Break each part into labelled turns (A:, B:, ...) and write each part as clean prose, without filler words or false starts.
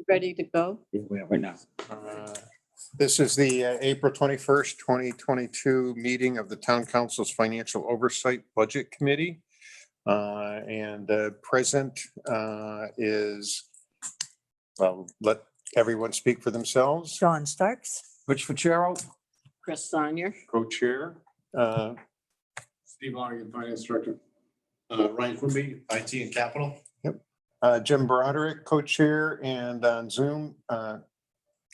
A: Ready to go?
B: Yeah, we are right now.
C: This is the April 21st, 2022 meeting of the Town Council's Financial Oversight Budget Committee. And present is, well, let everyone speak for themselves.
D: John Starks.
B: Rich Fitzgerald.
A: Chris Sonier.
C: Co-chair.
E: Steve Lonergan, Finance Director. Ryan Quimby, IT and Capital.
C: Jim Broderick, co-chair, and on Zoom,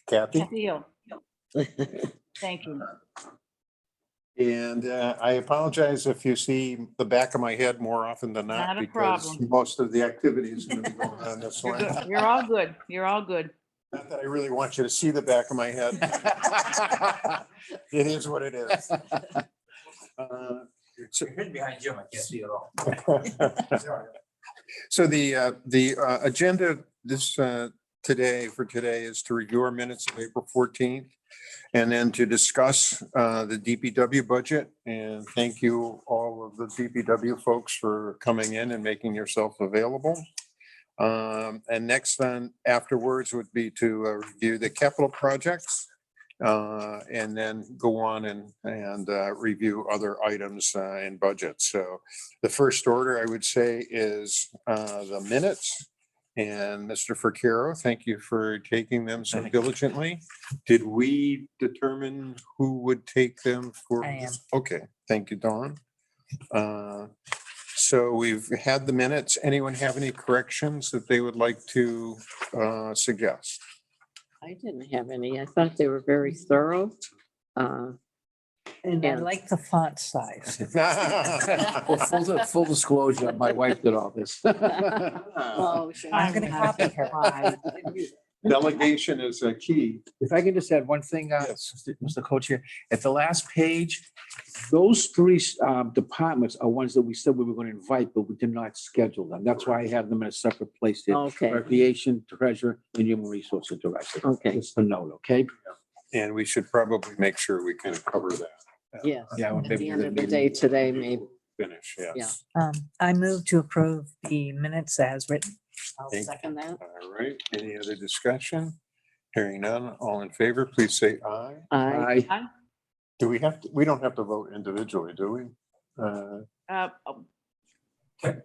C: Kathy.
D: Deal. Thank you.
C: And I apologize if you see the back of my head more often than not,
D: Not a
C: because
D: problem.
C: most of the activity is going to be going on this
D: You're
C: one.
D: good. You're all good. You're all good.
C: Not that I really want you to see the back of my head. It is what it is.
B: You're hidden behind Jim. I can't see it all.
C: So the agenda this today is to review our minutes of April 14th and then to discuss the DPW budget. And thank you all of the DPW folks for coming in and making yourself available. And next on afterwards would be to review the capital projects and then go on and review other items in budget. So the first order I would say is the minutes. And Mr. Fercaro, thank you for taking them so diligently. Did we determine who would take them for?
D: I am.
C: Okay, thank you, Dawn. So we've had the minutes. Anyone have any corrections that they would like to suggest?
A: I didn't have any. I thought they were very thorough.
D: And I
A: Yeah.
D: like the font size.
B: Well, full disclosure, my wife did all this.
A: Oh,
D: I'm gonna copy her.
C: Delegation is a key.
B: If I can just add one thing,
C: Yes.
B: Mr. Co-Chair, at the last page, those three departments are ones that we said we were going to invite, but we did not schedule them. That's why I have them in a separate place here.
A: Okay,
B: Recreation, Treasurer, and Human Resources Director.
A: okay,
B: Just a note, okay?
C: And we should probably make sure we can cover that.
A: yes.
B: Yeah, well,
A: At
B: maybe
A: the end
B: the
A: of the
B: meeting-
A: day today, maybe.
C: Finish, yes.
D: I move to approve the minutes as written.
A: I'll
C: Thank you.
A: second that.
C: All right, any other discussion? Hearing none, all in favor, please say aye.
A: I,
C: Do we have, we don't have to vote individually, do we?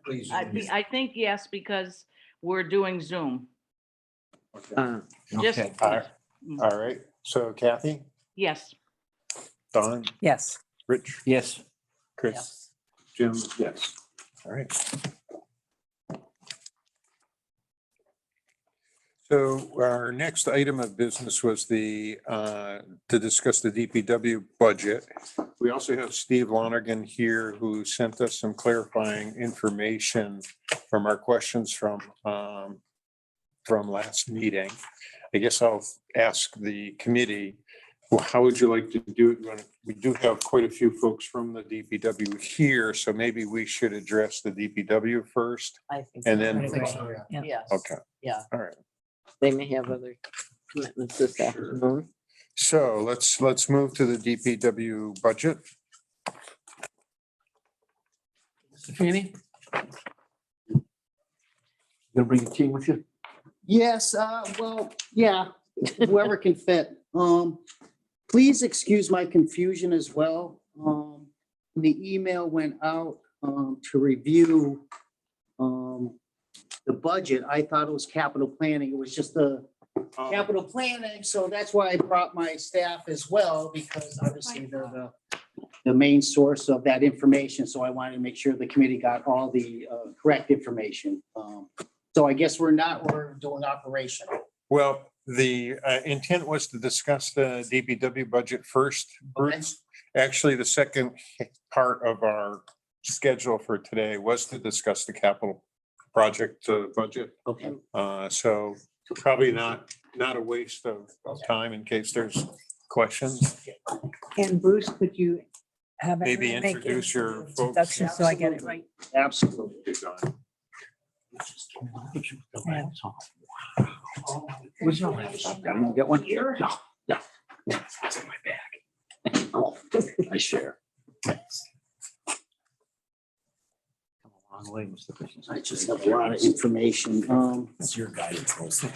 B: Please.
F: I think yes, because we're doing Zoom. Just,
B: Okay.
C: All right, so Kathy,
F: yes.
C: Don,
D: Yes.
C: Rich,
B: Yes.
C: Chris, Jim, yes. All right. So our next item of business was the, to discuss the DPW budget. We also have Steve Lonergan here who sent us some clarifying information from our questions from last meeting. I guess I'll ask the committee, well, how would you like to do it? We do have quite a few folks from the DPW here, so maybe we should address the DPW first.
A: I think.
C: And then-
D: I think so, yeah.
A: Yes.
C: Okay,
A: Yeah,
C: all right.
A: they may have other commitments this afternoon.
C: So let's move to the DPW budget.
B: Mr. Feeney? Gonna bring a team with you?
G: Yes, well, yeah, whoever can fit. Please excuse my confusion as well. The email went out to review the budget. I thought it was capital planning. It was just the capital planning, so that's why I brought my staff as well, because obviously they're the main source of that information. So I wanted to make sure the committee got all the correct information. So I guess we're doing operational.
C: Well, the intent was to discuss the DPW budget first, Bruce. Actually, the second part of our schedule for today was to discuss the capital project budget.
G: Okay.
C: So probably not a waste of time in case there's questions.
D: And Bruce, could you have?
C: Maybe
D: everyone make
C: introduce your folks.
D: introduction so I get it right?
G: Absolutely.
D: Yeah.
B: Where's your laptop? I didn't get one here. No, no. It's in my bag. Oh, I share. On the way, Mr. Christensen.
G: I just have a lot of information.
H: That's your guidance mostly.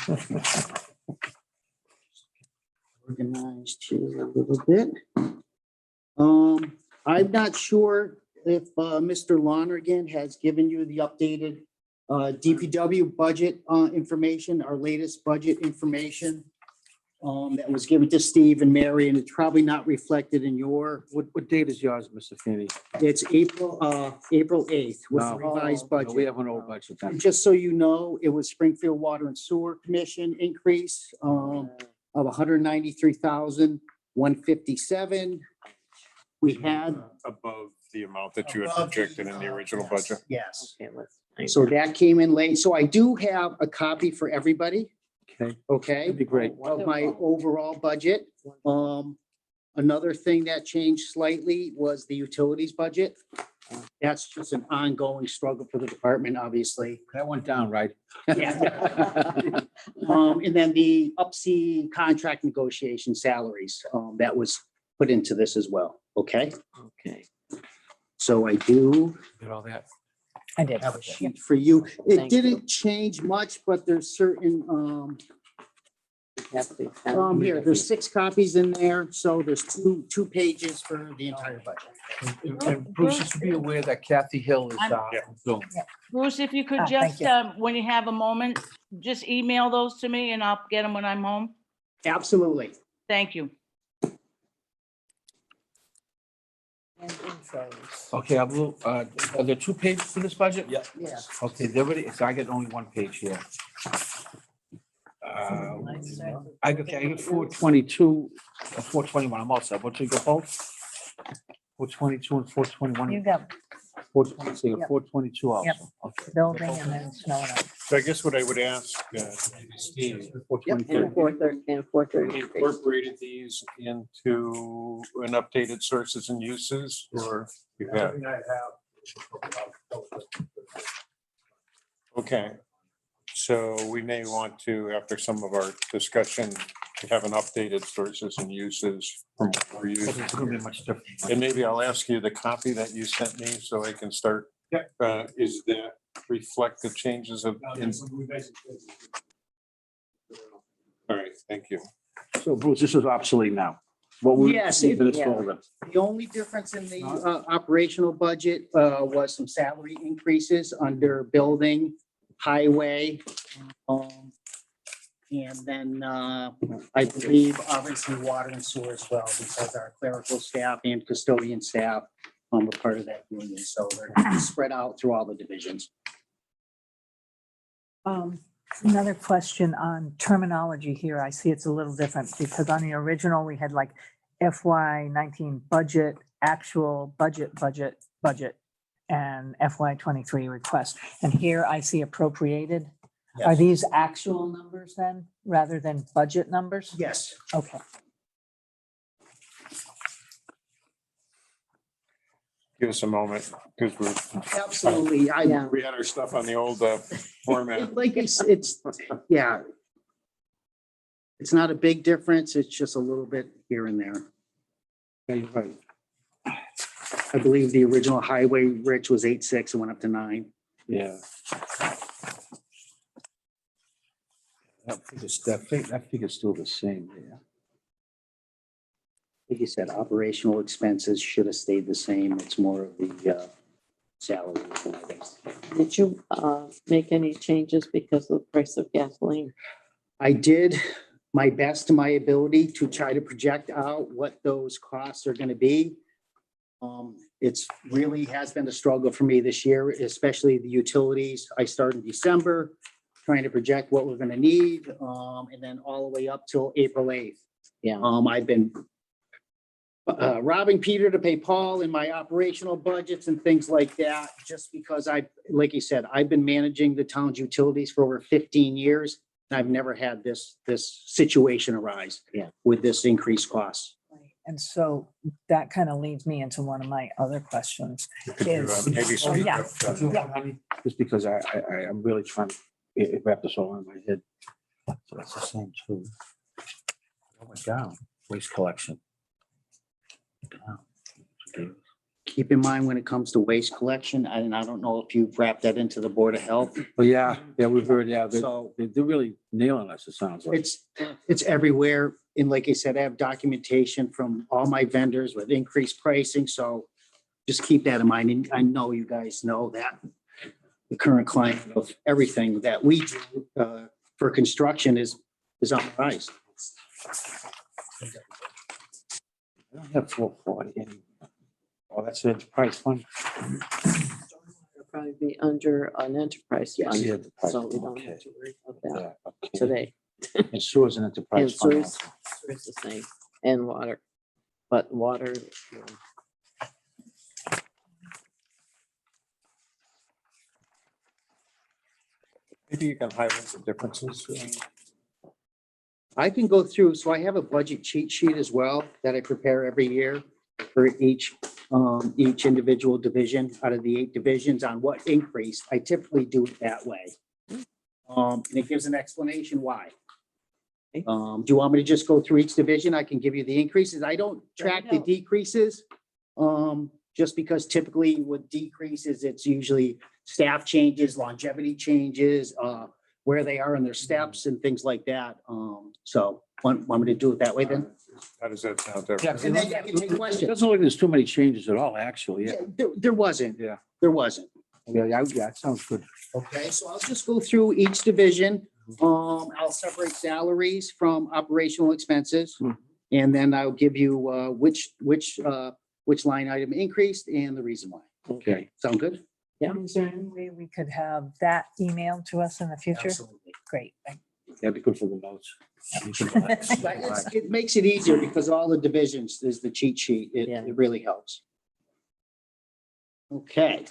G: Organized here a little bit. I'm not sure if Mr. Lonergan has given you the updated DPW budget information, our latest budget information that was given to Steve and Mary, and it's probably not reflected in your,
B: What date is yours, Mr. Fanny?
G: it's April 8th with the
B: No.
G: revised
B: No, We
G: budget.
B: have an old budget then.
G: Just so you know, it was Springfield Water and Sewer Commission increase of 193,157. We had,
C: Above the amount that you had
G: Above the,
C: projected in the original budget.
G: yes.
A: Okay, let's.
G: So that came in late. So I do have a copy for everybody,
B: Okay,
G: okay,
B: that'd be great.
G: of my overall budget. Another thing that changed slightly was the utilities budget. That's just an ongoing struggle for the department, obviously.
B: That went down, right?
G: Yeah. And then the UPSI contract negotiation salaries, that was put into this as well, okay?
A: Okay.
G: So I do
B: Did all that?
D: I did.
G: have a sheet for you. It
A: Thank you.
G: didn't change much, but there's certain, here, there's 6 copies in there, so there's two pages for the entire budget.
B: And Bruce, just to be aware that Kathy Hill is,
C: Yeah.
B: Zoom.
F: Bruce, if you could
D: Thank
F: just,
D: you.
F: when you have a moment, just email those to me and I'll get them when I'm home.
G: Absolutely.
F: Thank you.
D: And intros.
B: Okay, are there 2 pages for this budget?
H: Yep.
G: Yeah.
B: Okay, they're ready, so I get only 1 page here. I got 422, 421, I'm also, what you go both? 422 and 421.
D: You got
B: 420,
D: Yep.
B: 422 also.
D: Yep.
B: Okay.
D: building and then snow and ice.
C: So I guess what I would ask, Steve,
A: And
B: 423.
A: 430.
C: incorporated these into an updated sources and uses, or you have? Okay, so we may want to, after some of our discussion, to have an updated sources and uses from what we're
B: It's
C: using.
B: gonna be much different.
C: And maybe I'll ask you the copy that you sent me so I can start. Is that reflect the changes of? All right, thank you.
B: So Bruce, this is obsolete now. What we
G: Yes,
B: received in this
A: yeah.
B: folder.
G: The only difference in the operational budget was some salary increases under building, highway. And then I believe obviously water and sewer as well, because our clerical staff and custodian staff are part of that union. So they're spread out through all the divisions.
D: Another question on terminology here. I see it's a little different because on the original, we had like FY19 budget, actual budget, and FY23 request. And here I see appropriated. Are
G: Yes.
D: these actual numbers then, rather than budget numbers?
G: Yes.
D: Okay.
C: Give us a moment, because
G: Absolutely.
A: Yeah.
C: we had our stuff on the old format.
G: Like it's, yeah. It's not a big difference. It's just a little bit here and there.
B: Yeah, you're right.
G: I believe the original highway, Rich, was 8.6 and went up to 9.
B: Yeah. That figure's still the same, yeah.
G: Like you said, operational expenses should have stayed the same. It's more of the salary. and items.
A: Did you make any changes because of the price of gasoline?
G: I did my best to my ability to try to project out what those costs are going to be. It's really has been a struggle for me this year, especially the utilities. I start in December, trying to project what we're going to need, and then all the way up till April 8th.
A: Yeah.
G: I've been robbing Peter to pay Paul in my operational budgets and things like that, just because like you said, I've been managing the town's utilities for over 15 years. And I've never had this situation arise.
A: Yeah.
G: With this increased cost.
D: And so that kind of leads me into one of my other questions. Is,
C: Maybe
D: Oh, yeah.
B: Just because I'm really trying to wrap this all in my head. So that's the same too. What went down? Waste collection. Down.
G: keep in mind when it comes to waste collection, and I don't know if you've wrapped that into the Board of Health.
B: Well, yeah, we've heard,
G: So
B: they're really nailing us, it sounds like.
G: it's everywhere. And like I said, I have documentation from all my vendors with increased pricing, so just keep that in mind. And I know you guys know that the current climate of everything that we do for construction is on the rise.
B: I don't have 440 anymore. Oh, that's the enterprise fund.
A: It'll probably be under an enterprise
G: Yes.
A: fund,
B: Yeah, enterprise
A: so we
B: fund,
A: don't
B: okay.
A: have to worry about that
B: Yeah, okay.
A: today.
B: And sewers and
A: And
B: enterprise fund.
A: sewers is the same, and water, but water.
C: Maybe you can highlight the differences.
G: I can go through, so I have a budget cheat sheet as well that I prepare every year for each individual division out of the 8 divisions on what increase. I typically do it that way. And it gives an explanation why. Do you want me to just go through each division? I can give you the increases. I don't track the decreases. Just because typically with decreases, it's usually staff changes, longevity changes, where they are in their steps and things like that. So want me to do it that way then?
C: How does that sound there?
B: Yeah,
G: And then you can take
B: it
G: questions.
B: doesn't look like there's too many changes at all, actually, yeah.
G: There wasn't.
B: Yeah.
G: There wasn't.
B: Yeah, it sounds good.
G: Okay, so I'll just go through each division. I'll separate salaries from operational expenses.
B: Hmm.
G: And then I'll give you which line item increased and the reason why.
B: Okay.
G: Sound good?
A: Yeah.
D: Is there any way we could have that emailed to us in the future?
G: Absolutely.
D: Great.
B: That'd be good for the notes.
G: But it makes it easier because all the divisions is the cheat sheet.
A: Yeah.
G: It really helps. Okay,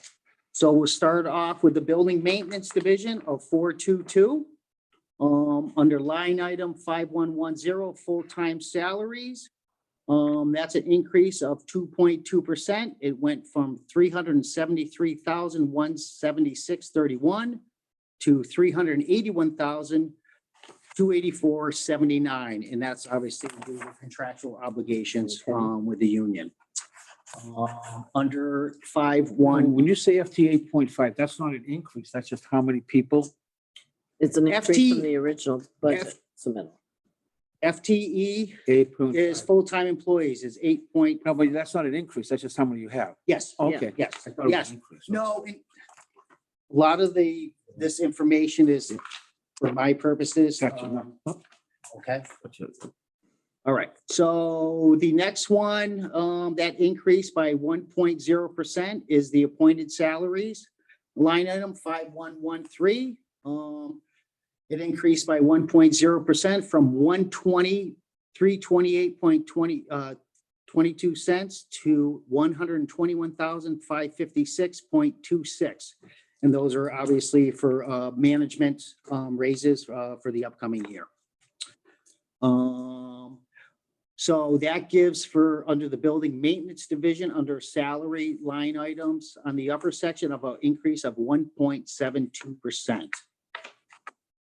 G: so we'll start off with the building maintenance division of 422. Under line item 5110, full-time salaries. That's an increase of 2.2%. It went from 373,176.31 to 381,284.79, and that's obviously due to contractual obligations with the union. Under 5.1,
B: When you say FT 8.5, that's not an increase, that's just how many people?
A: It's an increase
G: FT
A: from the original budget submittal.
G: FTE
B: 8.5.
G: is full-time employees is 8 point,
B: No, but that's not an increase, that's just how many you have.
G: yes,
B: Okay.
G: yes,
B: I thought it was
G: yes.
B: an increase.
G: No, a lot of this information is for my purposes.
B: Gotcha. No.
G: Okay,
B: Gotcha.
G: all right. So the next one, that increased by 1.0% is the appointed salaries. Line item 5113, it increased by 1.0% from 328.22 cents to 121,556.26. And those are obviously for management raises for the upcoming year. So that gives for under the building maintenance division, under salary line items on the upper section of an increase of 1.72%.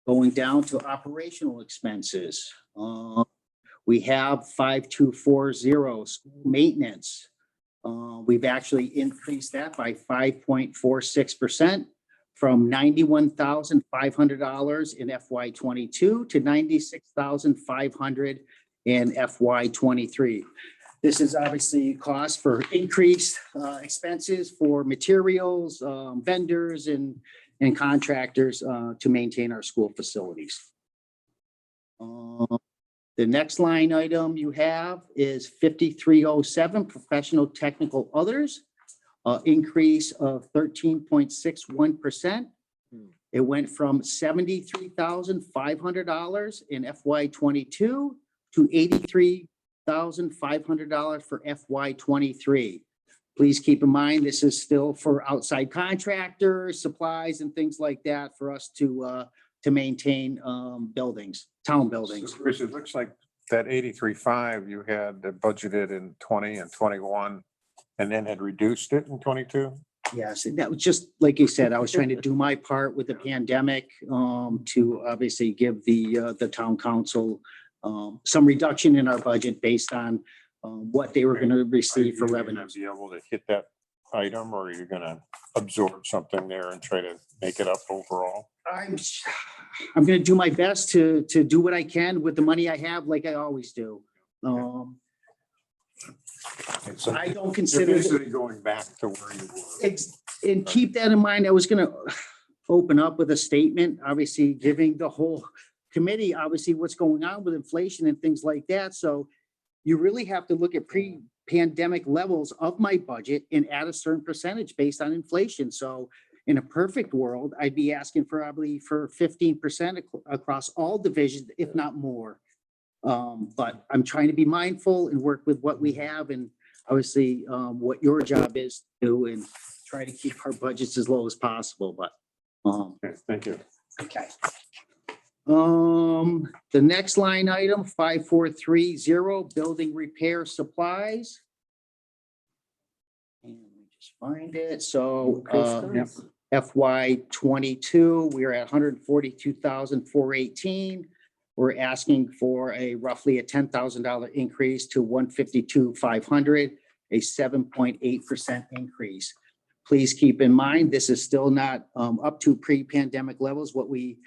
G: Going down to operational expenses, we have 5240 school maintenance. We've actually increased that by 5.46% from $91,500 in FY22 to $96,500 in FY23. This is obviously cost for increased expenses for materials, vendors, and contractors to maintain our school facilities. The next line item you have is 5307, professional technical others, increase of 13.61%. It went from $73,500 in FY22 to $83,500 for FY23. Please keep in mind, this is still for outside contractors, supplies and things like that for us to maintain buildings, town buildings.
C: So, Bruce, it looks like that 83.5 you had budgeted in 20 and 21 and then had reduced it in 22.
G: Yes, and that was just, like you said, I was trying to do my part with the pandemic to obviously give the town council some reduction in our budget based on what they were going to receive for
C: Are you
G: revenues.
C: gonna be able to hit that item, or are you gonna absorb something there and try to make it up overall?
G: I'm gonna do my best to do what I can with the money I have, like I always do.
C: So
G: I don't
C: you're
G: consider,
C: basically going back to where you were.
G: and keep that in mind, I was gonna open up with a statement, obviously giving the whole committee, obviously what's going on with inflation and things like that. So you really have to look at pre-pandemic levels of my budget and add a certain percentage based on inflation. So in a perfect world, I'd be asking for, I believe, for 15% across all divisions, if not more. But I'm trying to be mindful and work with what we have, and obviously what your job is to do, and try to keep our budgets as low as possible, but
C: Okay, thank you.
G: okay. The next line item, 5430, building repair supplies. And let me just find it. So FY 22, we're at 142,418. We're asking for a roughly a $10,000 increase to 152,500, a 7.8% increase. Please keep in mind, this is still not up to pre-pandemic levels, what we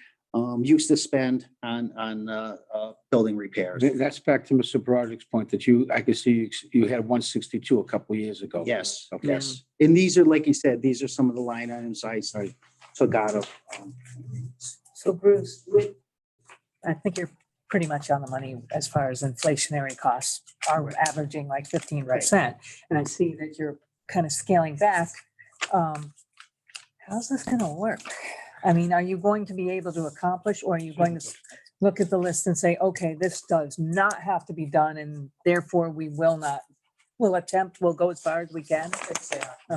G: used to spend on building repairs.
B: That's back to Mr. Broderick's point that I could see you had 162 a couple of years ago.
G: Yes,
B: Okay.
G: yes. And these are, like you said, these are some of the line items I took out of.
D: So Bruce, I think you're pretty much on the money as far as inflationary costs are averaging like 15%. And I see that you're kind of scaling back. How's this going to work? I mean, are you going to be able to accomplish, or are you going to look at the list and say, okay, this does not have to be done, and therefore we will not, we'll go as far as we can?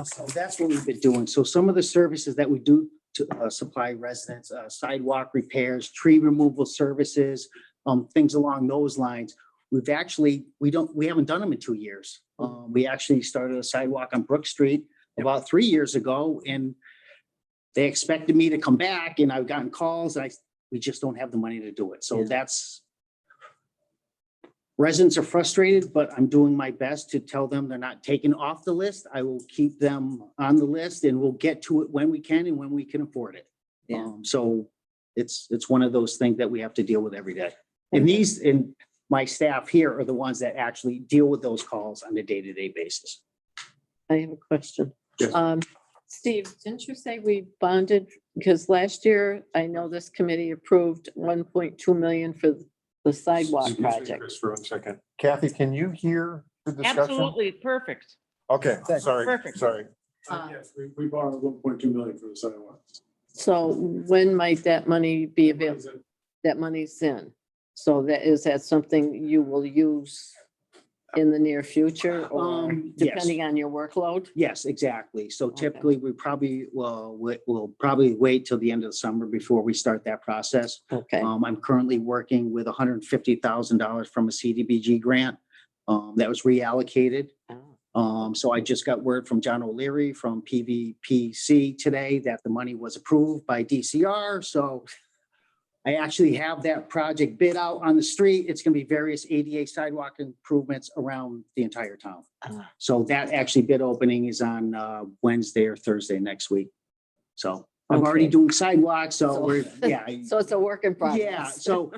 G: So that's what we've been doing. So some of the services that we do to supply residents, sidewalk repairs, tree removal services, things along those lines. We haven't done them in 2 years. We actually started a sidewalk on Brook Street about 3 years ago, and they expected me to come back, and I've gotten calls, and we just don't have the money to do it. So residents are frustrated, but I'm doing my best to tell them they're not taken off the list. I will keep them on the list, and we'll get to it when we can and when we can afford it.
A: Yeah.
G: So it's one of those things that we have to deal with every day. And my staff here are the ones that actually deal with those calls on a day-to-day basis.
A: I have a question.
C: Yes.
A: Steve, didn't you say we bonded? Because last year, I know this committee approved 1.2 million for the sidewalk
C: Excuse me,
A: project.
C: Chris, for 1 second. Kathy, can you hear the discussion?
F: Absolutely, perfect.
C: Okay, sorry,
F: Perfect.
C: sorry.
E: Yes, we borrowed 1.2 million for the sidewalks.
A: So when might that money be available? That money's in. So is that something you will use in the near future, or
G: Yes.
A: depending on your workload?
G: Yes, exactly. So
A: Okay.
G: typically, we probably will probably wait till the end of the summer before we start that process.
A: Okay,
G: I'm currently working with $150,000 from a CDBG grant that was reallocated. So I just got word from John O'Leary from PVPC today that the money was approved by DCR. So I actually have that project bid out on the street. It's going to be various ADA sidewalk improvements around the entire town. So that actually bid opening is on Wednesday or Thursday next week. So I'm already
A: Okay.
G: doing sidewalks. So
A: So-
G: we're, yeah.
A: so it's a work in progress.
G: Yeah, so,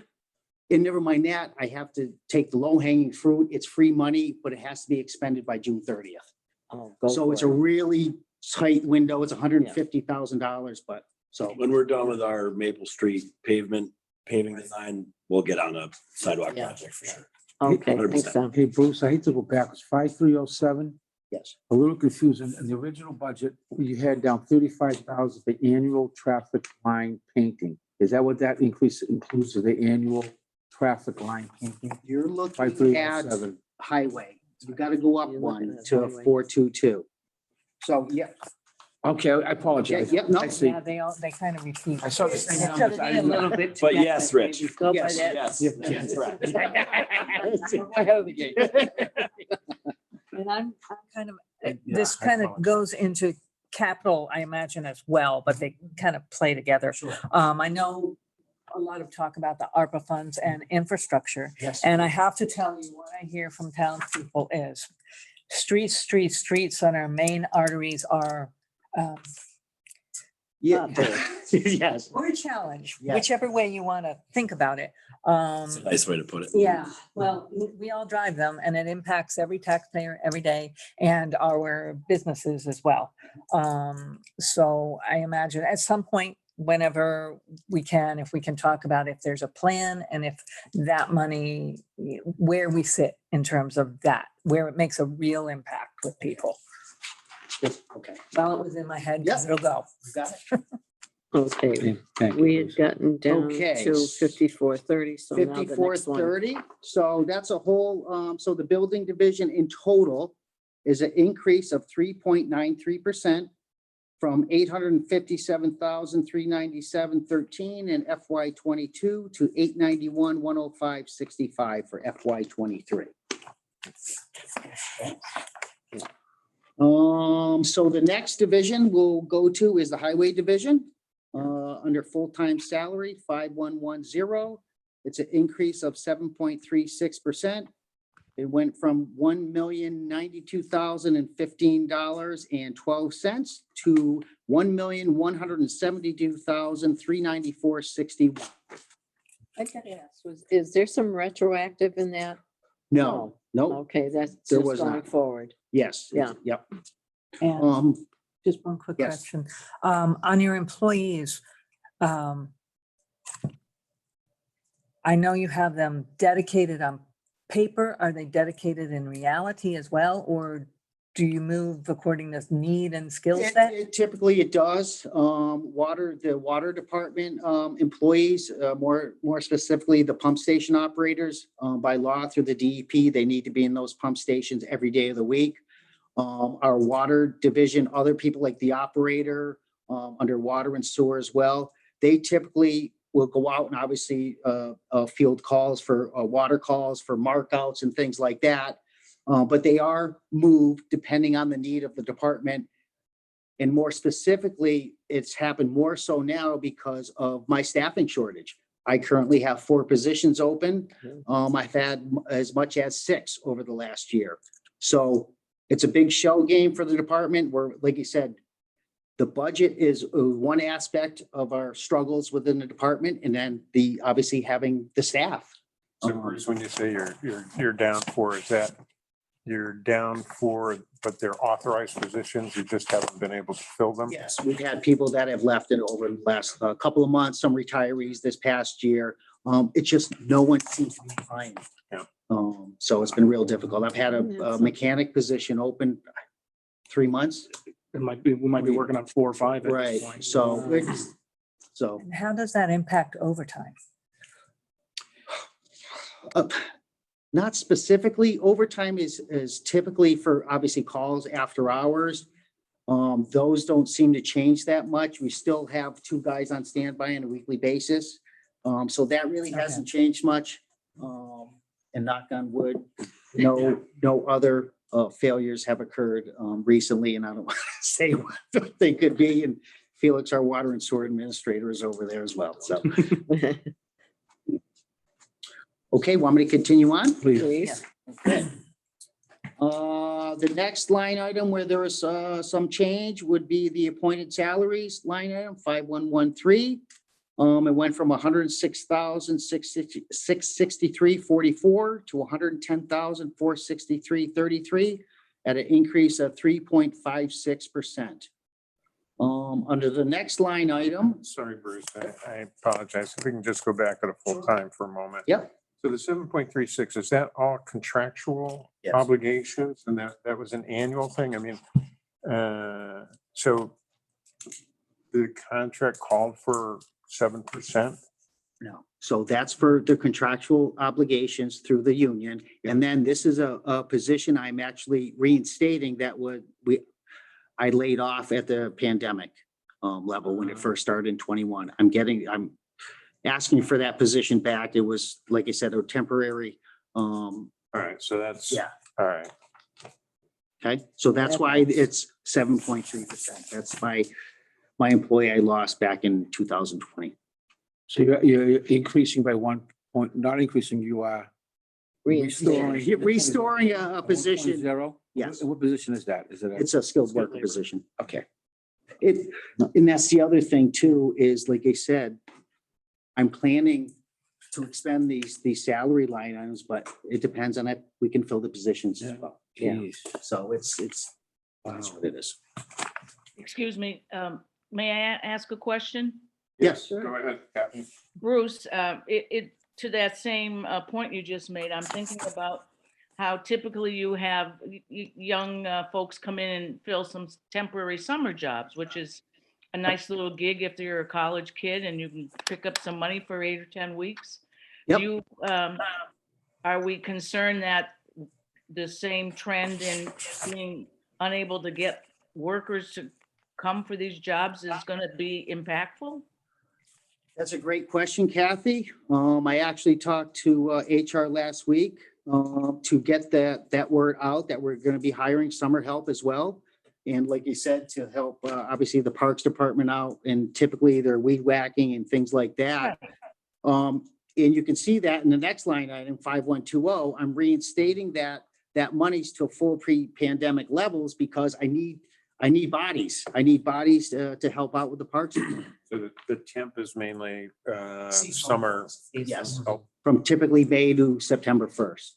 G: and never mind that, I have to take the low hanging fruit. It's free money, but it has to be expended by June 30th.
A: Oh, go
G: So it's a
A: for it.
G: really tight window. It's $150,000, but so.
H: When we're done with our Maple Street paving design, we'll get on a sidewalk
A: Yeah.
H: project for sure.
A: Okay,
H: 100%.
A: thanks, Sam.
B: Hey, Bruce, I hate to go backwards. 5307,
G: Yes,
B: a little confusing. In the original budget, you had down 35,000 for annual traffic line painting. Is that what that increase includes, of the annual traffic line painting?
G: you're looking at
B: 5307.
G: highway. You got to go up
A: You're looking
G: one
A: at
G: to
A: highway.
G: 422. So, yeah,
B: Okay, I apologize.
G: Yeah, no.
B: I see.
D: Yeah, they kind of repeat.
B: I saw the same
A: It
B: numbers.
A: should
B: I
A: be a
B: didn't-
A: little bit.
H: But
A: together,
H: yes, Rich.
A: maybe. Go by
G: Yes.
A: that.
H: Yes, that's correct.
B: Ahead of the game.
D: And I'm kind of,
B: Yeah,
D: this
B: I
D: kind of
B: apologize.
D: goes into capital, I imagine, as well, but they kind of play together. I know a lot of talk about the ARPA funds and infrastructure.
B: Yes.
D: And I have to tell you, what I hear from townspeople is streets on our main arteries are,
G: Yeah.
D: Uh,
G: Yes.
D: we're a challenge,
G: Yes.
D: whichever way you want to think about it.
H: That's a nice way to put it.
D: Yeah, well, we all drive them and it impacts every taxpayer every day and our businesses as well. So I imagine at some point, whenever we can, if we can talk about if there's a plan and if that money, where we sit in terms of that, where it makes a real impact with people.
G: Okay.
D: Well, it was in my head, because
G: Yep.
D: it'll go.
G: You got it.
A: Okay,
B: Thank you.
A: we had gotten down
G: Okay.
A: to 5430, so now the
G: 5430.
A: next one.
G: So that's a whole, so the building division in total is an increase of 3.93% from 857,397.13 in FY 22 to 891,105.65 for FY 23. So the next division we'll go to is the highway division. Under full-time salary, 5110. It's an increase of 7.36%. It went from $1,092,015.12 to $1,172,394.61.
A: I gotta ask, is there some retroactive in that?
G: No, no,
A: Okay, that's
G: There
A: just
G: was
A: going
G: not.
A: forward.
G: yes.
A: Yeah.
G: Yep.
D: And just one quick
G: yes.
D: question. On your employees, I know you have them dedicated on paper. Are they dedicated in reality as well? Or do you move according to need and skill set?
G: Typically it does. The water department employees, more specifically, the pump station operators, by law through the DEP, they need to be in those pump stations every day of the week. Our water division, other people like the operator, under water and sewer as well, they typically will go out and obviously field calls for water calls for markouts and things like that. But they are moved depending on the need of the department. And more specifically, it's happened more so now because of my staffing shortage. I currently have 4 positions open. I've had as much as 6 over the last year. So it's a big shell game for the department where, like you said, the budget is one aspect of our struggles within the department, and then obviously having the staff.
C: So Bruce, when you say you're down for, is that you're down for, but they're authorized positions, you just haven't been able to fill them?
G: Yes, we've had people that have left it over the last couple of months, some retirees this past year. It's just no one seems to be trying.
C: Yeah.
G: So it's been real difficult. I've had a mechanic position open 3 months.
I: We might be working on 4 or 5. at this
G: Right,
I: point.
G: so
D: And how does that impact overtime?
G: Not specifically. Overtime is typically for obviously calls after hours. Those don't seem to change that much. We still have 2 guys on standby on a weekly basis. So that really hasn't changed much. And knock on wood, no other failures have occurred recently, and I don't want to say what they could be. And Felix, our water and sewer administrator, is over there as well. So, okay, want me to continue on?
A: Please.
G: The next line item where there is some change would be the appointed salaries line item 5113. It went from 106,663.44 to 110,463.33 at an increase of 3.56%. Under the next line item.
C: Sorry, Bruce, I apologize. If we can just go back to the full time for a moment.
G: Yep.
C: So the 7.36, is that all contractual
G: Yes.
C: obligations? And that was an annual thing? I mean, so the contract called for 7%?
G: No, so that's for the contractual obligations through the union. And then this is a position I'm actually reinstating that I laid off at the pandemic level when it first started in 21. I'm asking for that position back. It was, like I said, a temporary.
C: All right, so that's.
G: Yeah.
C: All right.
G: Okay, so that's why it's 7.3%. That's my employee I lost back in 2020.
B: So you're increasing by 1 point, not increasing, you are Restoring.
G: You're restoring a position.
B: 1.0?
G: Yes.
B: What position is that? Is it?
G: It's a skilled worker position. Okay. And that's the other thing too, is like I said, I'm planning to expend these salary line items, but it depends on if we can fill the positions as well. Yeah.
B: Jeez.
G: So that's what it is.
F: Excuse me, may I ask a question?
G: Yes.
C: Go ahead, Captain.
F: Bruce, to that same point you just made, I'm thinking about how typically you have young folks come in and fill some temporary summer jobs, which is a nice little gig if you're a college kid and you can pick up some money for 8 or 10 weeks.
G: Yep.
F: Are we concerned that the same trend in being unable to get workers to come for these jobs is going to be impactful?
G: That's a great question, Kathy. I actually talked to HR last week to get that word out that we're going to be hiring summer help as well. And like you said, to help obviously the Parks Department out, and typically they're weed whacking and things like that. And you can see that in the next line item 5120, I'm reinstating that money's to full pre-pandemic levels because I need bodies. I need bodies to help out with the parks.
C: So the temp is mainly summer.
G: Yes,
C: Oh,
G: from typically May to September 1st.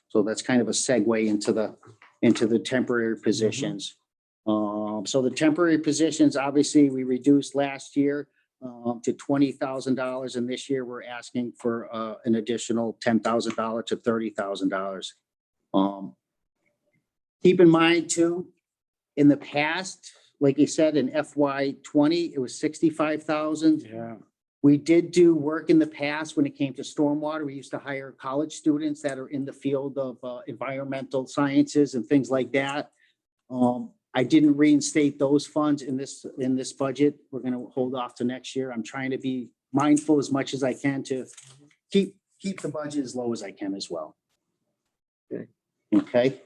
G: So that's kind of a segue into the temporary positions. So the temporary positions, obviously, we reduced last year to $20,000, and this year we're asking for an additional $10,000 to $30,000. Keep in mind too, in the past, like you said, in FY20, it was 65,000.
B: Yeah.
G: We did do work in the past when it came to stormwater. We used to hire college students that are in the field of environmental sciences and things like that. I didn't reinstate those funds in this budget. We're going to hold off to next year. I'm trying to be mindful as much as I can to keep the budget as low as I can as well. Okay.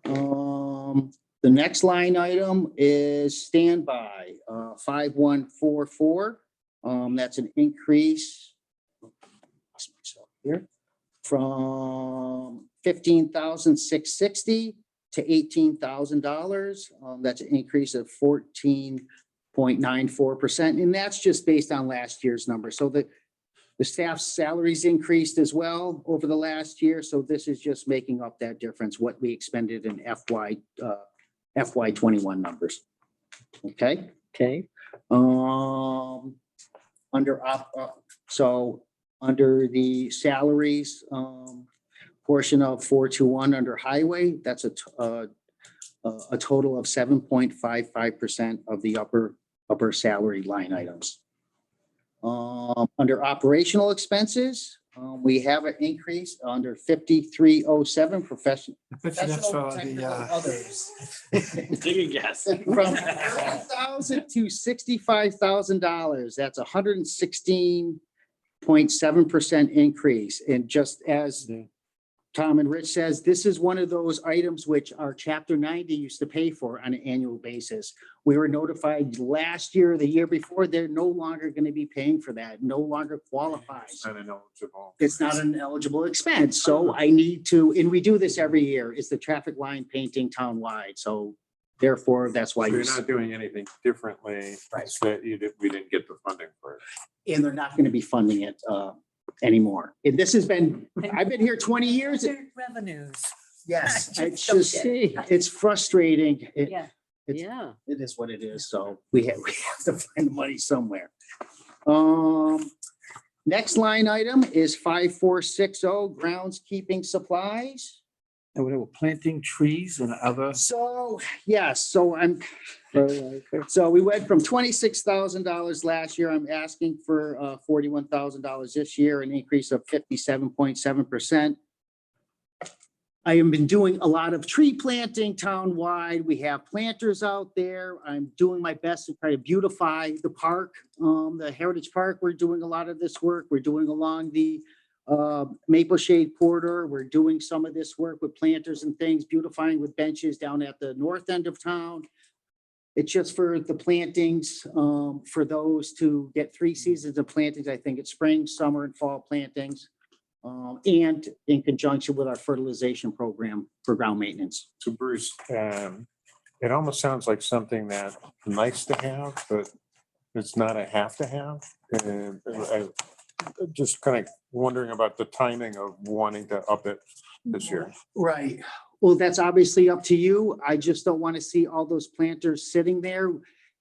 G: The next line item is standby, 5144. That's an increase here from $15,660 to $18,000. That's an increase of 14.94%. And that's just based on last year's number. So the staff's salaries increased as well over the last year. So this is just making up that difference, what we expended in FY21 numbers. Okay.
A: Okay.
G: Under the salaries portion of 421 under highway, that's a total of 7.55% of the upper salary line items. Under operational expenses, we have an increase under 5307 professional technical others.
H: Take a guess.
G: From $30,000 to $65,000. That's a 116.7% increase. And just as Tom and Rich says, this is one of those items which our Chapter 90 used to pay for on an annual basis. We were notified last year, the year before, they're no longer going to be paying for that, no longer qualifies. It's not an eligible expense. So I need to, and we do this every year, it's the traffic line painting townwide. So therefore, that's why
C: you're not doing anything differently.
G: Right.
C: So we didn't get the funding for it.
G: And they're not going to be funding it anymore. And this has been, I've been here 20 years.
D: Revenues.
G: Yes, it's just, it's frustrating.
A: Yeah.
G: It is what it is. So we have to find the money somewhere. Next line item is 5460 groundskeeping supplies.
B: And we were planting trees and other.
G: So, yes, so so we went from $26,000 last year. I'm asking for $41,000 this year, an increase of 57.7%. I have been doing a lot of tree planting townwide. We have planters out there. I'm doing my best to try to beautify the park, the Heritage Park. We're doing a lot of this work. We're doing along the Maple Shade corridor. We're doing some of this work with planters and things, beautifying with benches down at the north end of town. It's just for the plantings, for those to get 3 seasons of plantings. I think it's spring, summer, and fall plantings. and in conjunction with our fertilization program for ground maintenance.
C: So Bruce, it almost sounds like something that nice to have, but it's not a have to have. And I just kind of wondering about the timing of wanting to up it this year.
G: Right. Well, that's obviously up to you. I just don't want to see all those planters sitting there.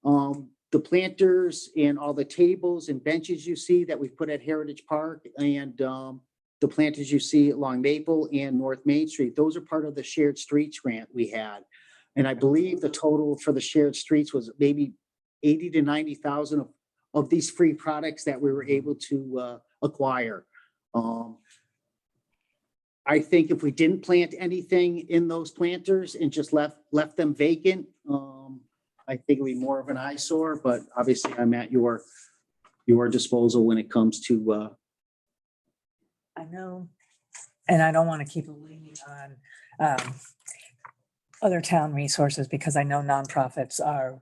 G: The planters and all the tables and benches you see that we put at Heritage Park and the planters you see along Maple and North Main Street, those are part of the shared streets grant we had. And I believe the total for the shared streets was maybe 80 to 90,000 of these free products that we were able to acquire. I think if we didn't plant anything in those planters and just left them vacant, I think it'd be more of an eyesore, but obviously I'm at your disposal when it comes to,
D: I know, and I don't want to keep leaning on other town resources because I know nonprofits are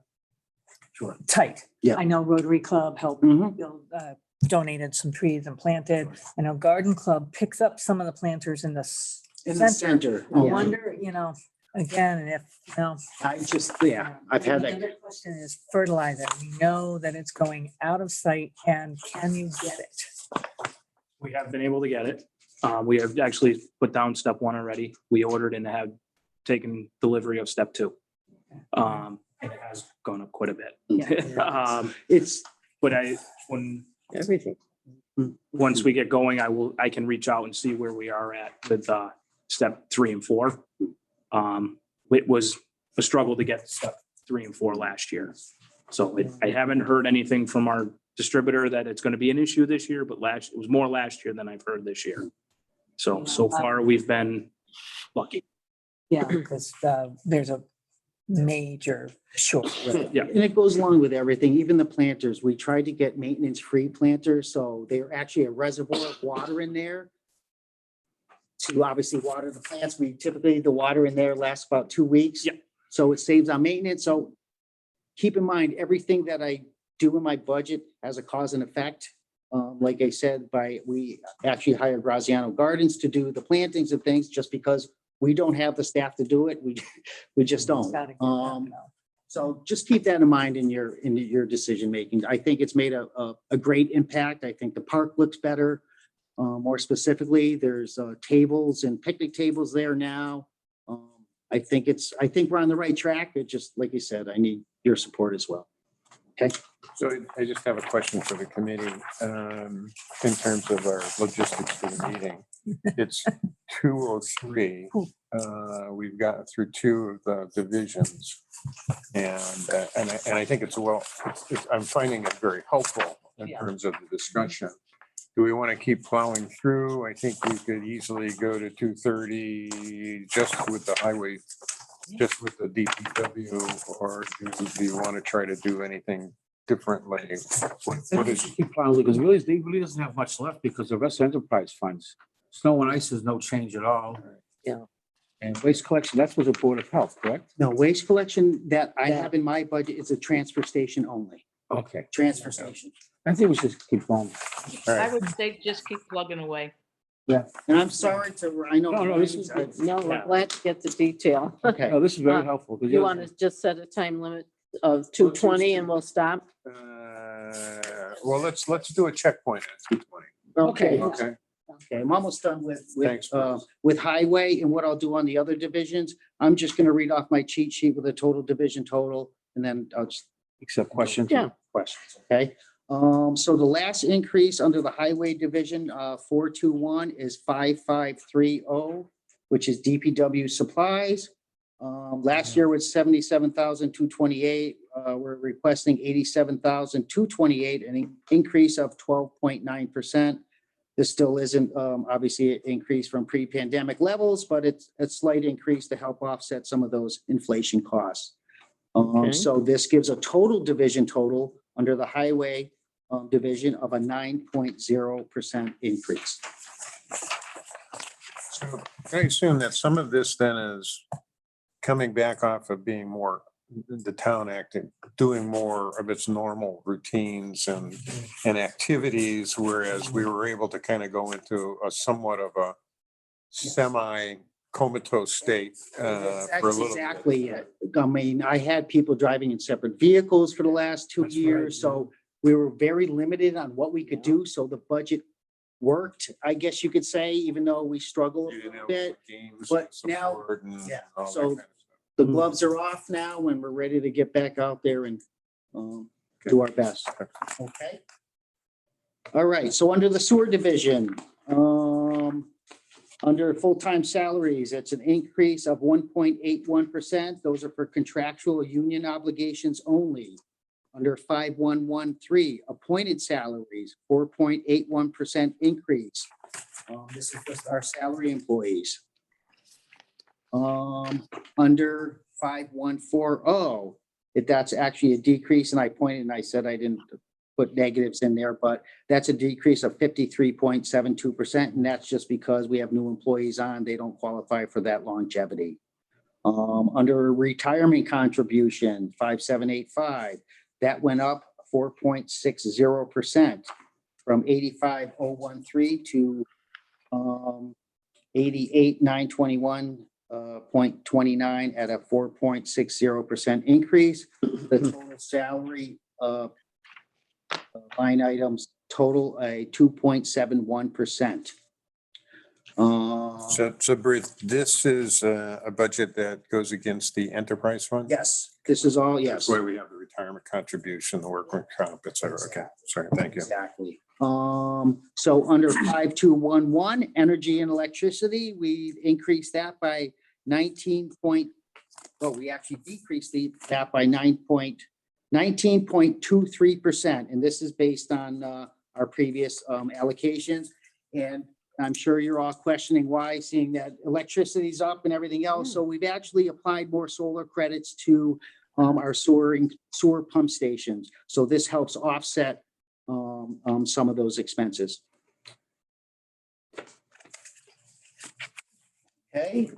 G: Sure.
D: tight.
G: Yeah.
D: I know Rotary Club helped
G: Mhm.
D: build, donated some trees and planted. I know Garden Club picks up some of the planters in the
G: in the
D: center.
G: center.
D: I
G: Yeah.
D: wonder, again, if,
G: I've had
D: The
G: that.
D: other question is fertilizer. We know that it's going out of sight and can you get it?
I: We have been able to get it. We have actually put down step 1 already. We ordered and have taken delivery of step 2. And it has gone up quite a bit.
G: It's,
I: But
A: Everything.
I: once we get going, I can reach out and see where we are at with step 3 and 4. It was a struggle to get step 3 and 4 last year. So I haven't heard anything from our distributor that it's going to be an issue this year, but it was more last year than I've heard this year. So far we've been lucky.
D: Yeah, because there's a major short.
I: Yeah.
G: and it goes along with everything, even the planters. We tried to get maintenance-free planters, so they're actually a reservoir of water in there to obviously water the plants. The water in there lasts about 2 weeks.
I: Yeah.
G: So it saves on maintenance. So keep in mind, everything that I do in my budget has a cause and effect. Like I said, we actually hired Graziano Gardens to do the plantings and things just because we don't have the staff to do it. We just don't. So just keep that in mind in your decision making. I think it's made a great impact. I think the park looks better. More specifically, there's tables and picnic tables there now. I think we're on the right track. It just, like you said, I need your support as well. Okay.
C: So I just have a question for the committee in terms of our logistics for the meeting. It's 2:03. We've gotten through 2 of the divisions. And I think I'm finding it very helpful in terms of the discussion. Do we want to keep plowing through? I think we could easily go to 2:30 just with the highway, just with the DPW, or do you want to try to do anything differently? What is,
B: Keep plowing, because he really doesn't have much left because the rest enterprise funds, snow and ice is no change at all.
A: Yeah.
B: And waste collection, that's with the Board of Health, correct?
G: No, waste collection that I have in my budget is a transfer station only.
B: Okay,
G: Transfer station.
B: I think we should keep going.
C: all
F: I
C: right.
F: would say just keep plugging away.
G: And I'm sorry I know.
B: No, this is
A: No, we're glad to get the detail.
G: Okay.
B: No, this is very helpful. 'cause
A: You want to just set a time limit of 2:20 and we'll stop?
C: Well, let's do a checkpoint at 2:20.
G: Okay.
C: Okay.
G: Okay, I'm almost done
C: Thanks, Bruce.
G: with highway, and what I'll do on the other divisions, I'm just gonna read off my cheat sheet with a total division total, and then I'll just
B: Except questions.
A: Yeah.
G: questions, okay? So the last increase under the highway division, 421 is 5530, which is DPW supplies. Last year was 77,228. We're requesting 87,228, an increase of 12.9%. This still isn't obviously an increase from pre-pandemic levels, but it's a slight increase to help offset some of those inflation costs.
A: Okay.
G: So this gives a total division total under the highway division of a 9.0% increase.
C: So I assume that some of this then is coming back off of being more the town acting, doing more of its normal routines and activities, whereas we were able to kind of go into a somewhat of a semi comatose state for a
G: That's
C: little bit.
G: exactly it. I mean, I had people driving in separate vehicles for the last 2
B: That's right,
G: years, so we were very limited on what we could do, so the budget worked, I guess you could say, even though we struggled a
C: You
G: little
C: know,
G: bit.
C: games
G: but
C: and
G: now-
C: support and
G: yeah,
C: all that
G: so-
C: kind of stuff.
G: The gloves are off now and we're ready to get back out there and do our best. Okay. All right, so under the sewer division, under full-time salaries, it's an increase of 1.81%. Those are for contractual union obligations only. Under 5113, appointed salaries, 4.81% increase. This is just our salary employees. Under 5140, that's actually a decrease, and I pointed and I said I didn't put negatives in there, but that's a decrease of 53.72%, and that's just because we have new employees on, they don't qualify for that longevity. Under retirement contribution, 5785, that went up 4.60% from 85,013 to 88,921.29 at a 4.60% increase. The total salary line items total a 2.71%.
C: So Bruce, this is a budget that goes against the enterprise fund?
G: Yes, this is all, yes.
C: That's why we have the retirement contribution, the workman comp, et cetera. Okay, sorry, thank you.
G: Exactly. So under 5211, energy and electricity, we increased that by we actually decreased that by 19.23%. And this is based on our previous allocations. And I'm sure you're all questioning why, seeing that electricity's up and everything else. So we've actually applied more solar credits to our sewer pump stations. So this helps offset some of those expenses. Okay,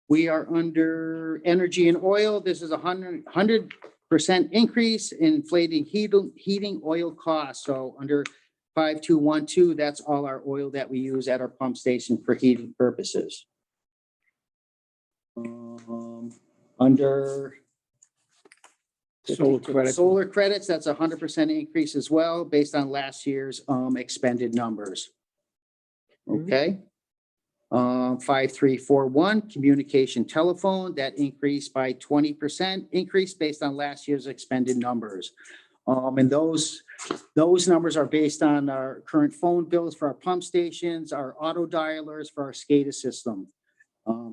G: we are under energy and oil. This is 100% increase in inflating heating oil costs. So under 5212, that's all our oil that we use at our pump station for heating purposes. Under solar credits, that's 100% increase as well, based on last year's expended numbers. Okay. 5341, communication telephone, that increased by 20% increase based on last year's expended numbers. And those numbers are based on our current phone bills for our pump stations, our auto dialers for our SCADA system.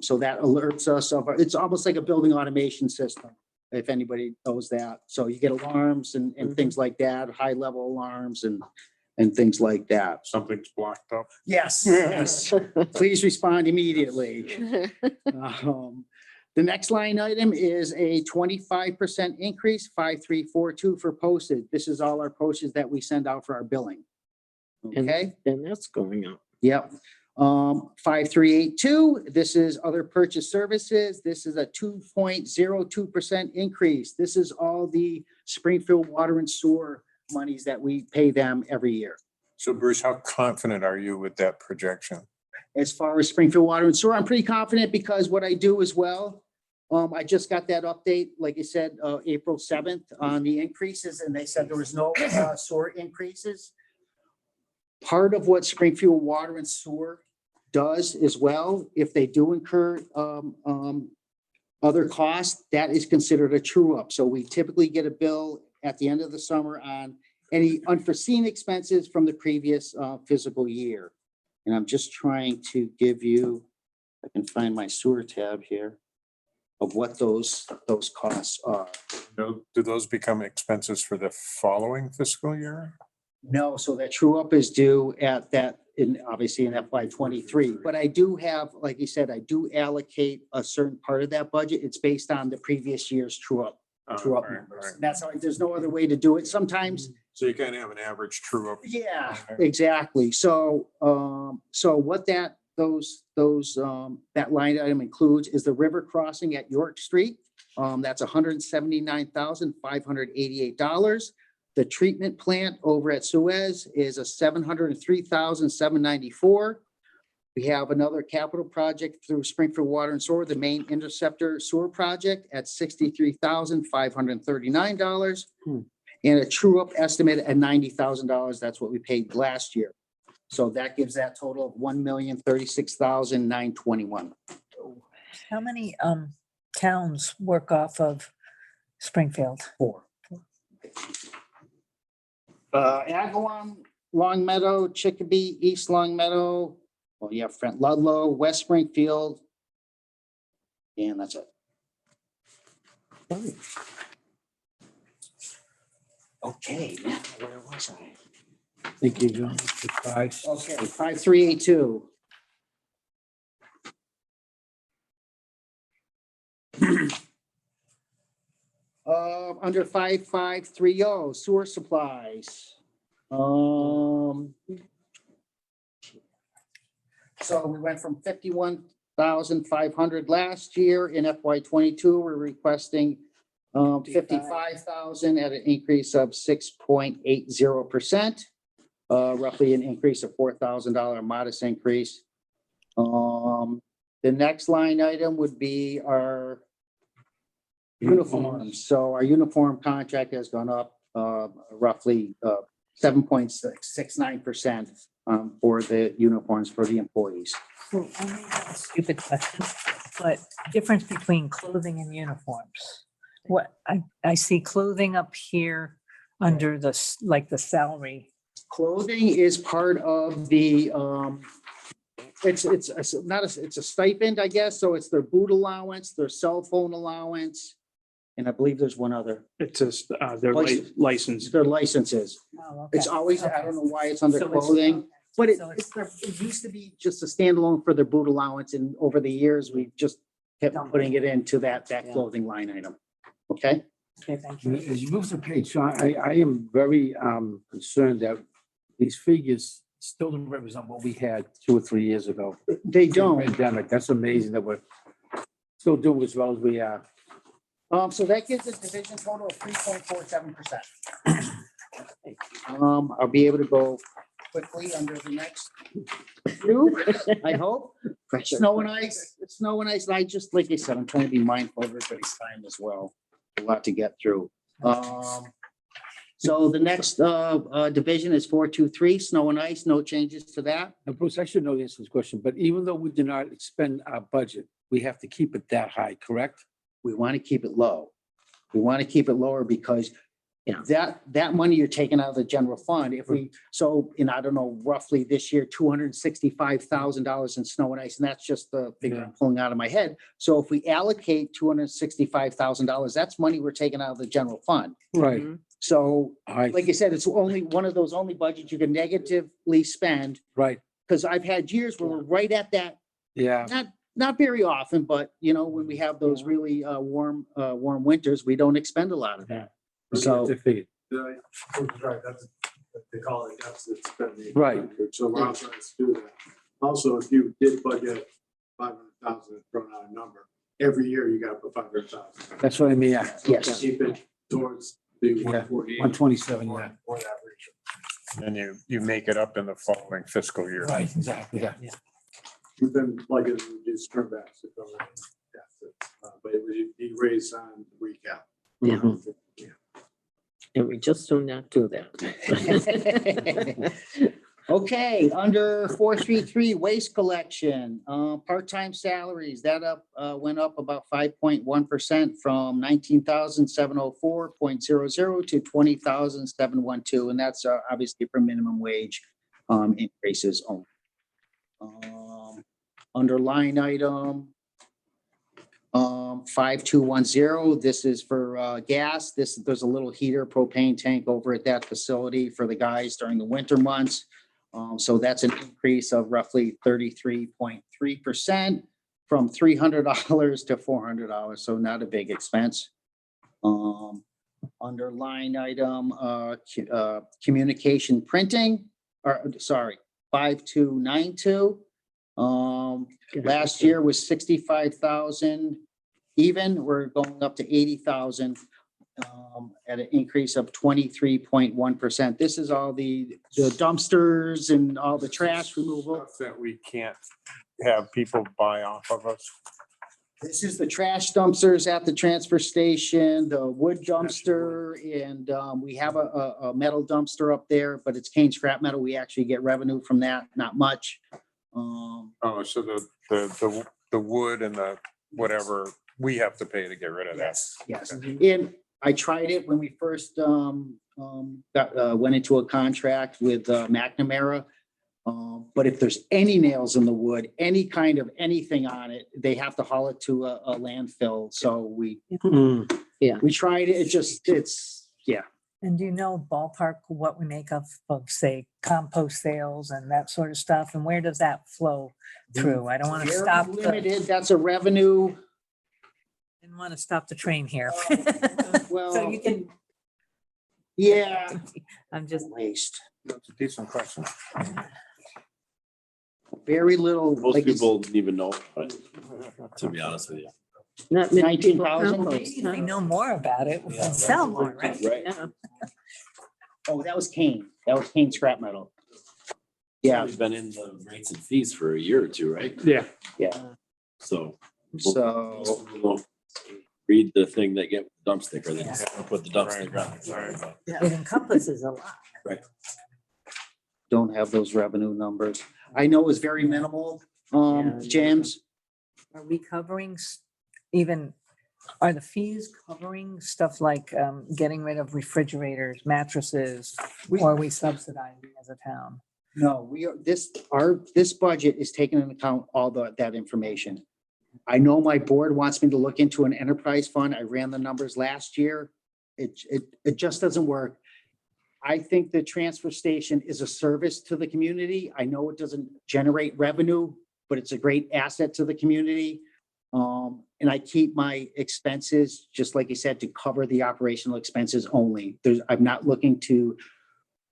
G: So that alerts us of, it's almost like a building automation system, if anybody knows that. So you get alarms and things like that, high level alarms and things like that.
C: Something's blocked up.
G: Yes, yes. Please respond immediately. The next line item is a 25% increase, 5342 for postage. This is all our postage that we send out for our billing. Okay,
A: And that's going up.
G: yep. 5382, this is other purchase services. This is a 2.02% increase. This is all the Springfield water and sewer monies that we pay them every year.
C: So Bruce, how confident are you with that projection?
G: As far as Springfield water and sewer, I'm pretty confident because what I do as well, I just got that update, like you said, April 7th on the increases, and they said there was no sewer increases. Part of what Springfield water and sewer does as well, if they do incur other costs, that is considered a true up. So we typically get a bill at the end of the summer on any unforeseen expenses from the previous fiscal year. And I'm just trying to give you, I can find my sewer tab here of what those costs are.
C: Do those become expenses for the following fiscal year?
G: No, so that true up is due at that, obviously in FY23. But I do have, like you said, I do allocate a certain part of that budget. It's based on the previous year's true up
C: Right,
G: numbers.
C: right.
G: That's how, there's no other way to do it. Sometimes,
C: So you kind of have an average true up.
G: yeah, exactly. So, so what that that line item includes is the river crossing at York Street. That's $179,588. The treatment plant over at Suez is a $703,794. We have another capital project through Springfield Water and Sewer, the main interceptor sewer project at $63,539. And a true up estimate at $90,000. That's what we paid last year. So that gives that total of $1,036,921.
D: How many towns work off of Springfield?
G: 4. Agawam, Long Meadow, Chicopee, East Long Meadow. Well, you have Front Ludlow, West Springfield. And that's it. Okay, now where was I?
B: Thank you, John. Five.
G: Okay, 5382. Under 5530, sewer supplies. So we went from 51,500 last year in FY '22. We're requesting 55,000 at an increase of 6.80%. Roughly an increase of $4,000, modest increase. The next line item would be our uniforms. So our uniform contract has gone up roughly 7.69% for the uniforms for the employees.
D: Well, I may have a stupid question, but difference between clothing and uniforms. What, I see clothing up here under the, like the salary.
G: Clothing is part of the, it's a stipend, I guess. So it's their boot allowance, their cell phone allowance. And I believe there's one other,
I: It's just, their license.
G: their licenses.
D: Oh,
G: It's
D: okay.
G: always, I don't know why it's under
D: So it's-
G: clothing, but it,
D: so
G: it used to be just a standalone for their boot allowance. And over the years, we've just kept putting it into that clothing line item. Okay?
D: Okay, thank you.
B: As you move the page, Sean, I am very concerned that these figures still don't represent what we had 2 or 3 years ago.
G: They don't.
B: Pandemic, that's amazing that we're still doing as well as we are.
G: So that gives us division total of 3.47%. I'll be able to go quickly under the next two, I hope. Snow and ice, and I just, like I said, I'm trying to be mindful of everybody's time as well. A lot to get through. So the next division is 423, snow and ice, no changes to that.
B: Now, Bruce, I should know the answer to this question, but even though we do not expend our budget, we have to keep it that high, correct?
G: We want to keep it low. We want to keep it lower because that money you're taking out of the general fund, if we, so in, I don't know, roughly this year, $265,000 in snow and ice, and that's just the figure I'm pulling out of my head. So if we allocate $265,000, that's money we're taking out of the general fund.
B: Right.
G: So
B: I,
G: like I said, it's only one of those only budgets you can negatively spend,
B: right,
G: because I've had years where we're right at that,
B: yeah.
G: not very often, but you know, when we have those really warm winters, we don't expend a lot of that. So
B: That's a figure.
E: Right, that's, they call it deficit spending.
B: Right.
E: So we're also trying to do that. Also, if you did budget 500,000, thrown out a number, every year you gotta put 500,000.
B: That's what I mean, yeah.
G: Yes.
E: Keep it towards the 148.
B: 127, yeah.
E: Or that ratio.
C: And you make it up in the following fiscal year.
B: Right, exactly, yeah.
E: We've been plugging in reduced turnbacks. But it was erased on recap.
A: Yeah.
B: Mhm.
A: And we just do not do that.
G: Okay, under 433 waste collection, part-time salaries, that went up about 5.1% from 19,704.00 to 20,712, and that's obviously for minimum wage increases only. Under line item 5210, this is for gas. There's a little heater propane tank over at that facility for the guys during the winter months. So that's an increase of roughly 33.3% from $300 to $400. So not a big expense. Under line item communication printing, or sorry, 5292. Last year was 65,000 even. We're going up to 80,000 at an increase of 23.1%. This is all the dumpsters and all the trash removal.
C: Stuff that we can't have people buy off of us.
G: This is the trash dumpsters at the transfer station, the wood dumpster, and we have a metal dumpster up there, but it's cane scrap metal. We actually get revenue from that, not much.
C: Oh, so the wood and the whatever, we have to pay to get rid of that.
G: Yes, and I tried it when we first went into a contract with McNamara. But if there's any nails in the wood, any kind of anything on it, they have to haul it to a landfill. So we tried it. It's.
D: And do you know ballpark what we make of say compost sales and that sort of stuff? And where does that flow through? I don't want to
G: Very
D: stop.
G: limited. That's a revenue.
D: Didn't want to stop the train here.
G: Well,
D: So you can,
G: yeah.
D: I'm just,
G: Waste.
C: That's a decent question.
G: Very little.
H: Most
G: like it's
H: people didn't even know, but to be honest with you.
A: Not many people
G: 19,000?
A: compost,
D: maybe if
A: huh?
D: they know more about it, we can sell more, right?
H: Right.
A: Yeah.
G: Oh, that was cane. That was cane scrap metal. Yeah,
H: We've been in the rates and fees for a year or two, right?
I: Yeah.
H: So.
G: so
H: most people don't read the thing they get with the dump sticker, they
D: Yeah.
H: just put the dump sticker on it.
D: It encompasses a lot.
G: don't have those revenue numbers. I know it was very minimal,
A: Yeah.
G: James.
D: Are we covering even, are the fees covering stuff like getting rid of refrigerators, mattresses, or are we subsidizing as a town?
G: No, we are, this budget is taking into account all that information. I know my board wants me to look into an enterprise fund. I ran the numbers last year. It just doesn't work. I think the transfer station is a service to the community. I know it doesn't generate revenue, but it's a great asset to the community. And I keep my expenses, just like you said, to cover the operational expenses only. I'm not looking to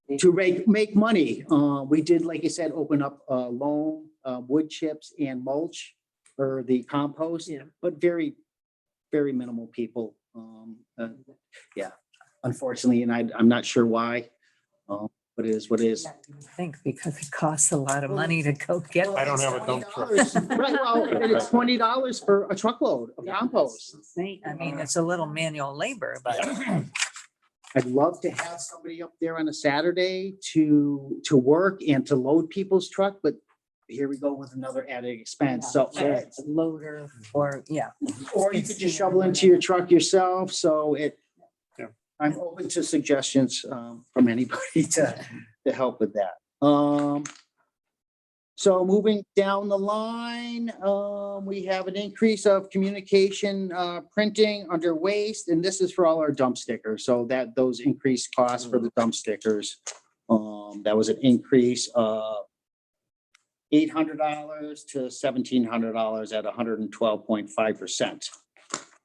G: make money. We did, like you said, open up a loan, wood chips and mulch for the compost,
A: Yeah.
G: but very, very minimal people. Yeah, unfortunately, and I'm not sure why, but it is what it is.
D: I think because it costs a lot of money to go get.
C: I don't have a dump truck.
G: Right, well, and it's $20 for a truckload of compost.
D: I mean, it's a little manual labor, but
G: I'd love to have somebody up there on a Saturday to work and to load people's truck, but here we go with another added expense. So,
D: a loader or,
G: or you could just shovel into your truck yourself. So
C: Yeah.
G: I'm open to suggestions from anybody to help with that. So moving down the line, we have an increase of communication printing under waste, and this is for all our dump stickers. So those increased costs for the dump stickers. That was an increase of $800 to $1,700 at 112.5%.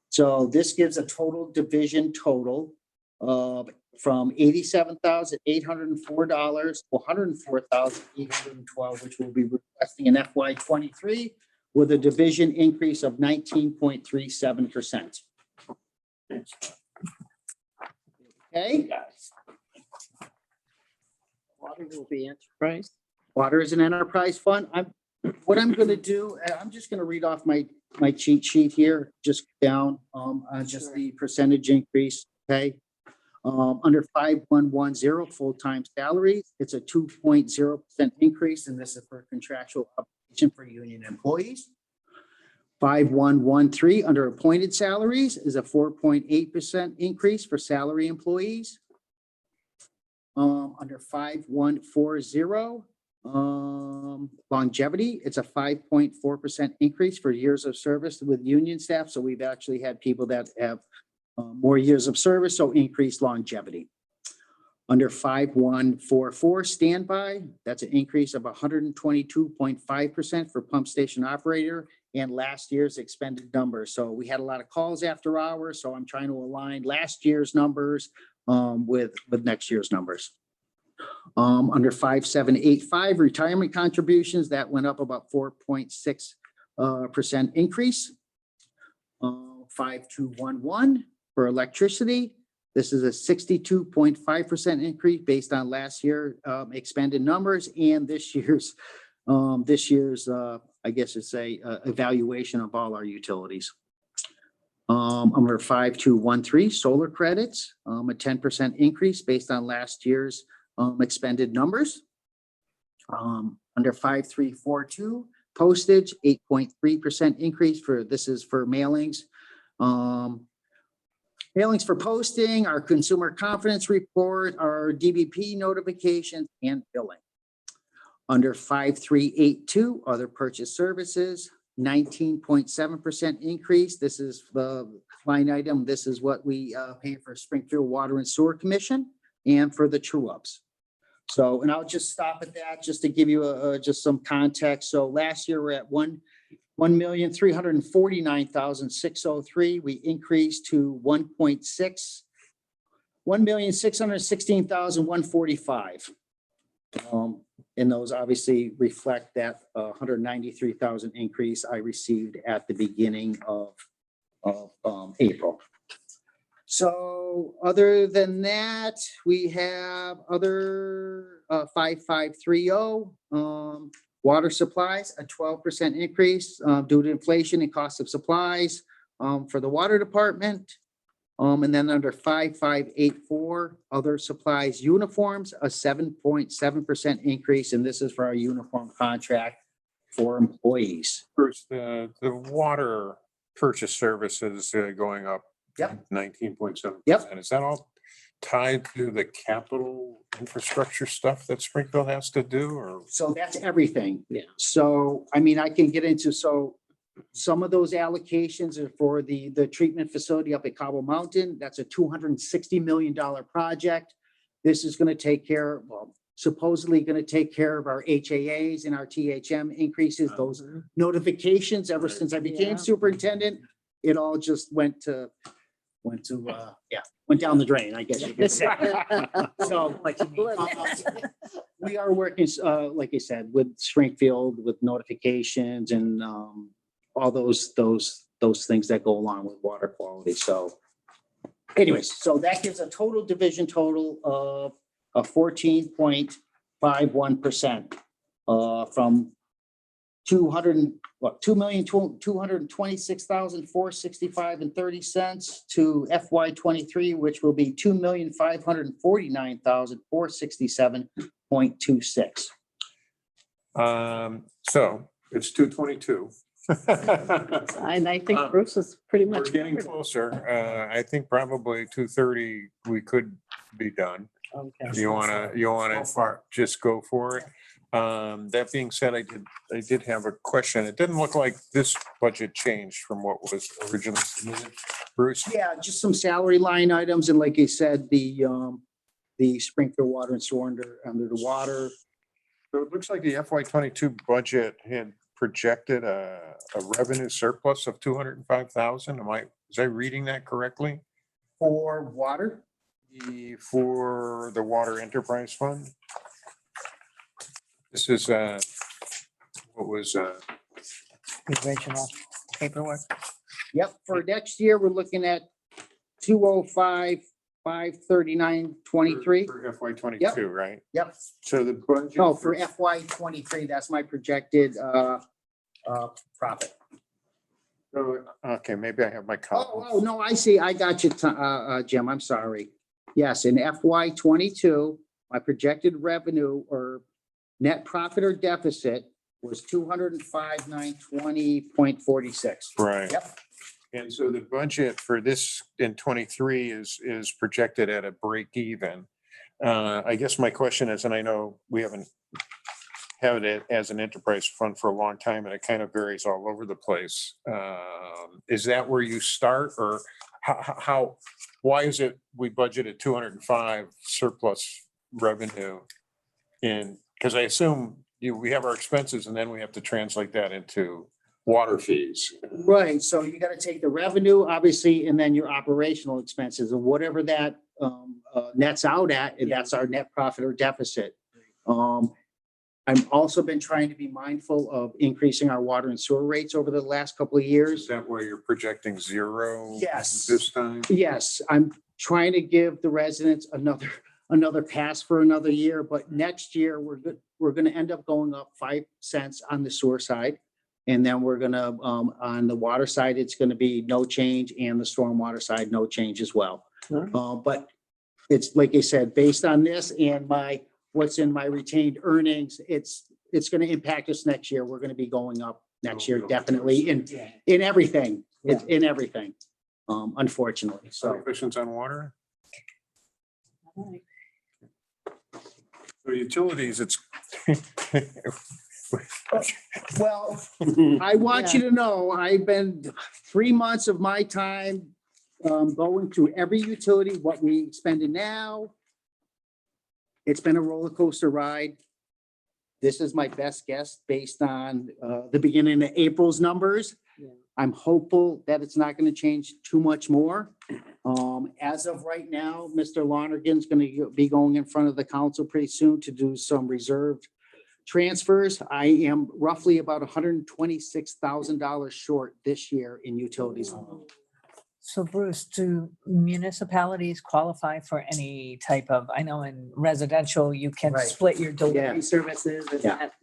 G: So this gives a total division total of from $87,804 to $104,812, which we'll be requesting in FY '23 with a division increase of 19.37%. Okay,
A: Water will be enterprise.
G: water is an enterprise fund. What I'm gonna do, I'm just gonna read off my cheat sheet here, just down, just the percentage increase, okay? Under 5110 full-time salaries, it's a 2.0% increase, and this is for contractual obligation for union employees. 5113 under appointed salaries is a 4.8% increase for salary employees. Under 5140, longevity, it's a 5.4% increase for years of service with union staff. So we've actually had people that have more years of service, so increased longevity. Under 5144 standby, that's an increase of 122.5% for pump station operator and last year's expended numbers. So we had a lot of calls after hours, so I'm trying to align last year's numbers with next year's numbers. Under 5785, retirement contributions, that went up about 4.6% increase. 5211 for electricity. This is a 62.5% increase based on last year expended numbers and this year's I guess it's a evaluation of all our utilities. Under 5213 solar credits, a 10% increase based on last year's expended numbers. Under 5342 postage, 8.3% increase this is for mailings. Mailings for posting, our consumer confidence report, our DBP notifications and billing. Under 5382, other purchase services, 19.7% increase. This is the line item. This is what we pay for Springfield Water and Sewer Commission and for the true ups. So, and I'll just stop at that just to give you just some context. So last year we're at 1,349,603. We increased to 1,616,145. And those obviously reflect that 193,000 increase I received at the beginning of April. So other than that, we have other 5530 water supplies, a 12% increase due to inflation and cost of supplies for the water department. And then under 5584, other supplies, uniforms, a 7.7% increase. And this is for our uniform contract for employees.
C: Bruce, the water purchase services going up.
G: Yep.
C: 19.7%.
G: Yep.
C: Is that all tied to the capital infrastructure stuff that Springfield has to do, or?
G: So that's everything. Yeah. So, I mean, I can get into, so some of those allocations are for the treatment facility up at Cobble Mountain. That's a $260 million project. This is going to take care, well, supposedly going to take care of our HAAs and our THM increases, those notifications ever since I became superintendent. It all just went down the drain, I guess you could say. So we are working, like I said, with Springfield, with notifications and all those things that go along with water quality. So anyways, so that gives a total division total of 14.51% from 2,226,465.30 to FY23, which will be 2,549,467.26.
C: So it's 222.
A: And I think Bruce is pretty
C: We're
A: much.
C: getting
A: covered it.
C: closer. I think probably 2:30 we could be done.
A: Okay.
C: You wanna just go for it? That being said, I did have a question. It didn't look like this budget changed from what was originally submitted. Bruce?
G: Yeah, just some salary line items. And like I said, the Springfield Water and Sewer under the water.
C: So it looks like the FY22 budget had projected a revenue surplus of 205,000. Was I reading that correctly?
G: For water?
C: For the Water Enterprise Fund? This is, what was,
D: The original paperwork.
G: Yep, for next year, we're looking at 205,539.23.
C: For FY22,
G: Yep.
C: right?
G: Yep.
C: So the budget.
G: No, for FY23, that's my projected profit.
C: Okay, maybe I have my column.
G: Oh, no, I see. I got you, Jim. I'm sorry. Yes, in FY22, my projected revenue or net profit or deficit was 205,920.46.
C: Right.
G: Yep.
C: And so the budget for this in 23 is projected at a break even. I guess my question is, and I know we haven't had it as an enterprise fund for a long time and it kind of varies all over the place. Is that where you start, or why is it we budgeted 205 surplus revenue in? Because I assume we have our expenses and then we have to translate that into water fees.
G: Right. So you got to take the revenue, obviously, and then your operational expenses and whatever that nets out at, and that's our net profit or deficit. I've also been trying to be mindful of increasing our water and sewer rates over the last couple of
C: Is
G: years.
C: that why you're projecting zero?
G: Yes.
C: This time?
G: Yes, I'm trying to give the residents another pass for another year, but next year, we're gonna end up going up 5 cents on the sewer side. And then we're gonna, on the water side, it's gonna be no change, and the stormwater side, no change as well. But it's like I said, based on this and what's in my retained earnings, it's gonna impact us next year. We're gonna be going up next year, definitely in everything. It's in everything, unfortunately, so.
C: Questions on water? So utilities, it's.
G: Well, I want you to know, I've been 3 months of my time going through every utility, what we spending now. It's been a roller coaster ride. This is my best guess based on the beginning of April's numbers.
A: Yeah.
G: I'm hopeful that it's not going to change too much more. As of right now, Mr. Lonergan's going to be going in front of the council pretty soon to do some reserved transfers. I am roughly about $126,000 short this year in utilities alone.
D: So Bruce, do municipalities qualify for any type of, I know in residential, you can
G: Right.
D: split your delivery
G: Yeah.
D: services, is
G: Yeah.
D: that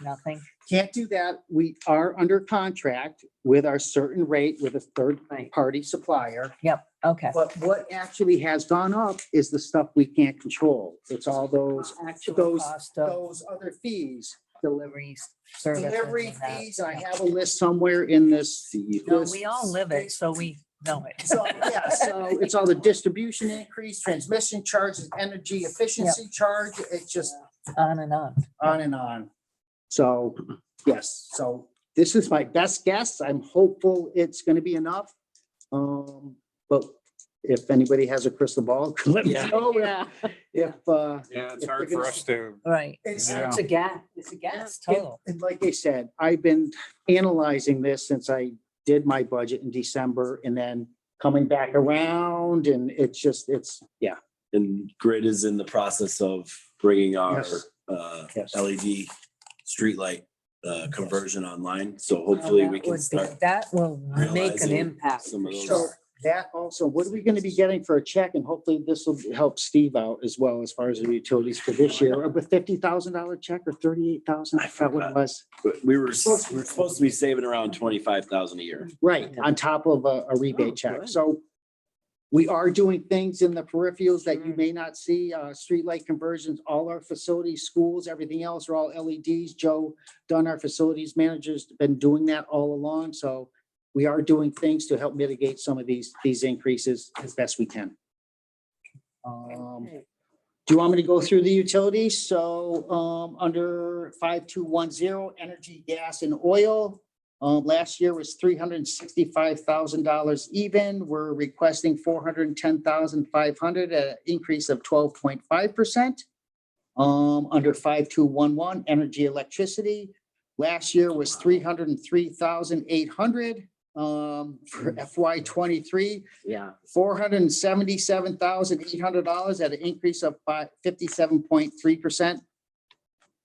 D: nothing?
G: Can't do that. We are under contract with our certain rate with a third-party supplier.
D: Yep, okay.
G: But what actually has gone up is the stuff we can't control. It's all those
D: Actual cost of
G: those other fees.
D: deliveries, services.
G: Delivery
D: and that.
G: fees, I have a list somewhere in this.
D: No, we all live it, so we know it.
G: So, yeah, so it's all the distribution increase, transmission charges, energy efficiency charge. It's just
D: On and on.
G: on and on. So, yes, so this is my best guess. I'm hopeful it's gonna be enough. But if anybody has a crystal ball, let me know
A: Yeah.
G: if,
C: Yeah, it's
G: If
C: hard
G: they're
C: for
G: gonna-
C: us to.
D: Right.
G: it's,
D: It's a gas, it's a gas total.
G: and like I said, I've been analyzing this since I did my budget in December and then coming back around and it's
H: And Grid is in the process of bringing our
G: Yes. Yes.
H: LED streetlight conversion online. So hopefully we can start.
D: That will make an
H: realizing
D: impact.
H: some of
D: for
H: those.
G: So
D: sure.
G: that also, what are we gonna be getting for a check? And hopefully this will help Steve out as well as far as the utilities for this year. With $50,000 check or 38,000, I forgot what it was.
H: But we're supposed to be saving around 25,000 a year.
G: Right, on top of a rebate check.
A: good.
G: So we are doing things in the peripherals that you may not see, streetlight conversions, all our facilities, schools, everything else are all LEDs. Joe Dunn, our facilities manager's been doing that all along. So we are doing things to help mitigate some of these increases as best we can. Do you want me to go through the utilities? So under 5210, energy, gas and oil. Last year was $365,000 even. We're requesting $410,500, an increase of 12.5%. Under 5211, energy, electricity. Last year was $303,800. For FY '23,
A: Yeah.
G: $477,800 at an increase of 57.3%.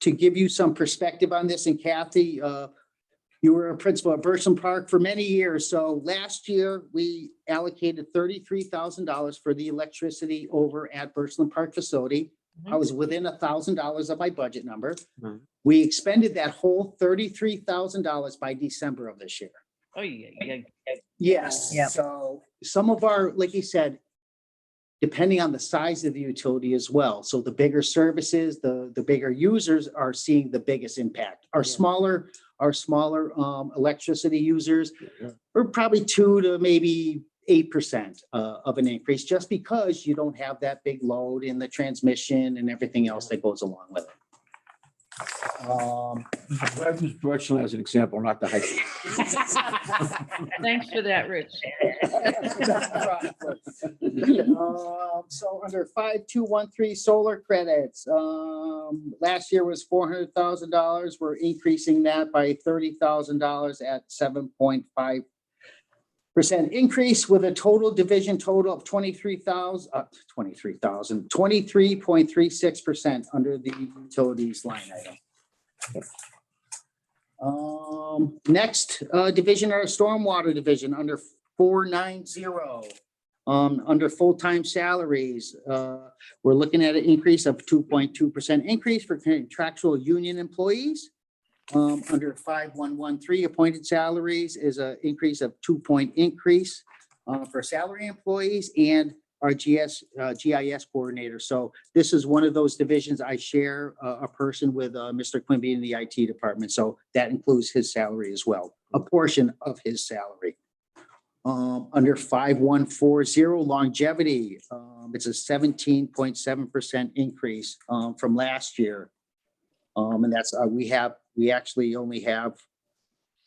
G: To give you some perspective on this, and Kathy, you were a principal at Burson Park for many years. So last year, we allocated $33,000 for the electricity over at Burson Park facility. I was within $1,000 of my budget number.
A: Mhm.
G: We expended that whole $33,000 by December of this year.
F: Oh, yeah.
G: Yes.
D: Yep.
G: So some of our, like you said, depending on the size of the utility as well. So the bigger services, the bigger users are seeing the biggest impact. Our smaller electricity users are probably 2 to maybe 8% of an increase, just because you don't have that big load in the transmission and everything else that goes along with it.
B: I use Birchland as an example, not the high school.
F: Thanks for that, Rich.
G: So under 5213 solar credits, last year was $400,000. We're increasing that by $30,000 at 7.5 increase with a total division total of 23.36% under the utilities line item. Next, division, our Stormwater Division under 490. Under full-time salaries, we're looking at an increase of 2.2% increase for contractual union employees. Under 5113 appointed salaries is an increase of 2-point increase for salary employees and our GIS coordinator. So this is one of those divisions I share a person with Mr. Quimby in the IT department. So that includes his salary as well, a portion of his salary. Under 5140 longevity, it's a 17.7% increase from last year. And that's we actually only have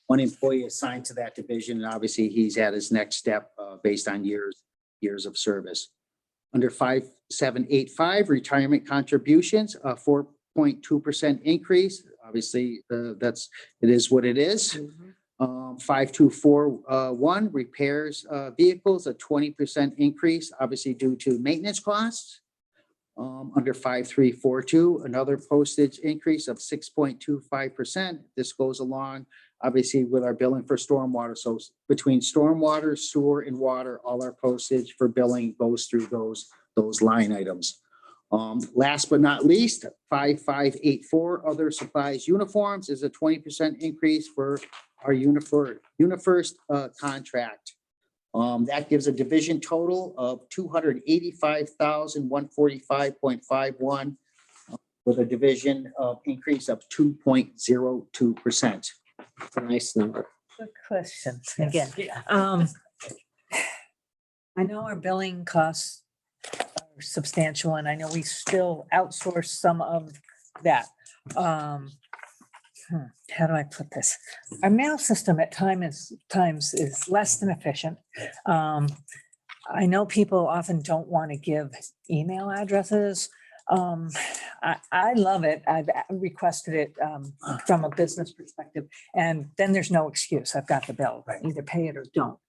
G: one employee assigned to that division, and obviously he's at his next step based on years of service. Under 5785 retirement contributions, a 4.2% increase. Obviously, it is what it is. 5241 repairs vehicles, a 20% increase, obviously due to maintenance costs. Under 5342, another postage increase of 6.25%. This goes along obviously with our billing for stormwater. So between stormwater, sewer, and water, all our postage for billing goes through those line items. Last but not least, 5584 other supplies uniforms is a 20% increase for our UniFirst contract. That gives a division total of $285,145.51 with a division of increase of 2.02%.
A: It's a nice number.
D: Good question. Again, I know our billing costs are substantial, and I know we still outsource some of that. How do I put this? Our mail system at times is less than efficient. I know people often don't want to give email addresses. I love it. I've requested it from a business perspective, and then there's no excuse. I've got the bill, either pay it or don't.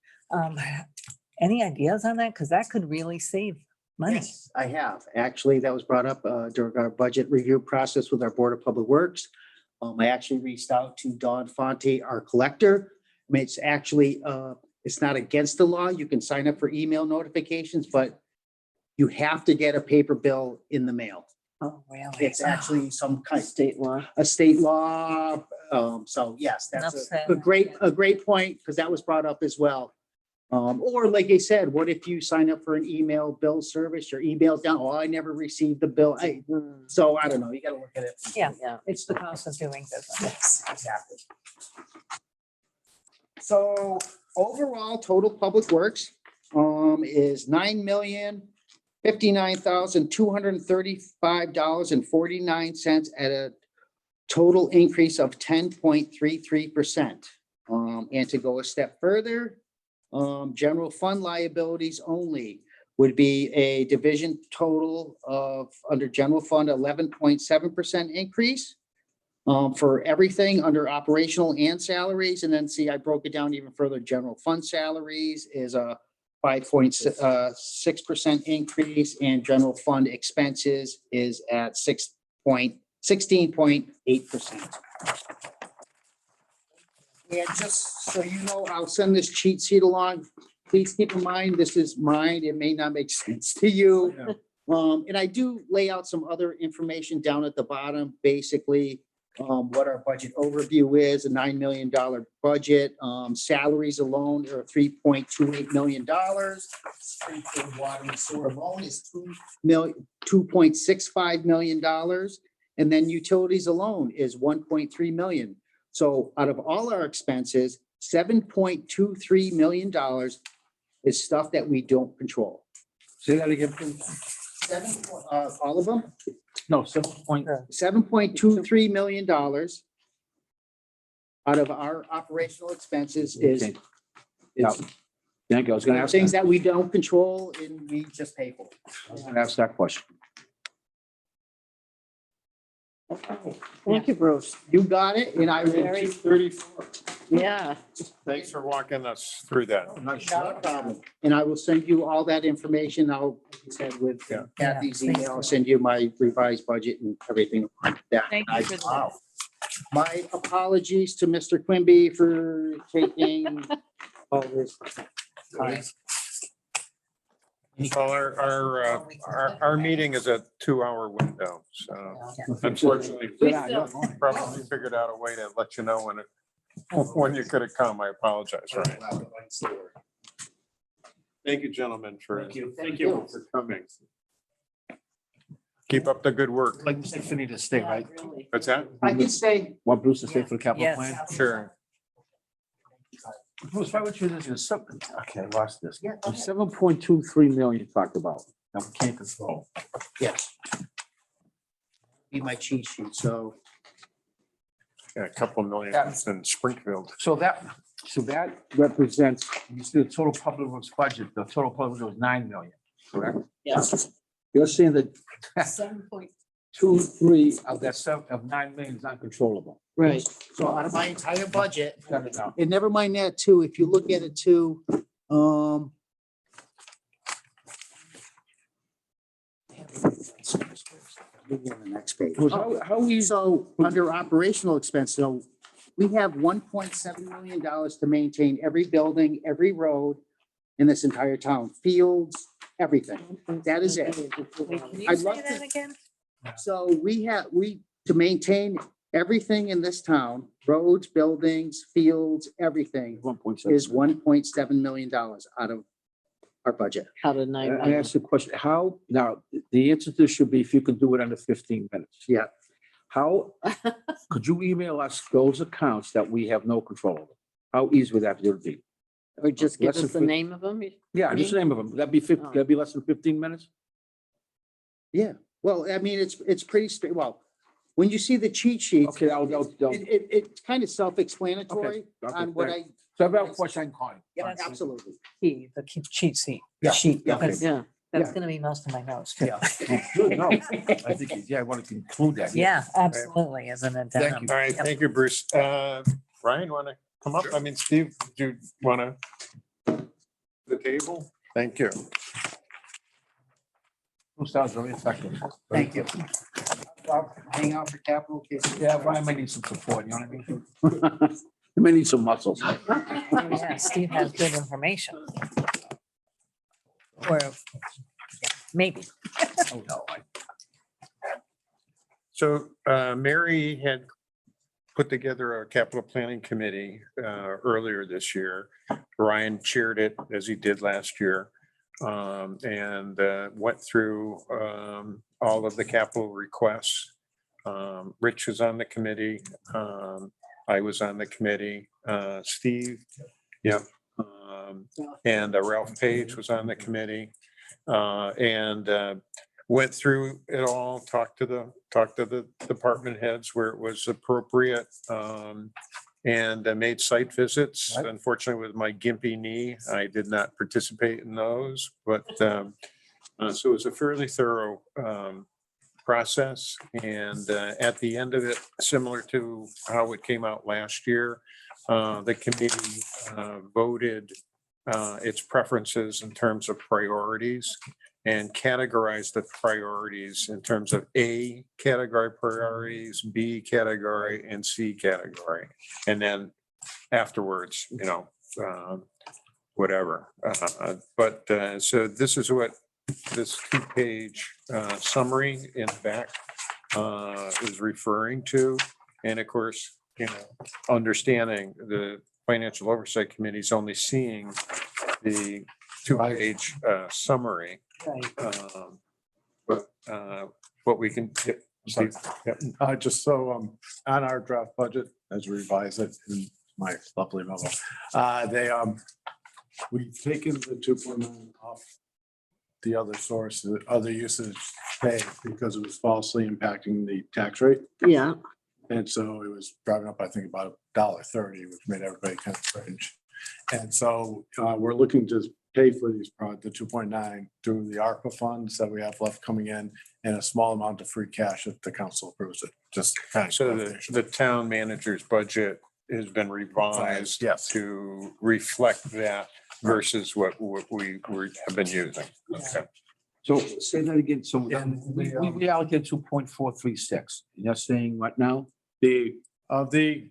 D: Any ideas on that? Because that could really save money.
G: Yes, I have. Actually, that was brought up during our budget review process with our Board of Public Works. I actually reached out to Dawn Fonte, our collector. I mean, it's actually, it's not against the law. You can sign up for email notifications, but you have to get a paper bill in the mail.
D: Oh, really?
G: It's actually some kind of
A: State law.
G: a state law. So yes, that's a great point, because that was brought up as well. Or like I said, what if you sign up for an email bill service, your email's down, oh, I never received the bill. So I don't know, you gotta look at it.
D: Yeah,
A: Yeah.
D: it's the cost of doing business.
G: Exactly. So overall, total public works is $9,059,235.49 at a total increase of 10.33%. And to go a step further, general fund liabilities only would be a division total of under general fund 11.7% increase. For everything under operational and salaries. And then see, I broke it down even further. General fund salaries is a 5.6% increase, and general fund expenses is at 16.8%. And just so you know, I'll send this cheat sheet along. Please keep in mind, this is mine. It may not make sense to you. And I do lay out some other information down at the bottom, basically what our budget overview is, a $9 million budget. Salaries alone are $3.28 million. Springfield water and sewer alone is $2.65 million. And then utilities alone is $1.3 million. So out of all our expenses, $7.23 million is stuff that we don't control.
B: Say that again, please.
G: All of them?
B: No, 7.3.
G: $7.23 million out of our operational expenses is
B: Okay. Yeah. Thank you. I was gonna ask,
G: things that we don't control and we just pay for.
B: that question.
A: Thank you, Bruce.
G: You got it, and I will.
A: Very-
E: 34.
A: Yeah,
C: Thanks for walking us through that.
G: Not a problem. And I will send you all that information. I'll, like you said, with
C: Yeah.
G: Kathy's
D: Yeah, please
G: email, I'll
D: do.
G: send you my revised budget and everything like that.
F: Thank you for that.
G: My apologies to Mr. Quimby for taking all this time.
C: Well, our meeting is a 2-hour window, so unfortunately, probably figured out a way to let you know when you could have come. I apologize, Ryan. Thank you, gentlemen, for for coming. Keep up the good work.
B: Like Mr. Finney to stay, right?
A: really.
C: What's that?
G: I can stay.
B: Want Bruce to stay for the capital
D: Yes.
B: plan?
C: Sure.
B: Bruce, why would you, this is something, okay, I lost this.
G: Yeah.
B: 7.23 million talked about, that we can't control.
G: Yes. Be my cheat sheet, so.
C: Yeah, a couple million in Springfield.
B: So that represents, you see the total public works budget, the total public was 9 million, correct?
A: Yes.
B: You're saying that
A: 7.23
B: of that of 9 million is uncontrollable.
A: Right.
G: So out of my entire budget,
B: Cut it out.
G: and never mind that too, if you look at it too, maybe on the next page.
B: Bruce, how easy,
G: So under operational expense, so we have $1.7 million to maintain every building, every road in this entire town, fields, everything. That is it.
D: Wait, can you
G: I'd
D: say
G: love
D: that
G: to-
D: again?
G: So to maintain everything in this town, roads, buildings, fields, everything
B: 1.7.
G: is $1.7 million out of our budget.
A: Out of 9
B: I
A: million.
B: asked the question, how, now, the answer to this should be if you can do it under 15 minutes.
G: Yeah.
B: How, could you email us those accounts that we have no control over? How easy would that be?
A: Or just give
B: Less
A: us
B: than
A: the
B: fif-
A: name of them?
B: Yeah, just the name of them. That'd be 50,
A: Oh.
B: that'd be less than 15 minutes?
G: Yeah. Well, I mean, it's pretty straight. Well, when you see the cheat sheets,
B: Okay, I'll.
G: it's kind of self-explanatory on what I,
B: So if I have a question, I can call you.
D: Yeah,
G: absolutely.
D: Key, the cheat sheet.
G: Yeah,
D: Sheet.
G: yeah.
D: That's
A: Yeah.
D: that's gonna be most of my notes too.
B: Good, no, I think, yeah, I wanted to include that.
D: Yeah, absolutely, as an addendum.
C: All right, thank you, Bruce. Ryan, want to come up? I mean, Steve, do you want to? The table? Thank you.
B: Sounds very effective.
G: Thank you. Hang out for capital cases.
B: Yeah, Brian might need some support, you know what I mean? He may need some muscles.
D: Oh, yeah, Steve has good information. Or, yeah, maybe.
B: Oh, no,
C: So Mary had put together a capital planning committee earlier this year. Ryan chaired it as he did last year. And went through all of the capital requests. Rich was on the committee. I was on the committee. Steve, yep. And Ralph Page was on the committee. And went through it all, talked to the department heads where it was appropriate. And I made site visits.
B: Right.
C: Unfortunately, with my gimpy knee, I did not participate in those, but so it was a fairly thorough process. And at the end of it, similar to how it came out last year, the committee voted its preferences in terms of priorities and categorize the priorities in terms of A category priorities, B category, and C category. And then afterwards, whatever. But so this is what this 2-page summary in the back is referring to. And of course, understanding the Financial Oversight Committee is only seeing the 2-page summary.
D: Right.
C: But we can get. Steve, yep.
E: Just so, on our draft budget, as we revise it in my lovely memo, we've taken the 2.9 off the other source, the other usage pay, because it was falsely impacting the tax rate.
A: Yeah.
E: And so it was driving up, I think, about $1.30, which made everybody kind of cringe. And so we're looking to pay for these the 2.9 through the ARPA funds that we have left coming in, and a small amount of free cash if the council approves it. Just kind of.
C: So the town manager's budget has been revised.
E: Yes.
C: To reflect that versus what have been using. Okay.
B: So say that again. So
E: And
B: we allocated 2.436. You're saying what now?
E: of the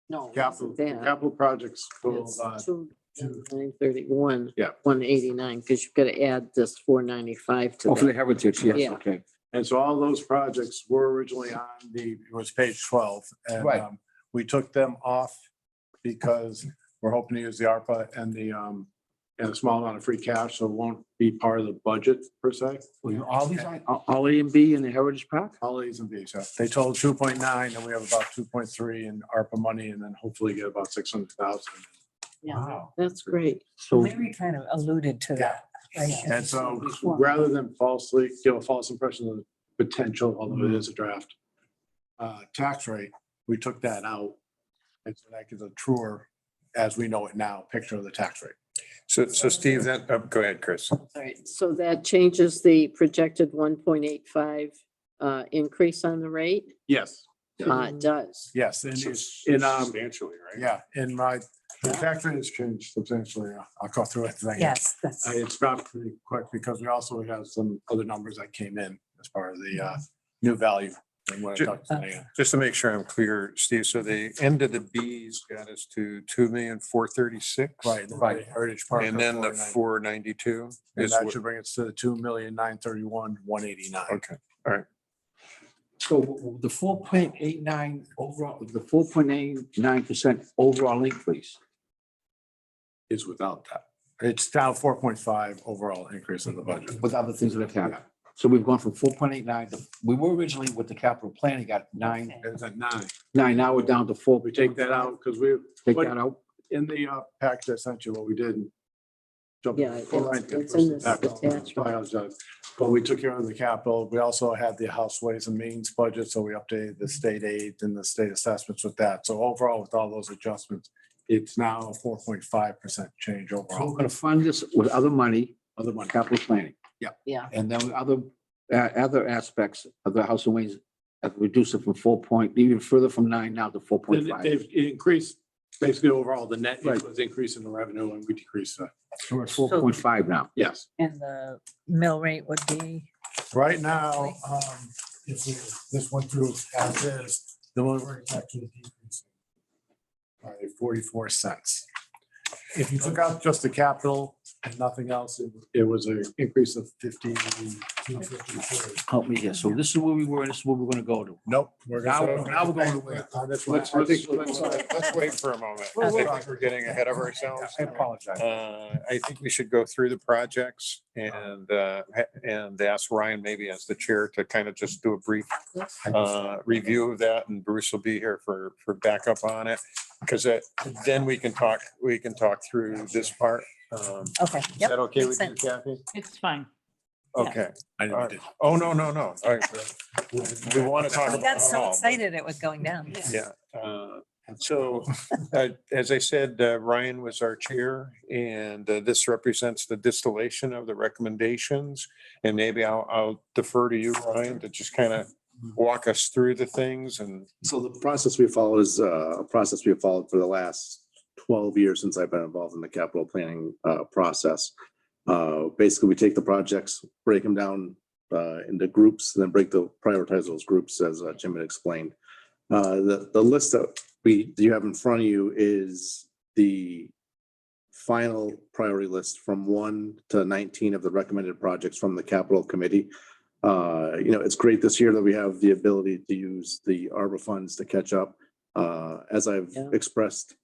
A: No.
E: capital projects total,
A: Two, 931.
E: Yeah.
A: 189, because you've got to add this 495 to
B: Oh, for the
A: that.
B: heritage, yes,
A: Yeah.
B: okay.
E: and so all those projects were originally on it was page 12. And
B: Right.
E: we took them off because we're hoping to use the ARPA and a small amount of free cash, so it won't be part of the budget per se.
B: Well, all these, all A and B in the Heritage Park?
E: All A's and B's, yeah. They told 2.9 and we have about 2.3 in ARPA money and then hopefully get about 600,000.
A: Yeah,
B: Wow.
A: that's great.
B: So
D: Larry kind of alluded to that. right?
E: And so rather than falsely give a false impression of the potential, although it is a draft tax rate, we took that out. And so that gives a truer, as we know it now, picture of the tax rate.
C: So Steve, go ahead, Chris.
A: All right, so that changes the projected 1.85 increase on the rate?
E: Yes.
A: It does.
E: Yes,
C: Substantially, right?
E: yeah, the tax rate has changed substantially. I'll go through it.
D: Yes, that's.
E: It's not pretty quick because we also have some other numbers that came in as part of the new value. And what I talked today.
C: Just to make sure I'm clear, Steve, so the end of the B's got us to 2,436,000.
E: Right,
B: Right.
E: Heritage Park.
C: And then the 492
E: And
C: is
E: that
C: what,
E: should bring us to the 2,931,189.
C: okay, all right.
B: So the 4.89 overall, the 4.89% overall increase.
E: Is without that. It's down 4.5 overall increase in the budget.
B: With other things that have happened. So we've gone from 4.89 to, we were originally with the capital planning got 9,
E: It's at 9.
B: now we're down to 4.
E: We take that out because we,
B: Take that out.
E: in the package I sent you, what we did.
A: Yeah, it's in this attachment.
E: But we took care of the capital. We also had the House Ways and Means budget, so we updated the state aid and the state assessments with that. So overall, with all those adjustments, it's now a 4.5% change
B: So we're
E: overall.
B: gonna fund this with other money,
E: Other money.
B: capital planning.
A: Yeah,
B: And then with other aspects of the House and Ways, reduce it from 4 point, even further from 9 now to 4.5.
E: They've increased, basically overall, the net
B: Right.
E: was increase in the revenue and we decreased that.
B: So we're at 4.5 now.
E: Yes.
D: And the mill rate would be,
E: Right now, if this went through as is, the mill rate actually decreased by 44 cents. If you took out just the capital and nothing else, it was an increase of 52, 53.
B: Help me here. So this is where we were, and this is where we're gonna go to.
E: Nope. We're
B: Now
E: gonna.
B: we're going to where?
E: Let's
C: Let's wait for a moment. I think we're getting ahead of ourselves.
B: I apologize.
C: I think we should go through the projects and ask Ryan maybe as the chair to kind of just do a brief review of that, and Bruce will be here for backup on it. Because then we can talk through this part.
D: okay.
C: Is
D: Yep,
C: that okay
D: makes
C: with you, Kathy?
F: It's fine.
C: Okay.
E: I
C: All
E: didn't
C: right.
E: do-
C: Oh, no. All right. We want to talk
D: I
C: about.
D: got
C: it
D: so
C: all, but-
D: excited it was going down.
C: Yeah. So, as I said, Ryan was our chair, and this represents the distillation of the recommendations. And maybe I'll defer to you, Ryan, to just kind of walk us through the things and.
J: So the process we follow is a process we have followed for the last 12 years since I've been involved in the capital planning process. Basically, we take the projects, break them down into groups, and then prioritize those groups as Jim had explained. The list that you have in front of you is the final priority list from 1 to 19 of the recommended projects from the capital committee. It's great this year that we have the ability to use the ARPA funds to catch up. As I've expressed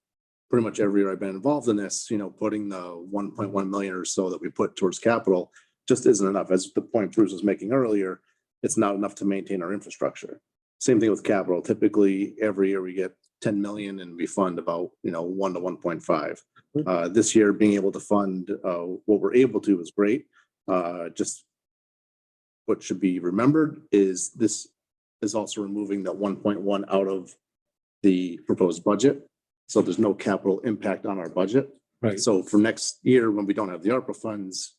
J: pretty much every year I've been involved in this, putting the 1.1 million or so that we put towards capital just isn't enough. As the point Bruce was making earlier, it's not enough to maintain our infrastructure. Same thing with capital. Typically, every year we get 10 million and we fund about, 1 to 1.5. This year, being able to fund what we're able to is great. Just what should be remembered is this is also removing that 1.1 out of the proposed budget. So there's no capital impact on our budget.
B: Right.
J: So for next year, when we don't have the ARPA funds,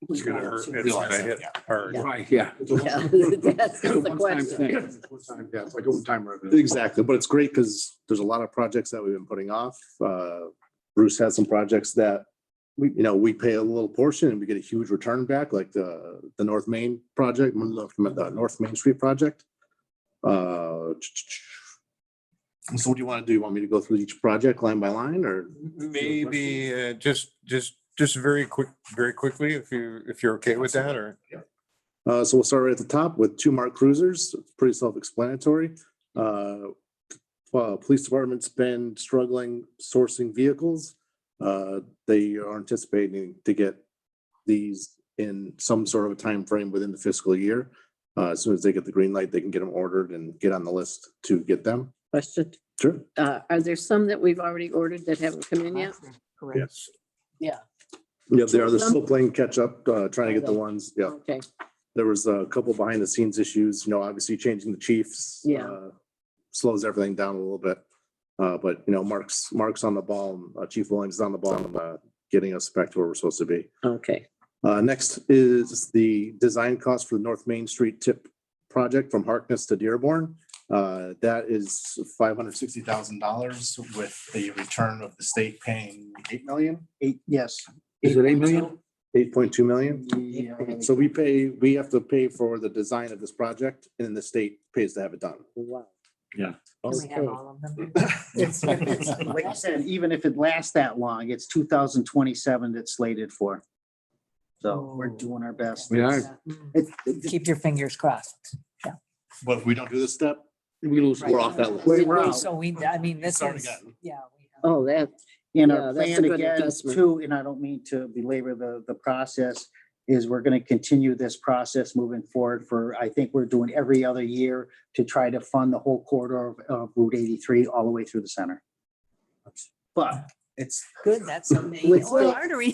C: It's gonna hurt. It's gonna hit hard.
A: Yeah.
B: Right, yeah.
A: Yeah, that's the
B: One-time
A: question.
B: thing.
E: Yeah, it's like a one-time revenue.
J: Exactly, but it's great because there's a lot of projects that we've been putting off. Bruce has some projects that we pay a little portion and we get a huge return back, like the North Main project, the North Main Street project. So what do you want to do? You want me to go through each project line by line, or?
C: Maybe just very quickly, if you're okay with that, or.
J: So we'll start right at the top with 2 marked cruisers. It's pretty self-explanatory. Police department's been struggling sourcing vehicles. They are anticipating to get these in some sort of a time frame within the fiscal year. As soon as they get the green light, they can get them ordered and get on the list to get them.
A: Question,
J: Sure.
A: are there some that we've already ordered that haven't come in yet?
D: Correct.
C: Yes.
A: Yeah,
J: Yeah, they're still playing catch up, trying to get the ones. Yeah.
A: okay,
J: There was a couple behind the scenes issues, obviously changing the chiefs.
A: Yeah.
J: Slows everything down a little bit. But Mark's on the ball, Chief Williams is on the ball, getting us back to where we're supposed to be.
A: okay.
J: Next is the design cost for the North Main Street tip project from Harkness to Dearborn. That is $560,000 with the return of the state paying 8 million,
G: Yes.
B: Is it 8 million?
J: 8.2 million.
G: Yeah.
J: So we have to pay for the design of this project and then the state pays to have it done.
A: Wow.
D: Can we have all of them?
G: It's like I said, even if it lasts that long, it's 2027 that's slated for. So we're doing our best.
B: Yeah.
D: Keep your fingers crossed.
J: But if we don't do this step,
B: We lose.
J: we're off that list.
G: We're out.
D: So this
J: Start
D: is,
J: again.
D: yeah.
A: Oh, that,
G: And
A: Yeah,
G: our
A: that's a
G: plan
A: good
G: again
A: investment.
G: too, and I don't mean to belabor the process, is we're going to continue this process moving forward I think we're doing every other year to try to fund the whole corridor of Route 83 all the way through the center. But it's
D: Good, that's a main
A: With-
D: artery.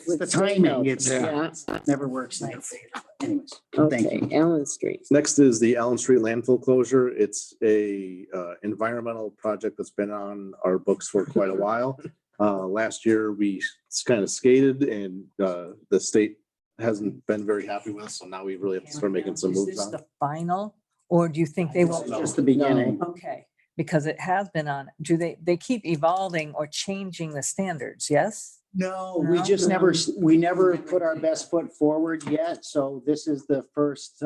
G: the timing, it's
A: yeah,
G: never works. Anyways, thank
A: okay,
G: you.
A: Allen Street.
J: Next is the Allen Street landfill closure. It's a environmental project that's been on our books for quite a while. Last year, we kind of skated and the state hasn't been very happy with us. So now we really have to start making some
D: Is
J: moves
D: this
J: on.
D: the final, or do you think they will?
G: Just the beginning.
D: Okay, because it has been on, they keep evolving or changing the standards, yes?
G: No, we
D: No?
G: just we never put our best foot forward yet. So this is the first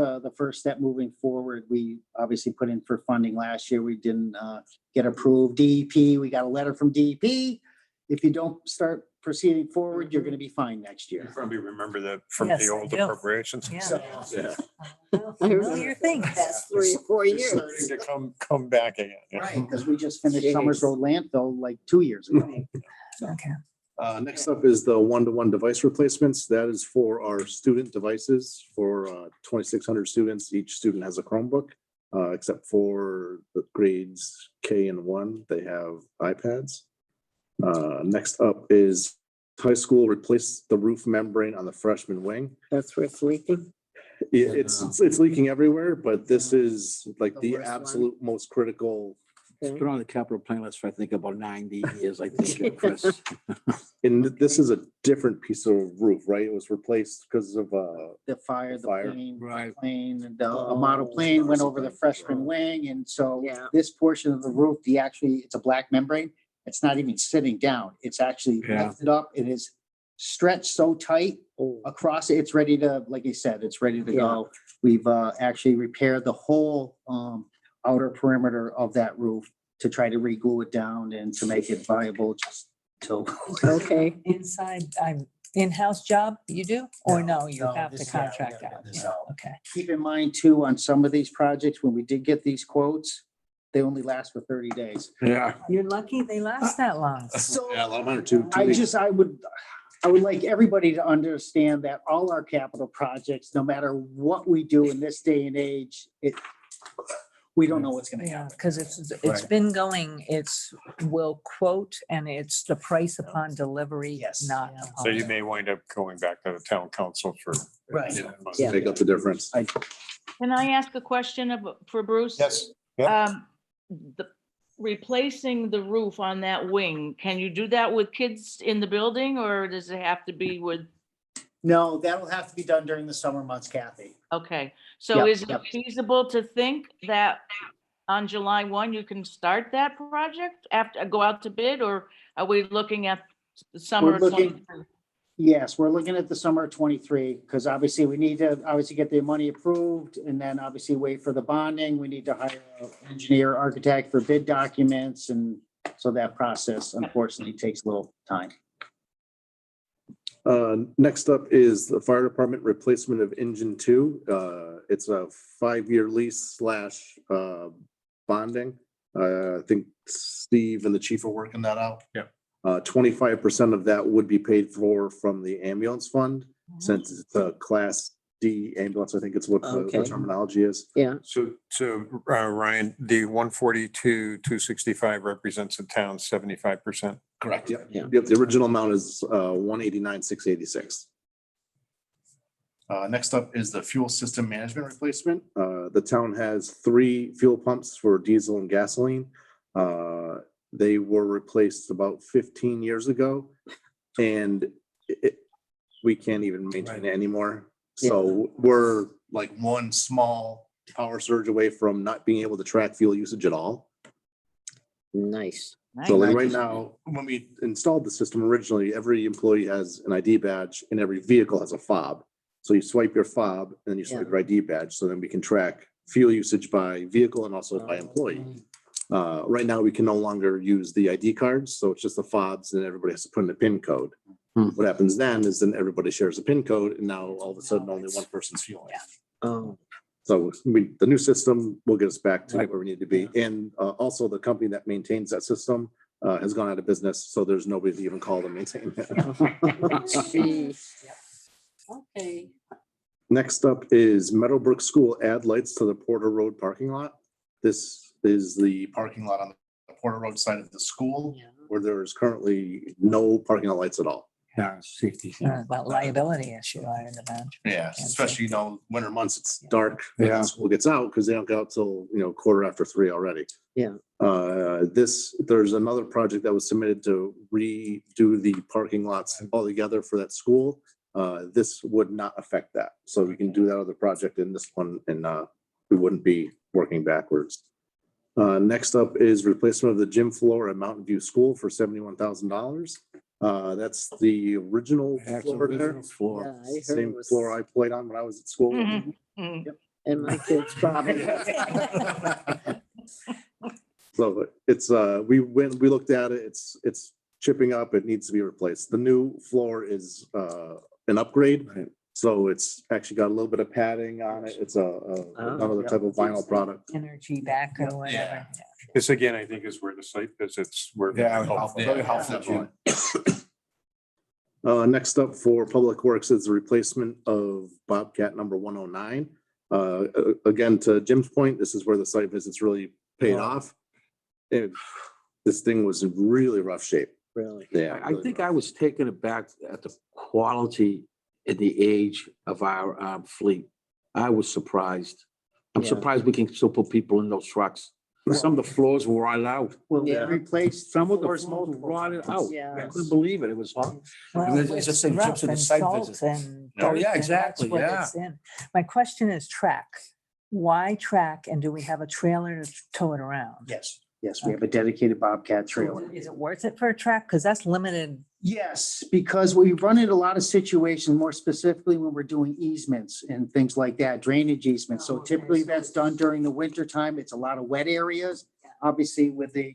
G: step moving forward. We obviously put in for funding last year. We didn't get approved. DEP, we got a letter from DEP. If you don't start proceeding forward, you're going to be fine next
C: You
G: year.
C: probably remember that from
D: Yes,
C: the
D: I
C: old
D: do.
C: appropriations.
D: Yeah.
J: Yeah.
D: Familiar thing.
A: Past 3 or 4
C: It's
A: years.
C: starting to come back again. yeah.
G: Right, because we just finished
A: Jeez.
G: Summers Road landfill like 2 years ago.
D: Okay.
J: Next up is the one-to-one device replacements. That is for our student devices for 2,600 students. Each student has a Chromebook, except for the grades K and 1, they have iPads. Next up is high school replace the roof membrane on the freshman wing.
A: That's where it's leaking.
J: It's leaking everywhere, but this is like
A: The
J: the
A: worst one.
J: absolute most critical.
B: It's been on the capital plan list for, I think, about 90 years, I think, Chris.
J: And this is a different piece of roof, right? It was replaced because of
G: The fire, the
J: Fire.
G: plane,
B: Right.
G: plane, and a model plane went over the freshman wing. And so
A: Yeah.
G: this portion of the roof, it's a black membrane. It's not even sitting down. It's actually
B: Yeah.
G: lifted up. It is stretched so tight across it. It's ready to, like you said, it's ready to go. We've actually repaired the whole outer perimeter of that roof to try to re-glue it down and to make it viable just till.
A: Okay,
D: Inside, in-house job you do, or no, you
G: No,
D: have to
G: this-
D: contract
G: yeah,
D: out?
G: this
D: Yeah,
G: out.
D: okay.
G: Keep in mind too, on some of these projects, when we did get these quotes, they only last for 30 days.
B: Yeah.
D: You're lucky they last that long.
G: So
J: Yeah, a lot of mine are two
G: I
J: weeks.
G: would like everybody to understand that all our capital projects, no matter what we do in this day and age, we don't know what's gonna
D: Yeah,
G: happen.
D: because it's been going, will quote, and it's the price upon delivery,
G: Yes.
D: not.
C: So you may wind up going back to the town council for.
G: Right.
A: Yeah.
J: Make up the difference.
F: Can I ask a question for Bruce?
C: Yes. Yeah.
F: Replacing the roof on that wing, can you do that with kids in the building, or does it have to be with
G: No, that'll have to be done during the summer months, Kathy.
F: Okay, so
G: Yep,
F: is it
G: yep.
F: feasible to think that on July 1, you can start that project after, go out to bid, or are we looking at the summer
G: We're
F: of
G: looking-
F: 23?
G: Yes, we're looking at the summer of 23, because obviously we need to obviously get the money approved and then obviously wait for the bonding. We need to hire an engineer, architect for bid documents, and so that process unfortunately takes a little time.
J: Next up is the fire department replacement of engine 2. It's a 5-year lease / bonding. I think Steve and the chief are working that out.
E: Yeah.
J: 25% of that would be paid for from the ambulance fund, since it's a class D ambulance. I think it's what the
A: Okay.
J: terminology is.
A: Yeah,
C: So Ryan, the 142,265 represents the town's 75%.
J: Correct. Yep.
A: Yeah.
J: Yep. The original amount is 189,686.
K: Next up is the fuel system management replacement.
J: The town has 3 fuel pumps for diesel and gasoline. They were replaced about 15 years ago, and we can't even maintain it anymore. So we're like one small power surge away from not being able to track fuel usage at all.
A: nice.
J: So like
G: Nice.
J: right now, when we installed the system originally, every employee has an ID badge and every vehicle has a fob. So you swipe your fob and then you swipe your ID badge. So then we can track fuel usage by vehicle and also by employee. Right now, we can no longer use the ID cards, so it's just the fobs and everybody has to put in a PIN code. What happens then is then everybody shares a PIN code and now all of a sudden only one person's fueling.
A: Oh,
J: So the new system will get us back to where we need to be. And also the company that maintains that system has gone out of business, so there's nobody to even call to maintain it.
A: gee. Okay.
J: Next up is Meadowbrook School add lights to the Porter Road parking lot. This is the
K: Parking lot on the Porter Road side of the school.
A: Yeah.
J: where there is currently no parking lot lights at all.
B: Yeah, safety.
D: About liability issue, I would imagine.
K: Yeah, especially,
J: Winter months, it's dark.
B: Yeah.
J: And school gets out because they don't go out till, 3:15 already.
A: Yeah.
J: There's another project that was submitted to redo the parking lots altogether for that school. This would not affect that. So we can do that other project in this one and we wouldn't be working backwards. Next up is replacement of the gym floor at Mountain View School for $71,000. That's the original
B: That's
J: floor there.
B: original floor.
A: Yeah, I heard
J: Same
A: it was-
J: floor I played on when I was at school.
F: Mhm, mhm.
A: And my kids probably.
J: So it's, we looked at it, it's chipping up, it needs to be replaced. The new floor is an upgrade.
B: Right.
J: So it's actually got a little bit of padding on it. It's another type of vinyl product.
D: Energy back or whatever.
C: This again, I think is where the site visits were.
B: Yeah,
E: Very helpful.
J: Next up for Public Works is the replacement of Bobcat number 109. Again, to Jim's point, this is where the site visits really paid off. And this thing was in really rough shape.
A: Really?
J: Yeah.
B: I think I was taken aback at the quality and the age of our fleet. I was surprised. I'm
A: Yeah.
B: surprised we can still put people in those trucks. Some of the floors were rotted out.
G: Well, we
A: Yeah.
G: replaced
B: Some of the
G: floors
B: floors were
G: multiple
B: rotted
G: times.
B: out.
A: Yeah.
B: I couldn't believe it. It was hot.
D: Well,
L: It's just
D: it's
L: same
D: rough
L: trips in the
D: and
L: site
D: salt
L: visit.
D: and
L: Oh,
D: dirt,
L: yeah,
D: and that's
L: exactly,
D: what
L: yeah.
D: it's in. My question is track. Why track, and do we have a trailer to tow it around?
G: Yes, we have a dedicated Bobcat trailer.
D: Is it worth it for a track? Because that's limited.
G: Yes, because we run into a lot of situations, more specifically when we're doing easements and things like that, drainage easements. So
D: Oh, okay.
G: typically that's done during the winter time. It's a lot of wet areas. Obviously with a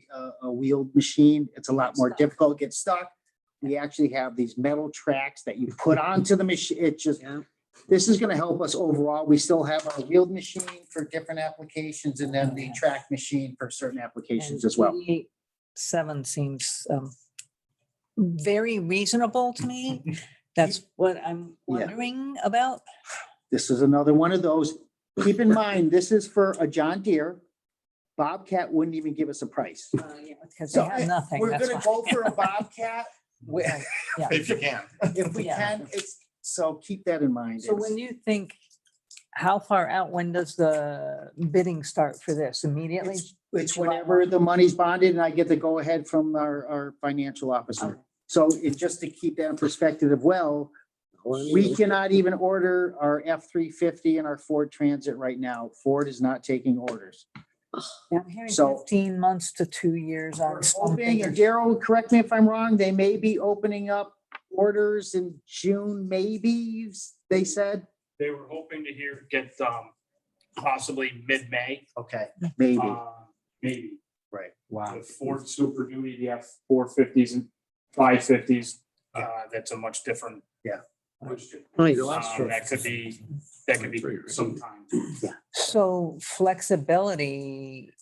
G: wheeled machine, it's a lot more difficult to get stuck. We actually have these metal tracks that you put onto the machine. It just,
A: Yeah.
G: this is going to help us overall. We still have our wheeled machine for different applications and then the track machine for certain applications as well.
D: 7 seems very reasonable to me. That's what I'm
G: Yeah.
D: wondering about.
G: This is another one of those. Keep in mind, this is for a John Deere. Bobcat wouldn't even give us a price.
D: Because they
G: So
D: have nothing.
G: we're
D: that's
G: gonna
D: why.
G: go for a Bobcat
D: Yeah.
K: if you can.
G: if we
D: Yeah.
G: can. So keep that in mind.
D: So when you think, how far out, when does the bidding start for this? Immediately?
G: It's whenever the money's bonded and I get the go ahead from our financial officer. So it just to keep that in perspective, well, We cannot even order our F-350 and our Ford Transit right now. Ford is not taking orders.
D: Yeah, I'm hearing
G: So-
D: 15 months to 2 years on
G: Hoping,
D: something.
G: and Daryl, correct me if I'm wrong, they may be opening up orders in June, maybe, they said?
I: They were hoping to get possibly mid-May.
G: Okay, maybe,
I: Maybe.
G: right.
B: Wow.
I: The Ford Super Duty, the F-450s and 550s, that's a much different.
G: Yeah.
I: question.
A: Right.
I: That could be some time.
D: So flexibility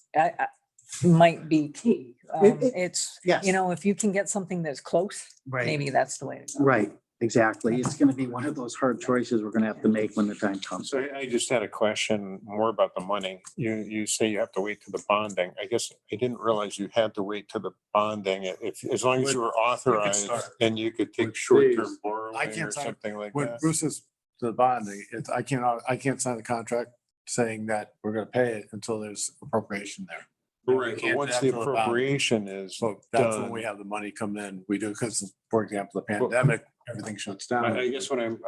D: might be key. It's,
G: Yes.
D: you know, if you can get something that's close,
G: Right,
D: maybe that's the way to go.
G: right, exactly. It's gonna be one of those hard choices we're gonna have to make when the time comes.
C: So I just had a question more about the money. You say you have to wait to the bonding. I guess I didn't realize you had to wait to the bonding. If, as long as you were authorized,
K: start.
C: then you could take
E: With
C: short-term
E: these,
C: borrowing
E: can't
C: or
E: sign-
C: something like
E: When
C: that.
E: Bruce is the bonding, it's, I can't sign the contract saying that we're gonna pay it until there's appropriation there.
C: Right, but
E: can't
C: once
E: add
C: the
E: to the bond.
C: appropriation is
E: So that's when
C: done.
E: we have the money come in. We do, because for example, the pandemic, everything shuts down.
C: I guess what I'm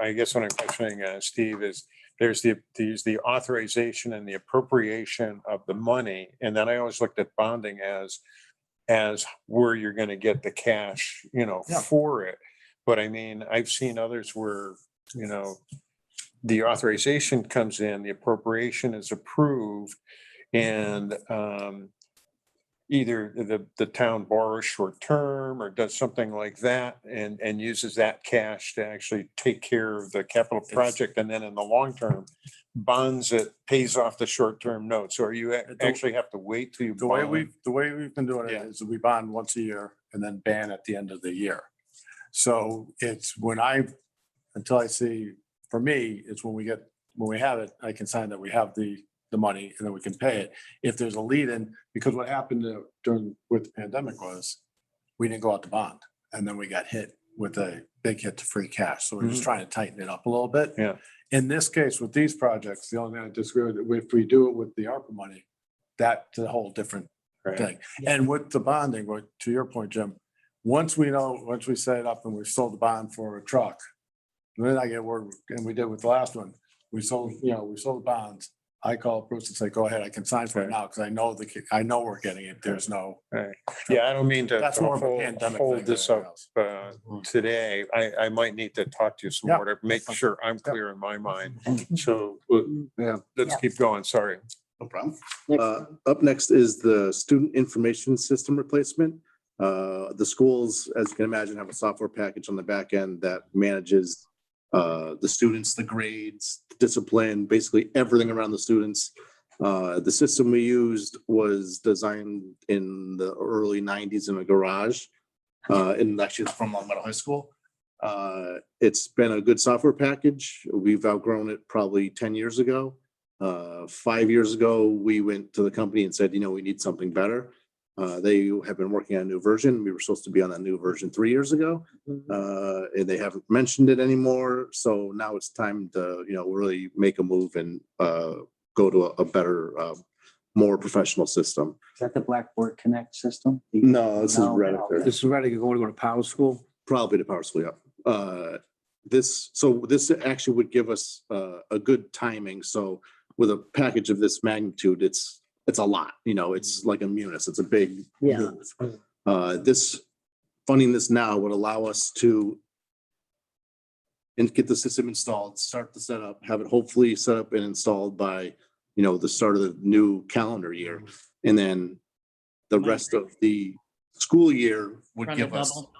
C: questioning, Steve, is there's the authorization and the appropriation of the money. And then I always looked at bonding as where you're gonna get the cash,
E: Yeah.
C: for it. But I mean, I've seen others where, the authorization comes in, the appropriation is approved, and either the town borrows short term or does something like that and uses that cash to actually take care of the capital project, and then in the long term bonds it, pays off the short term notes. So are you actually have to wait till you
E: The way
C: bond?
E: we've been doing it
C: Yeah.
E: is we bond once a year and then ban at the end of the year. So it's until I see, for me, it's when we have it, I can sign that we have the money and then we can pay it. If there's a lead in, because what happened with the pandemic was we didn't go out to bond, and then we got hit with a big hit to free cash. So we're just trying to tighten it up a little bit.
C: Yeah.
E: In this case, with these projects, the only thing I disagree with, if we do it with the ARPA money, that's a whole different
C: Right.
E: thing. And with the bonding, to your point, Jim, once we set it up and we've sold the bond for a truck, then I get word, and we did with the last one, we sold the bonds. I call Bruce and say, go ahead, I can sign for it now, because I know we're getting it. There's no.
C: Right. Yeah, I don't mean to
E: That's more of a pandemic
C: hold
E: thing
C: this
E: than
C: up
E: anything else.
C: today. I might need to talk to you some
E: Yeah.
C: more to make sure I'm clear in my mind. So
B: Yeah.
C: let's keep going. Sorry.
K: No problem.
J: Up next is the student information system replacement. The schools, as you can imagine, have a software package on the back end that manages the students, the grades, discipline, basically everything around the students. The system we used was designed in the early 90s in a garage. And
K: Actually, it's from Long Meadow High School.
J: it's been a good software package. We've outgrown it probably 10 years ago. 5 years ago, we went to the company and said, we need something better. They have been working on a new version. We were supposed to be on that new version 3 years ago. And they haven't mentioned it anymore. So now it's time to, really make a move and go to a better, more professional system.
G: Is that the Blackboard Connect system?
J: No, this is
G: No,
J: Reddit.
G: okay.
B: This is ready to go to Power School.
J: Probably to Power School, yeah. This actually would give us a good timing. So with a package of this magnitude, it's a lot, it's like a Munis, it's a big
A: Yeah.
J: move. Funding this now would allow us to get the system installed, start the setup, have it hopefully set up and installed by, the start of the new calendar year. And then the rest of the school year would
F: Run a
J: give us
F: double.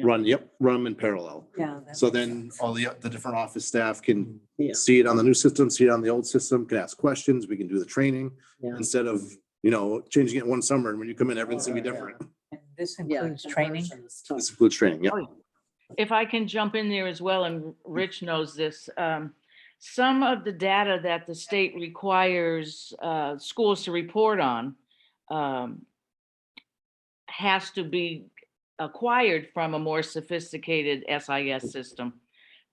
J: run them in parallel.
D: Yeah.
J: So then all the different office staff can
A: Yeah.
J: see it on the new system, see it on the old system, can ask questions, we can do the training
A: Yeah.
J: instead of, changing it one summer and when you come in, everything's gonna be different.
D: And this
A: Yeah.
D: includes training.
J: This includes training, yeah.
F: If I can jump in there as well, and Rich knows this, some of the data that the state requires schools to report on has to be acquired from a more sophisticated SIS system.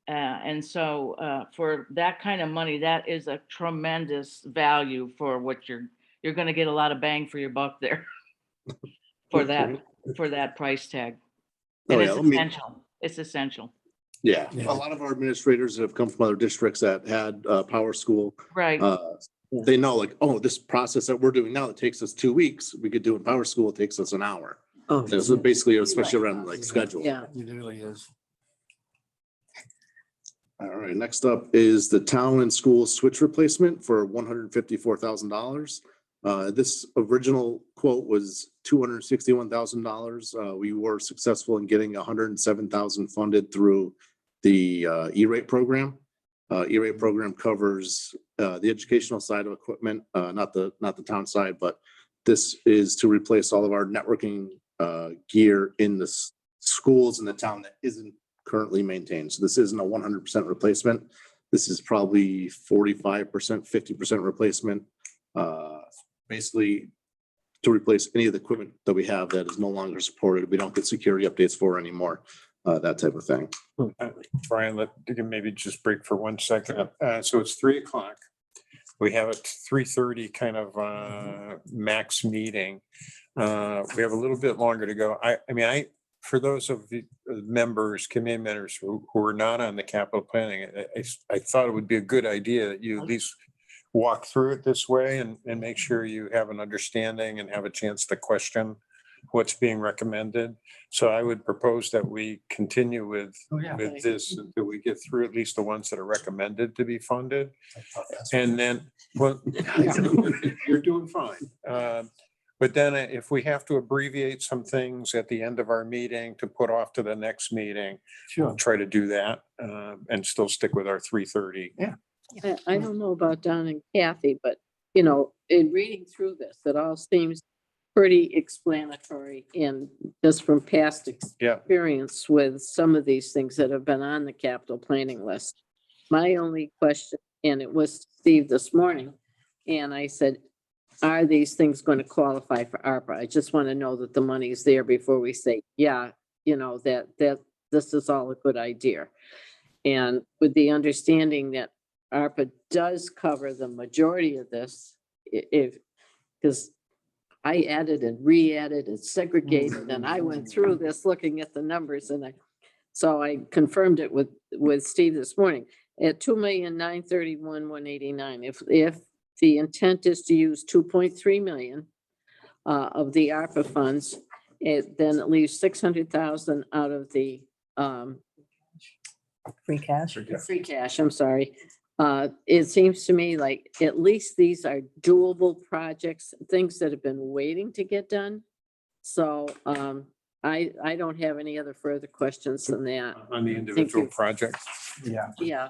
F: And so for that kind of money, that is a tremendous value for what you're going to get a lot of bang for your buck there for that price tag.
J: Oh,
F: And
J: yeah,
F: it's
J: let me-
F: essential. It's essential.
J: Yeah,
E: Yeah.
J: a lot of our administrators have come from other districts that had Power School.
F: Right.
J: They know like, oh, this process that we're doing now that takes us 2 weeks, we could do in Power School, it takes us an hour.
A: Oh,
J: So basically, especially around like schedule.
A: yeah.
E: It really is.
J: All right, next up is the town and school switch replacement for $154,000. This original quote was $261,000. We were successful in getting $107,000 funded through the E-rate program. E-rate program covers the educational side of equipment, not the town side, but this is to replace all of our networking gear in the schools in the town that isn't currently maintained. So this isn't a 100% replacement. This is probably 45%, 50% replacement. Basically to replace any of the equipment that we have that is no longer supported. We don't get security updates for anymore, that type of thing.
C: Brian, you can maybe just break for 1 second. So it's 3:00. We have a 3:30 kind of max meeting. We have a little bit longer to go. I mean, for those of the members, committee members who are not on the capital planning, I thought it would be a good idea that you at least walk through it this way and make sure you have an understanding and have a chance to question what's being recommended. So I would propose that we continue with this until we get through at least the ones that are recommended to be funded. And then, well, you're doing fine. But then if we have to abbreviate some things at the end of our meeting to put off to the next meeting, we'll try to do that and still stick with our 3:30.
E: Yeah.
A: I don't know about Don and Kathy, but you know, in reading through this, it all seems pretty explanatory and just from past experience with some of these things that have been on the capital planning list. My only question, and it was Steve this morning, and I said, are these things going to qualify for ARPA? I just want to know that the money is there before we say, yeah, you know, that this is all a good idea. And with the understanding that ARPA does cover the majority of this, because I added and re-added and segregated, and I went through this looking at the numbers, and so I confirmed it with Steve this morning at 2,931,189. If the intent is to use 2.3 million of the ARPA funds, then it leaves 600,000 out of the
D: Free cash.
A: free cash, I'm sorry. It seems to me like at least these are doable projects, things that have been waiting to get done. So I don't have any other further questions than that.
C: On the individual projects.
E: Yeah.
A: Yeah.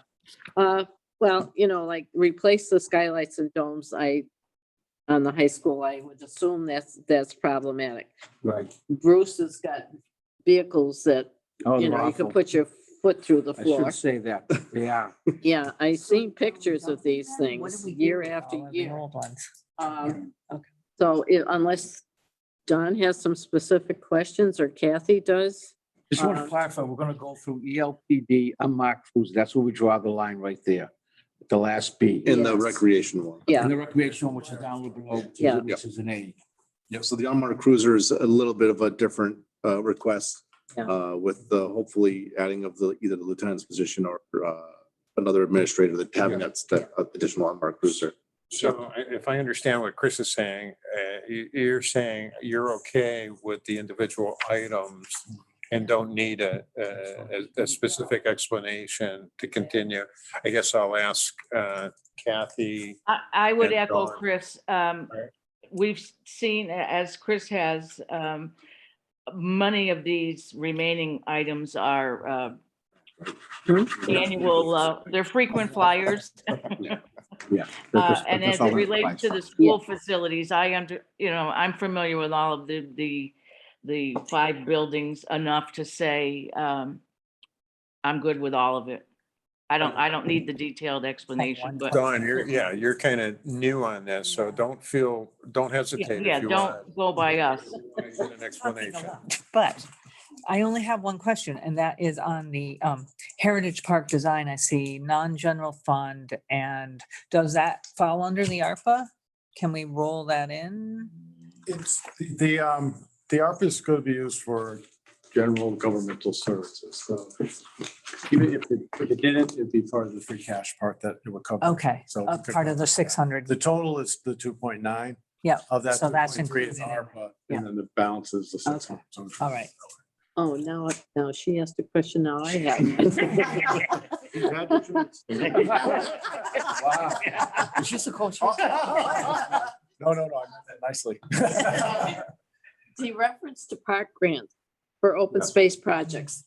A: Well, you know, like replace the skylights and domes, on the high school, I would assume that's problematic.
B: Right.
A: Bruce has got vehicles that,
B: Oh,
A: you
B: they're
A: know, you can
B: awful.
A: put your foot through the
B: I
A: floor.
B: should say that. Yeah.
A: Yeah, I seen pictures of these
D: What do
A: things
D: we do
A: year
D: with
A: after
D: all of the
A: year.
D: old ones? Okay.
A: So unless Don has some specific questions or Kathy does.
B: Just want to clarify, we're gonna go through ELPD, unmarked foods. That's where we draw the line right there. The last B.
J: In the
A: Yes.
J: recreation one.
A: Yeah,
B: And the recreational, which is down a little below,
A: Yeah.
B: which is an A.
J: Yeah, so the unmarked cruiser is a little bit of a different request.
A: Yeah.
J: With the hopefully adding of either the lieutenant's position or another administrator that having that additional unmarked cruiser.
C: So if I understand what Chris is saying, you're saying you're okay with the individual items and don't need a specific explanation to continue. I guess I'll ask Kathy.
F: I would
C: And
F: echo
C: Dawn.
F: Chris. We've seen, as Chris has, many of these remaining items are annual, they're frequent flyers.
B: Yeah.
F: And as it relates to the school facilities, I'm familiar with all of the 5 buildings enough to say, I'm good with all of it. I don't need the detailed explanation, but
C: Dawn, you're kind of new on this, so don't hesitate
F: yeah,
C: if you want.
F: don't go by us.
C: Get an explanation.
D: But I only have one question, and that is on the Heritage Park design. I see non-general fund, and does that fall under the ARPA? Can we roll that in?
E: It's the ARPA is going to be used for general governmental services. So even if it didn't, it'd be part of the free cash part that it would cover.
D: Okay,
E: So
D: a part of the 600.
E: The total is the 2.9.
D: Yeah,
E: Of that.
D: so that's
E: 2.3 is
D: included in it.
E: ARPA,
D: Yeah.
E: and then the balance is the 600. So-
D: All right.
A: Oh, now she asked a question now I have.
E: Wow.
G: It's just a coach.
E: No, I meant that nicely.
A: The reference to park grants for open space projects,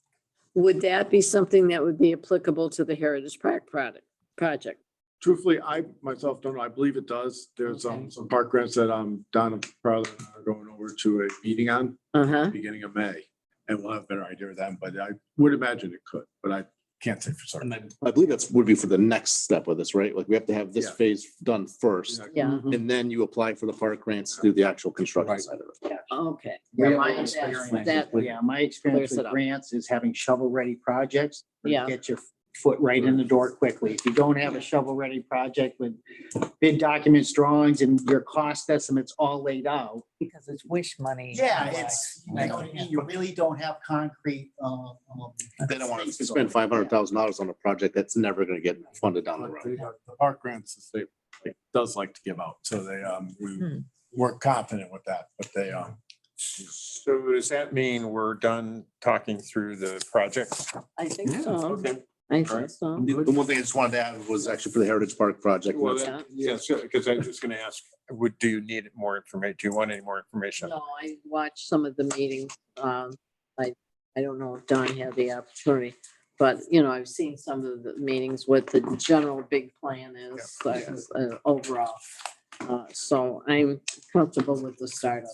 A: would that be something that would be applicable to the Heritage Park project?
E: Truthfully, I myself don't know. I believe it does. There's some park grants that Don and Carla are going over to a meeting on
A: Uh-huh.
E: beginning of May. And we'll have a better idea of that, but I would imagine it could, but I can't say for certain.
J: I believe that's would be for the next step of this, right? Like we have to have this
E: Yeah.
J: phase done first.
A: Yeah,
J: And then you apply for the park grants to do the actual construction
B: Right.
J: side of it.
A: okay.
G: Yeah,
A: Yeah,
G: my
A: that-
G: experience,
A: that-
G: yeah, my experience
A: clears it
G: with
A: up.
G: grants is having shovel-ready projects. where you
A: Yeah.
G: Get your foot right in the door quickly. If you don't have a shovel-ready project with bid documents, drawings, and your cost estimates all laid out.
D: Because it's wish money.
G: Yeah, it's, you know what I mean? You really don't have concrete,
J: They don't want to spend $500,000 on a project that's never going to get funded down the road.
E: The park grants, the state does like to give out, so we're confident with that, but they,
C: So does that mean we're done talking through the project?
A: I think so.
C: Okay.
A: I think so.
J: The one thing I just wanted to add was actually for the Heritage Park project.
C: Well,
A: Yeah.
C: yes, because I was just going to ask, do you need more information? Do you want any more information?
A: No, I watched some of the meetings. I don't know if Don had the opportunity, but I've seen some of the meetings what the general big plan is overall. So I'm comfortable with the startup.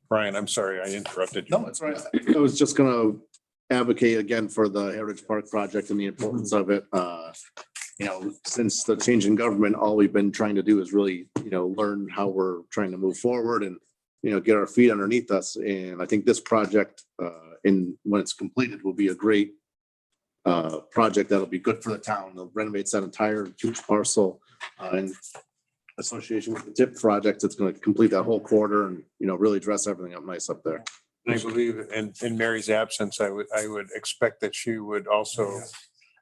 C: Brian, I'm sorry, I interrupted you.
J: No, it's right. I was just gonna advocate again for the Heritage Park project and the importance of it. Since the change in government, all we've been trying to do is really, learn how we're trying to move forward and, get our feet underneath us. And I think this project, when it's completed, will be a great project that'll be good for the town. They'll renovate that entire huge parcel in association with the TIP project. It's going to complete that whole quarter and, really dress everything up nice up there.
C: And I believe in Mary's absence, I would expect that she would also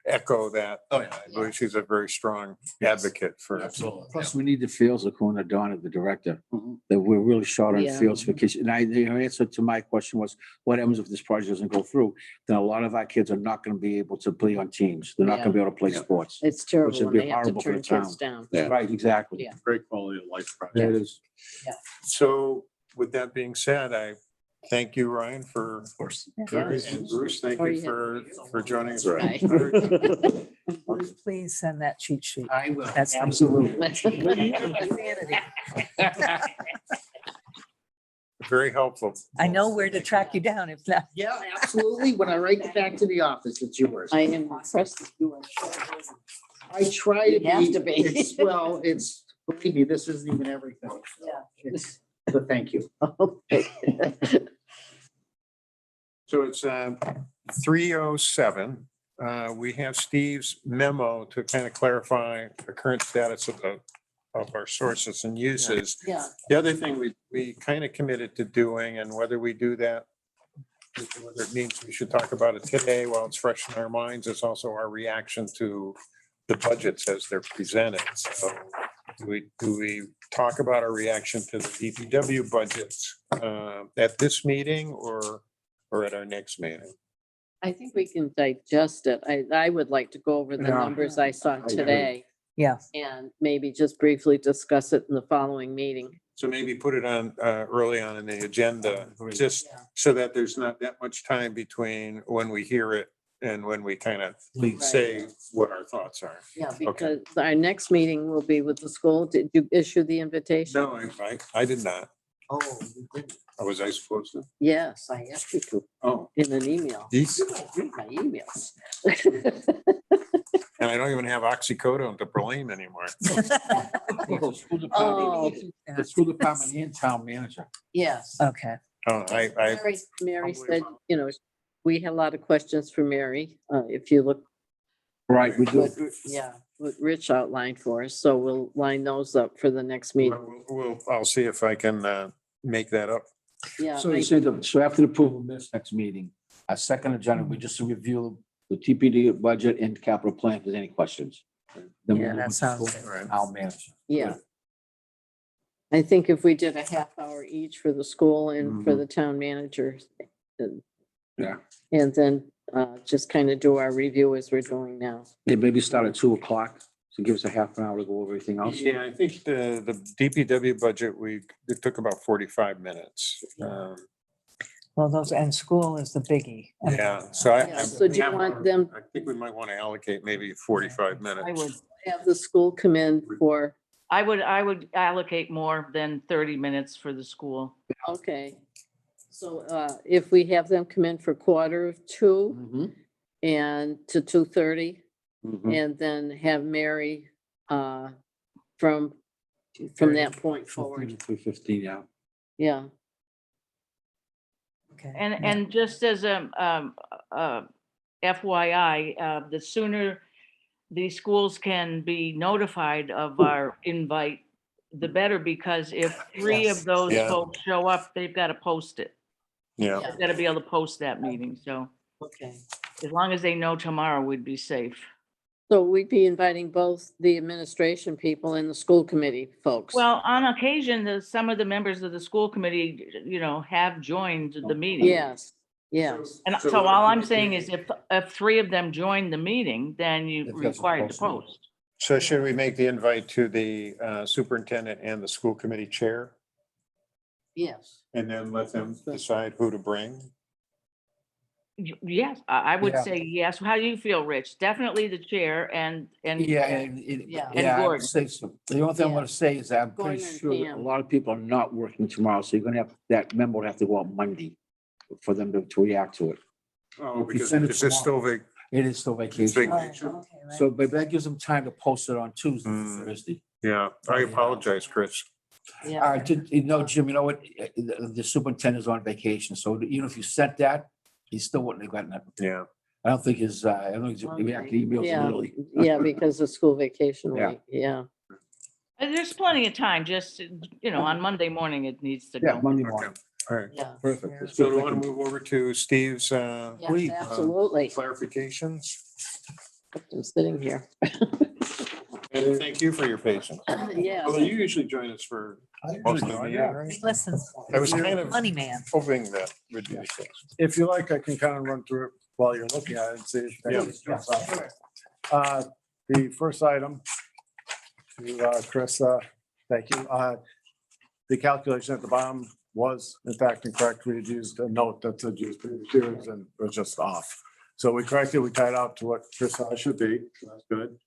C: echo that.
J: Oh, yeah.
C: I believe she's a very strong advocate for.
E: absolutely.
B: Plus, we need the fields, according to Donna, the director,
G: Mhm.
B: that we're really short on
A: Yeah.
B: fields for kids. And her answer to my question was, what happens if this project doesn't go through? Then a lot of our kids are not going to be able to play on teams. They're not going to be able to play
J: Yeah.
B: sports.
A: It's
B: Which
A: terrible
B: would
A: when
B: be
A: they have to
B: horrible for
A: turn
B: the
A: kids down.
J: Yeah.
B: Right, exactly.
A: Yeah.
E: Great quality of life
B: Yeah,
E: project.
B: it is.
C: So with that being said, I thank you, Ryan, for,
J: Of course.
A: Yes.
C: and Bruce, thank
A: Or
C: you
A: you
C: for joining us.
J: That's right.
A: Right.
D: Please send that cheat sheet.
G: I will,
D: That's
G: absolutely.
C: Very helpful.
D: I know where to track you down if not.
G: Yeah, absolutely. When I write it back to the office, it's yours.
A: I am impressed that you are short.
G: I try to
A: You have to be.
G: Believe me, this isn't even everything.
A: Yeah.
G: But thank you.
A: Okay.
C: So it's 3:07. We have Steve's memo to kind of clarify the current status of our sources and uses.
A: Yeah,
C: The other thing we kind of committed to doing, and whether we do that, whether it means we should talk about it today while it's fresh in our minds, it's also our reaction to the budgets as they're presented. So do we talk about our reaction to the DPW budgets at this meeting or at our next meeting?
A: I think we can digest it. I would like to go over the
B: Yeah.
A: numbers I saw
B: agree.
A: today
D: Yeah,
A: and maybe just briefly discuss it in the following meeting.
C: So maybe put it on early on in the agenda, just so that there's not that much time between when we hear it and when we kind of say what our thoughts are.
A: Yeah, because our next meeting will be with the school. Did you issue the invitation?
C: No, I did not.
G: Oh, you did.
C: Or was I supposed to?
A: Yes, I asked you to
C: Oh,
A: in an email.
C: geez.
A: You don't read my emails.
C: And I don't even have oxycodone to blame anymore.
B: Well, the school department- The school department and town manager.
A: Yes.
D: okay.
C: Oh, I,
A: Mary said, we had a lot of questions for Mary. If you look,
B: Right, we do.
A: what Rich outlined for us. So we'll line those up for the next meeting.
C: I'll see if I can make that up
A: Yeah,
B: So you said, so after the approval of this next meeting, our second agenda, we just review the TPD budget and capital plan, if there's any questions. Then
D: Yeah,
B: we'll
D: that
B: just
D: sounds
B: go
D: good.
B: and I'll manage.
A: yeah. I think if we did a half hour each for the school and for
B: Mhm.
A: the town manager.
B: Yeah.
A: And then just kind of do our review as we're doing now.
B: Yeah, maybe start at 2 o'clock, so give us a half an hour to go over everything else.
C: Yeah, I think the DPW budget, it took about 45 minutes.
D: Well, those, and school is the biggie.
C: Yeah, so
A: Yeah, so do you want them-
C: I think we might want to allocate maybe 45 minutes.
F: I would,
A: Have the school come in for,
F: I would allocate more than 30 minutes for the school.
A: okay. So if we have them come in for 1:45
B: Mhm,
A: and to 2:30,
B: mhm.
A: and then have Mary from that point forward.
B: 3:15, yeah.
A: Yeah,
D: Okay.
F: And just as a FYI, the sooner the schools can be notified of our invite, the better, because if 3 of those
C: Yeah.
F: folks show up, they've got to post it.
C: Yeah,
F: They've got to be able to post that meeting. So
A: okay.
F: as long as they know tomorrow, we'd be safe.
A: So we'd be inviting both the administration people and the school committee folks.
F: Well, on occasion, some of the members of the school committee, have joined the meeting.
A: Yes, yes.
F: And so all I'm saying is if 3 of them join the meeting, then you
B: They've got to
F: required to
B: post it.
F: post.
C: so should we make the invite to the superintendent and the school committee chair?
A: Yes.
C: And then let them decide who to bring?
F: Yes, I would
B: Yeah.
F: say yes. How do you feel, Rich? Definitely the chair and.
B: Yeah, and
A: Yeah.
F: And
B: yeah, I would
F: Gordon.
B: say so. The only thing I
A: Yeah.
B: want to say is that I'm pretty
A: Gordon and
B: sure that a
A: Pam.
B: lot of people are not working tomorrow, so you're gonna have, that memo will have to go out Monday for them to react to it.
C: Oh,
B: If you
C: because
B: send it
C: is this still vague?
B: It is still
C: It's
B: vacation.
C: vacation.
D: Oh, okay, right.
B: So, but that gives them time to post it on Tuesday, Thursday.
C: Yeah, I apologize, Chris.
A: Yeah.
B: Jim, you know what, the superintendent's on vacation, so even if you sent that, he still wouldn't have gotten it.
C: Yeah.
B: I don't think I don't think he actually emails
A: Yeah.
B: early.
A: Yeah, because of school vacation
B: Yeah.
A: week, yeah.
F: And there's plenty of time, just, on Monday morning, it needs to
B: Yeah,
F: go.
B: Monday
C: Okay,
B: morning,
C: all right.
A: Yeah.
B: perfect. That's
C: So
B: good
C: do you want to
B: thinking.
C: move over to Steve's
A: Yes, absolutely.
C: clarifications?
A: I'm sitting here.
C: And thank you for your patience.
A: Yeah.
C: Although you usually join us for most of the meeting, right?
D: Listen,
C: I was kind of
D: money man.
C: hoping that would be the case.
E: If you like, I can kind of run through it while you're looking at it and see. if there's
B: Yeah.
E: something. The first item to Chris, thank you. The calculation at the bottom was in fact incorrect. We had used a note that said used previous years and it was just off. So we corrected, we tied out to what Chris thought it should be. So that's good.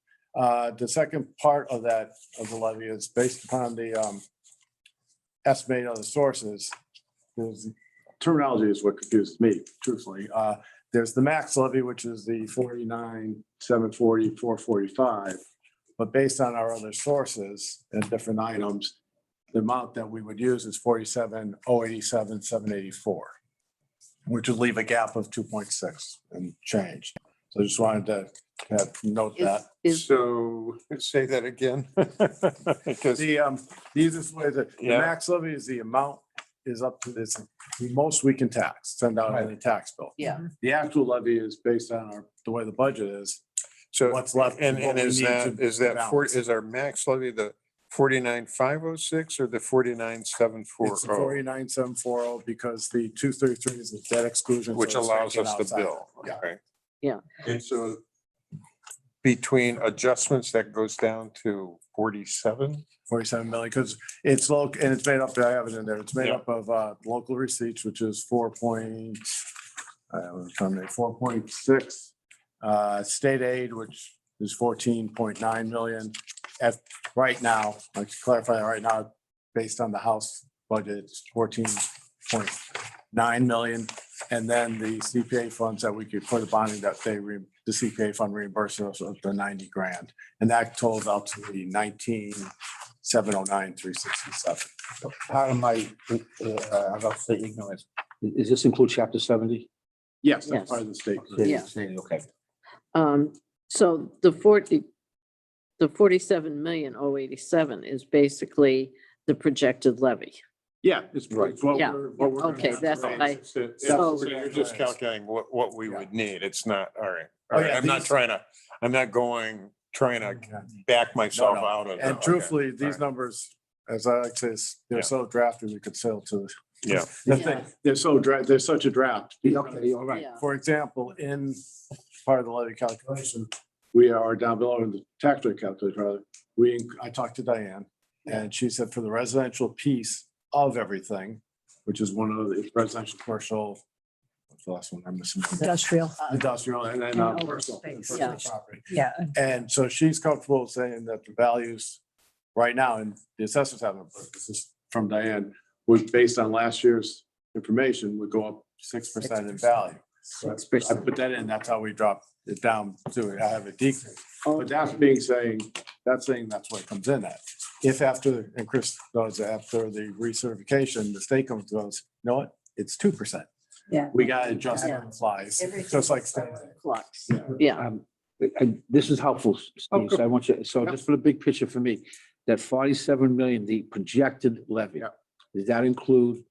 E: The second part of that, of the levy is based upon the estimate of the sources. There's terminology is what confuses me, truthfully. There's the max levy, which is the 49,740, 445. But based on our other sources and different items, the amount that we would use is 47,087, 784, which would leave a gap of 2.6 and change. So I just wanted to note that.
C: So say that again. Because
E: The easiest way the
C: Yeah.
E: max levy is the amount is up to this, the most we can tax, send out on the tax bill.
A: Yeah.
E: The actual levy is based on the way the budget is,
C: so
E: what's left.
C: and
E: what we
C: is
E: need
C: that
E: to
C: is that
E: balance.
C: is our max levy the 49,506 or the 49,740?
E: It's 49,740 because the 233 is the debt exclusion. so
C: Which
E: it's
C: allows
E: taken
C: us to
E: outside.
C: bill.
E: Yeah.
C: Okay.
A: Yeah.
C: And so between adjustments, that goes down to 47?
E: 47 million, because it's local and it's made up, I have it in there, it's made
C: Yeah.
E: up of local receipts, which is 4.6, state aid, which is 14.9 million. At right now, I should clarify that right now, based on the House budget, it's 14.9 million. And then the CPA funds that we could put a bonding that the CPA fund reimburses us of the 90 grand. And that totals out to the 19,709,367.
B: Part of my, I'll say ignorance, does this include chapter 70?
E: Yes,
A: Yes.
E: that's part of the state.
A: Yeah.
B: Okay.
A: So the 47,087 is basically the projected levy.
E: Yeah, it's
B: Right.
E: it's what
A: Yeah.
E: we're, what we're.
A: Okay, that's what I-
C: So you're just calculating what we would need. It's not, all right.
E: Oh, yeah,
C: I'm not
E: these-
C: I'm not trying to back myself
E: No, no.
C: out of it.
E: And
C: Okay.
E: truthfully, these
C: Alright.
E: numbers, as I like to say, they're
C: Yeah.
E: so drafted, we could sail to.
C: Yeah.
E: They're so they're such a draft.
B: Okay, all right.
A: Yeah.
E: For example, in part of the levy calculation, we are down below in the tax rate calculator, rather. I talked to Diane and she said for the residential piece of everything, which is one of the residential, commercial, what's the last one I'm missing?
D: Industrial,
E: Industrial and then
D: And open
E: personal
D: space.
E: personal
A: Yeah.
E: property.
D: yeah.
E: And so she's comfortable saying that the values right now, and the assessors haven't, but this is from Diane, we, based on last year's information, would go up 6% in value. So I
A: 6%.
E: put that in, that's how we drop it down to have a decrease.
A: Oh,
E: But that's saying that's what it comes in at. If after, and Chris goes, after the recertification, the state comes and goes, you know what, it's 2%.
D: Yeah.
E: We gotta adjust it on the flies, just like.
A: flux. Yeah,
B: This is helpful, Steve, so I want you, so just for the big picture for me, that 47 million, the projected levy,
E: Yeah.
B: does that include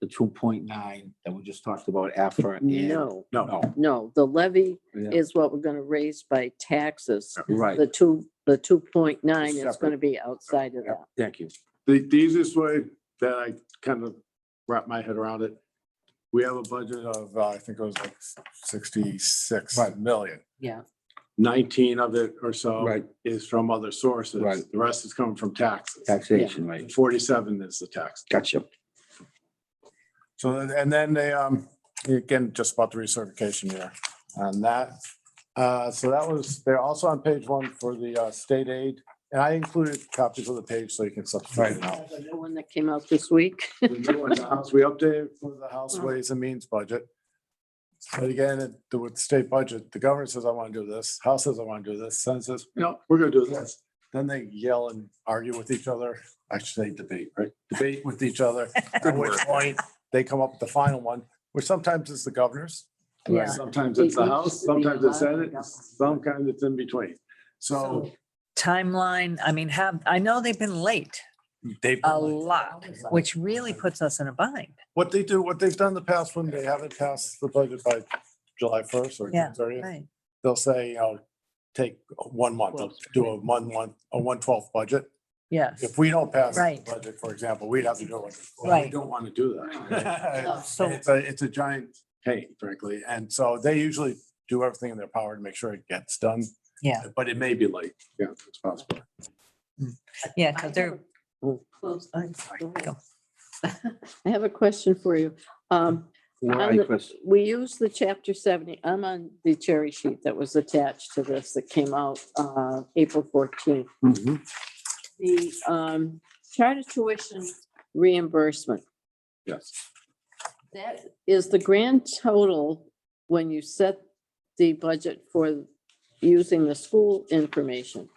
B: the 2.9 that we just talked about after? and-
A: no,
E: No,
A: no, the levy
B: Yeah.
A: is what we're gonna raise by taxes.
B: Right,
A: The 2.9 is
B: Separate.
A: gonna be outside of that.
B: thank you.
E: the easiest way that I kind of wrap my head around it, we have a budget of, I think it was like 66
B: Right.
E: million.
A: Yeah,
E: 19 of it or so
B: Right.
E: is from other sources.
B: Right.
E: The rest is coming from taxes.
B: Taxation, right?
E: 47 is the tax.
B: Gotcha.
E: So, and then they, again, just about the recertification here on that. So that was, they're also on page 1 for the state aid. And I included copies of the page so you can substitute it out.
A: the one that came out this week.
E: The new one, the House, we updated for the House Ways and Means budget. But again, with the state budget, the governor says, I want to do this, House says, I want to do this, Senate says, no, we're gonna do this. Then they yell and argue with each other. I should say debate, right? Debate with each other. At which point they come up with the final one, which sometimes is the governor's.
D: Yeah.
E: Sometimes it's the
A: It
E: House,
A: used to be
E: sometimes
A: a
E: it's
A: lot of
E: Senate,
A: government.
E: sometimes it's in between. So
D: Timeline, I mean, I know they've been late
E: they.
D: a lot, which really puts us in a bind.
E: What they've done in the past when they haven't passed the budget by July 1st or
D: Yeah,
E: June 30th,
D: right.
E: they'll say, take 1 month, they'll do a 1/12 budget.
D: Yes.
E: If we don't pass the
D: Right.
E: budget, for example, we'd have to do it. We
D: Right.
E: don't want to do that.
D: So-
E: It's a giant pain, frankly. And so they usually do everything in their power to make sure it gets done.
D: Yeah.
E: But it may be late. Yeah, it's possible.
D: Yeah, because they're.
A: Oh,
D: I'm sorry, go.
A: I have a question for you.
B: Why,
A: the-
B: Chris?
A: We use the chapter 70. I'm on the cherry sheet that was attached to this that came out April 14th.
B: Mhm.
A: The charter tuition reimbursement,
E: Yes.
A: that is the grand total when you set the budget for using the school information.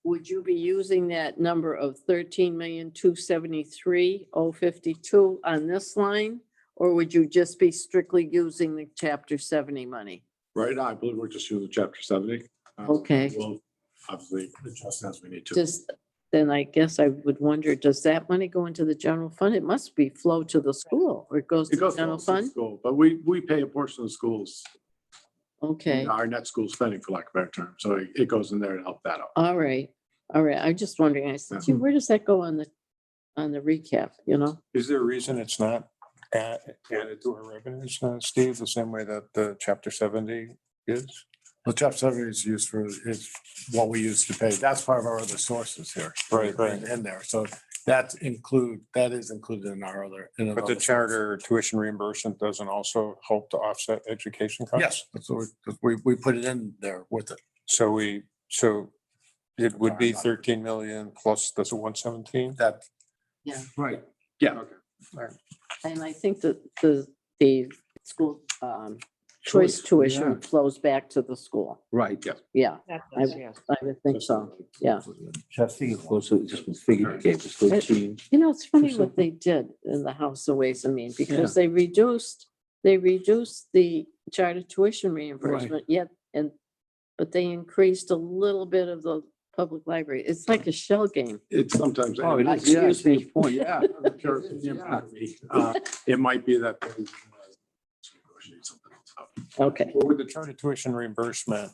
A: Would you be using that number of 13,273,052 on this line? Or would you just be strictly using the chapter 70 money?
E: Right now, I believe we're just using chapter 70.
A: Okay.
E: We'll obviously adjust as we need to.
A: Just, then I guess I would wonder, does that money go into the general fund? It must be flow to the school or it goes to
E: It
A: the
E: goes
A: general
E: to the
A: fund?
E: school, but we pay a portion of the schools,
A: Okay,
E: our net school spending, for lack of a better term. So it goes in there to help that out.
A: all right, all right. I'm just wondering, I said, gee, where does that go on the recap, you know?
C: Is there a reason it's not added to our revenues, Steve, the same way that the chapter 70 is?
E: Well, chapter 70 is used for, is what we use to pay. That's part of our other sources here.
C: Right, right.
E: In there. So that is included in our other. in
C: But the
E: another
C: charter tuition reimbursement doesn't also help to offset education
E: source.
C: costs?
E: Yes, that's what we put it in there with it.
C: So it would be 13 million plus this 117?
E: That,
B: Right.
E: yeah.
A: And I think that the school choice
B: yeah.
A: tuition flows back to the school.
B: Right.
A: Yeah, I would think so, yeah.
B: I think it goes to just the figure you gave us, 13.
A: You know, it's funny
B: So-
A: what they did in the House of Ways and Means because they reduced the charter tuition reimbursement yet, but they increased a little bit of the public library. It's like a shell game.
E: It's sometimes.
B: Oh, it is, yeah,
A: Excuse me.
B: point, yeah.
E: It might be that. they, negotiate something else out.
A: Okay.
C: With the charter tuition reimbursement.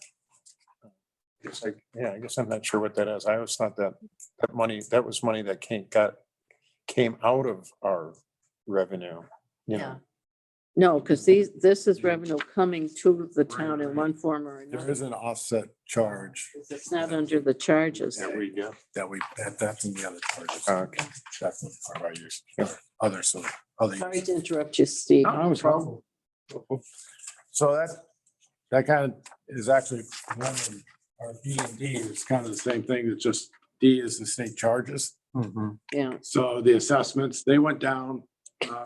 C: It's like, yeah, I guess I'm not sure what that is. I always thought that that was money that came out of our revenue. You know,
A: No, because this is revenue coming to the town in one form or
E: There
A: another.
E: is an offset charge
A: It's not under the charges.
E: that's in the other charges.
C: Okay.
E: That's part of our use. Other, so other.
A: Sorry to interrupt you, Steve.
E: No problem. So that kind of is actually one of our B and D is kind of the same thing. It's just D is the state charges.
A: Yeah,
E: So the assessments, they went down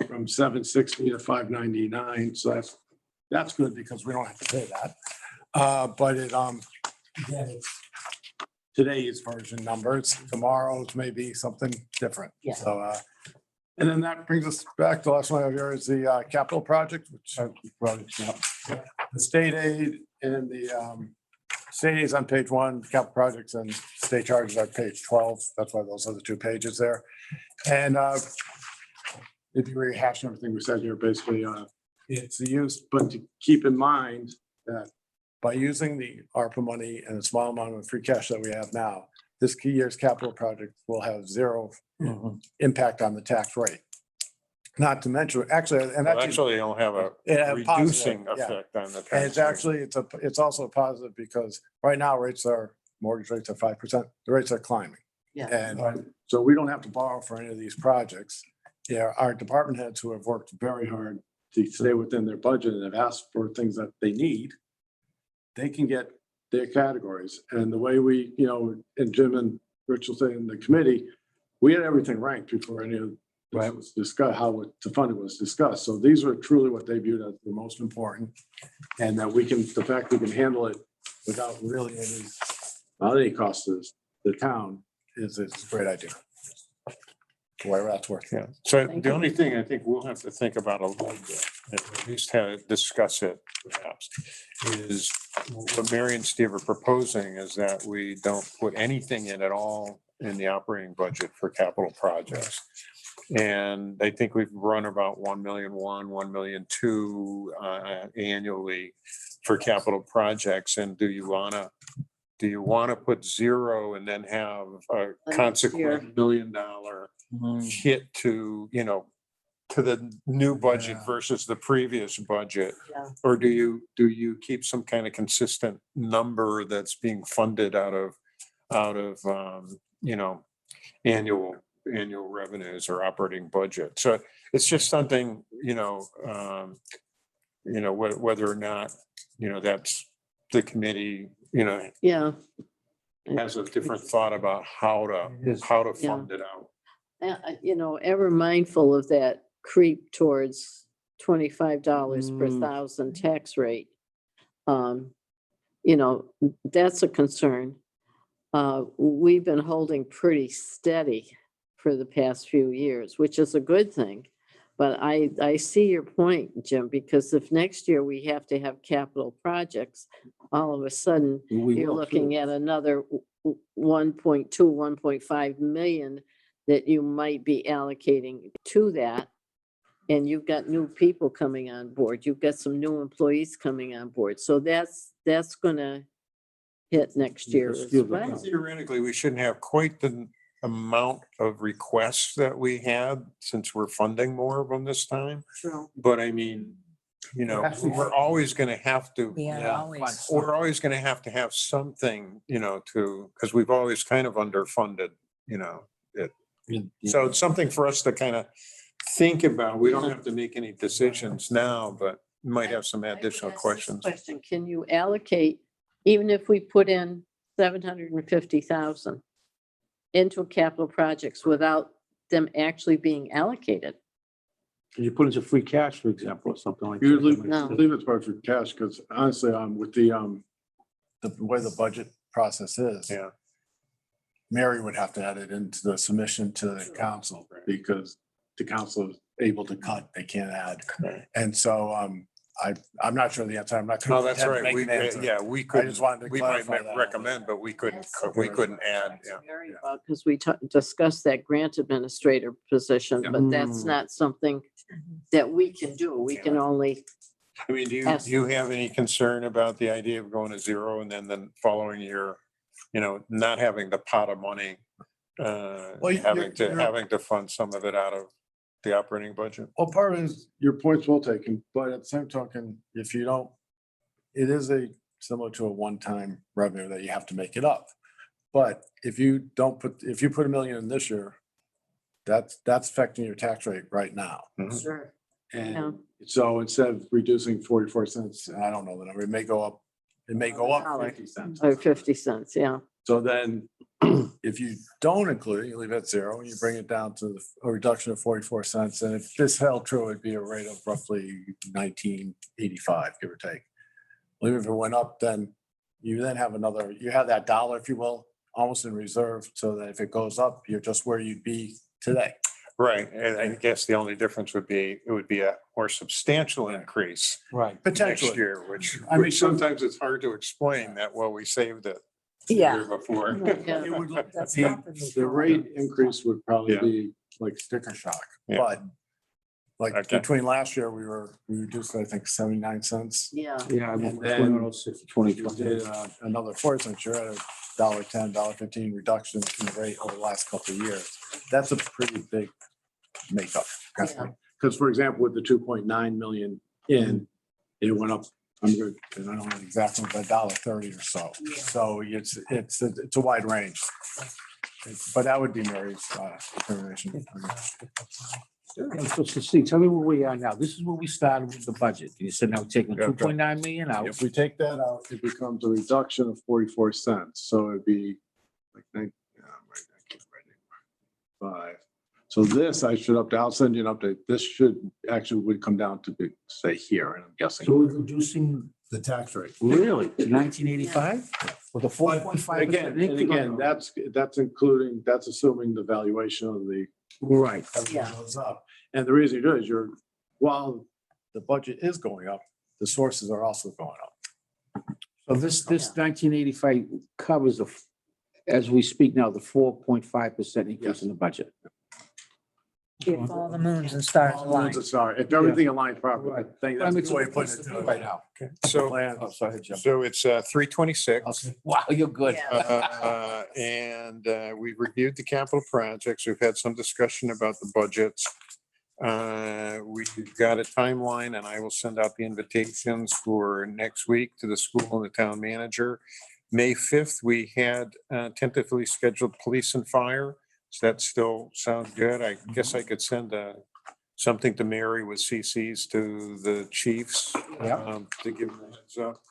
E: from 760 to 599. So that's good because we don't have to pay that. But again, it's today's version numbers. Tomorrow's may be something different.
A: Yeah.
E: So and then that brings us back to the last one over here is the capital project, which the state aid and the state aid is on page 1, capital projects and state charges are page 12. That's why those are the 2 pages there. And if you rehash everything we said here, basically it's the use, but to keep in mind that by using the ARPA money and the small amount of free cash that we have now, this key year's capital project will have 0 impact on the tax rate. Not to mention, actually, and
C: Actually, it'll have a reducing effect on the.
E: and it's actually, it's also a positive because right now mortgage rates are 5%. The rates are climbing.
A: yeah.
E: And so we don't have to borrow for any of these projects. Yeah, our department heads who have worked very hard to stay within their budget and have asked for things that they need, they can get their categories. And the way we, and Jim and Rich will say in the committee, we had everything ranked before any of that was discussed, how to fund it was discussed. So these are truly what they viewed as the most important. And that the fact we can handle it without really any cost to the town is a great idea. Whatever that's worth.
C: Yeah, so
A: Thank
C: the
A: you.
C: only thing I think we'll have to think about a little bit, at least discuss it perhaps, is what Mary and Steve are proposing is that we don't put anything in at all in the operating budget for capital projects. And I think we've run about 1,000,001, 1,000,002 annually for capital projects. And do you want to put 0 and then have a consequent $1 million hit to the new budget versus the previous budget?
A: Yeah.
C: Or do you keep some kind of consistent number that's being funded out of annual revenues or operating budget? So it's just something, whether or not, that's the committee,
A: Yeah.
C: has a different thought about how to fund it out.
A: Ever mindful of that creep towards $25 per thousand tax rate. That's a concern. We've been holding pretty steady for the past few years, which is a good thing. But I see your point, Jim, because if next year we have to have capital projects, all of a sudden you're looking at another 1.2, 1.5 million that you might be allocating to that. And you've got new people coming on board. You've got some new employees coming on board. So that's gonna hit next year as well.
C: Theoretically, we shouldn't have quite the amount of requests that we had since we're funding more of them this time.
A: True.
C: But I mean, we're always going to have to, we're always going to have something, because we've always kind of underfunded, it. So it's something for us to kind of think about. We don't have to make any decisions now, but we might have some additional questions.
A: Can you allocate, even if we put in 750,000 into capital projects without them actually being allocated?
B: Can you put into free cash, for example, or something like
E: Usually,
B: that?
A: No.
E: I believe it's part for cash, because honestly, with the way the budget process is.
C: Yeah.
E: Mary would have to add it into the submission to the council, because the council is able to cut, they can't add.
C: Right.
E: And so I'm not sure the answer. I'm not.
C: No,
E: gonna
C: that's
E: pretend to
C: right.
E: make
C: We,
E: an answer.
C: yeah, we
E: I
C: couldn't,
E: just wanted to
C: we might
E: clarify that.
C: recommend, but we couldn't add, yeah.
A: Because we discussed that grant administrator position, but that's
B: Mm.
A: not something that we can do. We can only,
C: I mean, do
A: Yes.
C: you have any concern about the idea of going to zero and then following year, not having the pot of money?
E: Well,
C: Having
E: you're-
C: to fund some of it out of the operating budget?
E: Well, part of it is your point's well taken, but at the same token, if you don't, it is similar to a one-time revenue that you have to make it up. But if you put $1 million in this year, that's affecting your tax rate right now.
A: sure.
E: And so instead of reducing 44 cents, I don't know the number, it may go up
A: $1.
E: 50 cents.
A: Or 50 cents, yeah.
E: So then if you don't include it, you leave it at zero and you bring it down to a reduction of 44 cents. And if this held true, it'd be a rate of roughly 19.85, give or take. Well, if it went up, then you have that dollar, if you will, almost in reserve, so that if it goes up, you're just where you'd be today.
C: Right, and I guess the only difference would be, it would be a more substantial increase
B: Right.
C: next
E: Potentially.
C: year, which
E: I mean,
C: sometimes it's hard to explain that, well, we saved it the
D: Yeah.
C: year before.
A: Yeah.
E: It would look-
D: That's
E: the
D: not the-
E: the rate increase would probably
C: Yeah.
E: be like sticker shock,
C: Yeah.
E: but like
C: Okay.
E: between last year, we reduced, I think, 79 cents.
A: Yeah.
B: Yeah, I'm
E: And then-
B: 2106 to 2020.
E: Did another 4 cents, you're at a $1.10, $1.15 reduction in the rate over the last couple of years. That's a pretty big makeup. Because for example, with the 2.9 million in, it went up, I'm good, and I don't know exactly, but $1.30 or so. So it's a wide range. But that would be Mary's determination.
B: So Steve, tell me where we are now. This is where we started with the budget. You said now we're taking
C: Okay.
B: 2.9 million out.
E: If we take that out, it becomes a reduction of 44 cents. So it'd be like 5. So this I should update. I'll send you an update. This would come down to say here, and I'm guessing.
B: So we're reducing
E: The tax rate.
B: really to 1985 with a 4.5%.
E: Again, that's assuming the valuation of the
B: Right.
A: Yeah.
E: goes up. And the reason you do is while the budget is going up, the sources are also going up.
B: So this 1985 covers as we speak now, the 4.5% increase in the budget.
D: If all the moons and stars align.
E: If everything aligns properly.
B: Right.
E: I think
B: I mean,
E: that's the way to put it
B: right now.
C: So,
E: Sorry, Jim.
C: so it's 326.
B: Wow, you're good.
C: And we reviewed the capital projects. We've had some discussion about the budgets. We've got a timeline, and I will send out the invitations for next week to the school and the town manager. May 5th, we had tentatively scheduled police and fire. Does that still sound good? I guess I could send something to Mary with CCs to the chiefs.
B: Yeah.
C: To give them a heads up.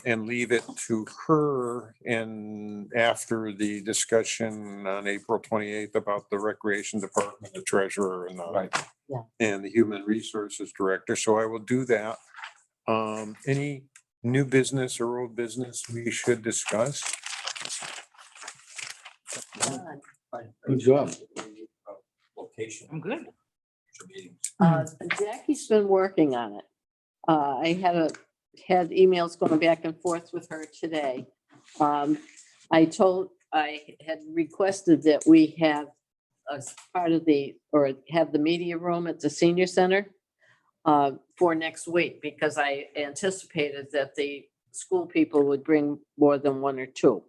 C: And leave it to her and after the discussion on April 28th about the recreation department, the treasurer and
B: Right.
C: and the human resources director. So I will do that. Any new business or old business we should discuss?
B: Good job.
F: I'm good.
A: Jackie's been working on it. I had emails going back and forth with her today. I had requested that we have as part of have the media room at the senior center for next week, because I anticipated that the school people would bring more than one or two.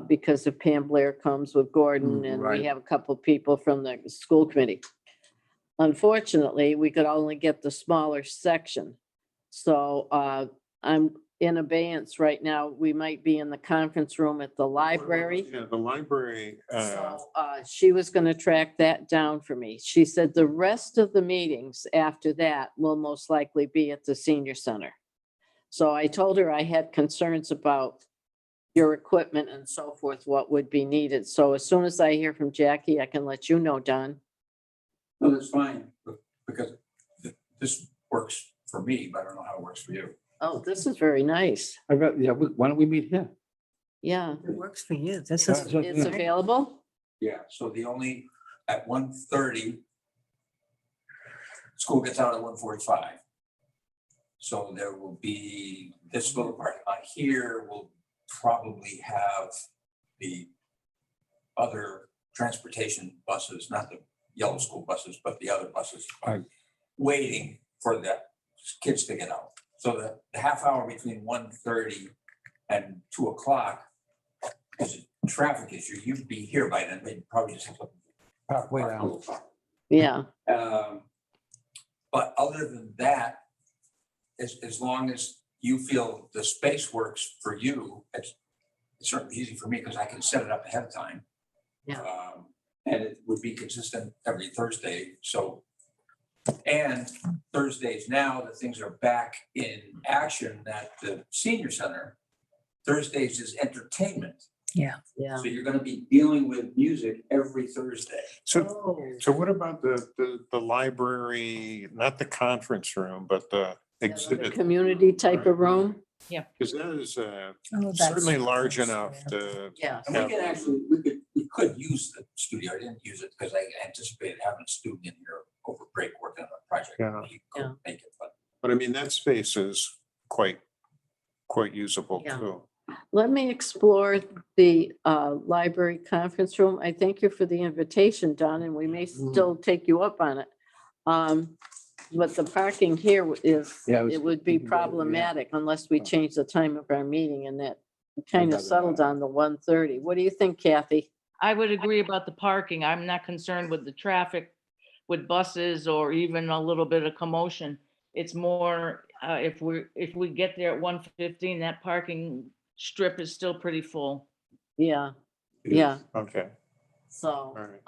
A: Because if Pam Blair comes with Gordon and
B: Right.
A: we have a couple of people from the school committee. Unfortunately, we could only get the smaller section. So I'm in abeyance right now. We might be in the conference room at the library.
C: Yeah, the library,
A: So she was going to track that down for me. She said the rest of the meetings after that will most likely be at the senior center. So I told her I had concerns about your equipment and so forth, what would be needed. So as soon as I hear from Jackie, I can let you know, Don.
L: No, that's fine, because this works for me, but I don't know how it works for you.
A: Oh, this is very nice.
B: Why don't we meet here?
A: Yeah,
D: It works for you. This
B: Yeah.
D: is.
A: it's available.
L: Yeah, so at 1:30, school gets out at 1:45. So there will be this little part on here will probably have the other transportation buses, not the yellow school buses, but the other buses
B: Right.
L: waiting for the kids to get out. So the half hour between 1:30 and 2 o'clock is a traffic issue. You'd be here by then, but you probably just have to.
B: Park way down.
A: Yeah,
L: But other than that, as long as you feel the space works for you, it's certainly easy for me because I can set it up ahead of time.
A: Yeah.
L: And it would be consistent every Thursday, so. And Thursdays now that things are back in action at the senior center, Thursdays is entertainment.
D: Yeah.
A: yeah.
L: So you're gonna be dealing with music every Thursday.
C: So,
A: Oh,
C: so what about the library, not the conference room, but the
A: the
C: exhibit?
A: community type of room?
C: Because that is
D: Oh, that's-
C: certainly large enough to.
A: Yeah.
L: And we can actually, we could use the studio. I didn't use it because I anticipated having a student in here over break working on a project.
C: Yeah.
L: He couldn't make it, but
C: But I mean, that space is quite usable
A: Yeah.
C: too.
A: Let me explore the library conference room. I thank you for the invitation, Don, and we may still take you up on it. But the parking here is,
B: Yeah, it was-
A: it would be problematic unless we change the time of our meeting, and that kind of
B: rather
A: settled on the 1:30. What do you think, Kathy?
F: I would agree about the parking. I'm not concerned with the traffic with buses or even a little bit of commotion. It's more, if we get there at 1:15, that parking strip is still pretty full.
A: Yeah, yeah.
C: Okay,
A: So,
C: all right.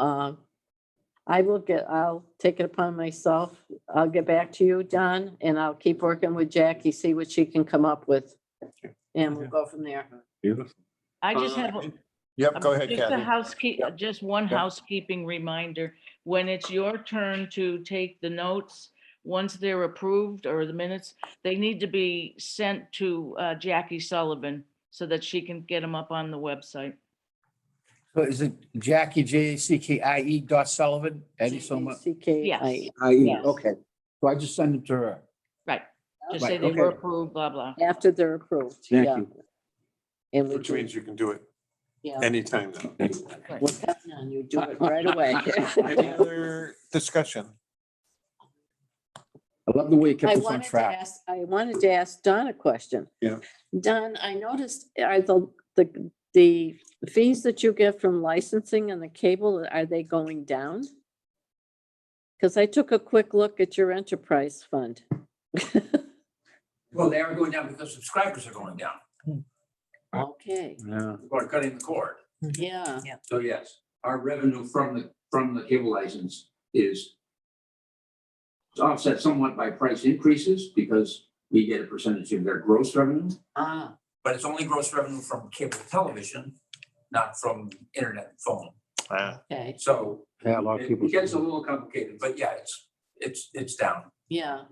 A: I'll take it upon myself. I'll get back to you, Don, and I'll keep working with Jackie, see what she can come up with. And we'll go from there.
B: Beautiful.
F: I just have.
C: Yep, go ahead,
F: Just
C: Kathy.
F: just one housekeeping reminder. When it's your turn to take the notes, once they're approved or the minutes, they need to be sent to Jackie Sullivan so that she can get them up on the website.
B: So is it Jackie, JACKIE.Sullivan? Eddie Soma?
A: CKI.
F: Yes.
B: Okay. So I just send it to her.
F: Right. Just
B: Right,
F: say they were
B: okay.
F: approved, blah, blah.
A: After they're approved,
B: Thank
A: yeah.
B: you.
A: And we
C: Which
A: do,
C: means you can do it
A: yeah,
C: anytime now.
A: we're counting on you, do it right away.
C: Any other discussion?
B: I love the way you kept
A: I
B: us on
A: wanted to
B: track.
A: ask, Don a question.
C: Yeah.
A: Don, I noticed, are the fees that you get from licensing and the cable, are they going down? Because I took a quick look at your enterprise fund.
L: well, they are going down because subscribers are going down.
A: Okay,
B: Yeah.
L: Or cutting the cord.
A: yeah,
L: So yes, our revenue from the cable license is offset somewhat by price increases because we get a percentage of their gross revenue, but it's only gross revenue from cable television, not from internet and phone.
A: okay,
L: So
B: Yeah, a lot of
L: it
B: people.
L: gets a little complicated, but yeah, it's down
A: yeah.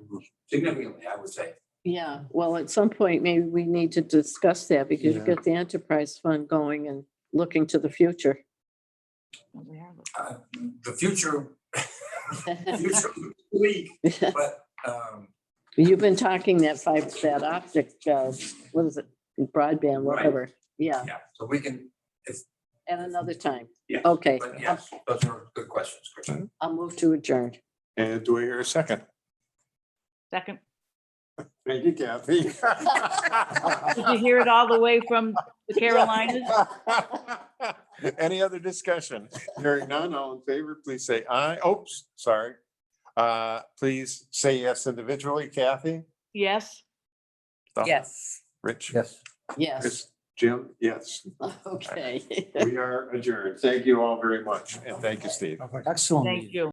L: significantly, I would say.
A: Yeah, well, at some point, maybe we need to discuss that because you
B: Yeah.
A: get the enterprise fund going and looking to the future.
L: The future looks bleak, but
A: You've been talking that optic, what is it, broadband,
L: Right.
A: whatever. Yeah,
L: yeah, so we can,
A: at another time.
L: yeah,
A: Okay,
L: but yes, those are good questions, Christian.
A: I'll move to adjourn.
C: And do I hear a second?
F: Second,
C: Thank you, Kathy.
F: did you hear it all the way from the Carolinas?
C: Any other discussion? Hearing none, all in favor, please say aye. Oops, sorry. Please say yes individually. Kathy?
F: Yes.
C: Don?
D: Yes.
C: Rich?
B: Yes.
A: Yes,
C: Chris? Jim? Yes.
A: okay.
C: We are adjourned. Thank you all very much. And thank you, Steve.
B: Excellent.
F: Thank you.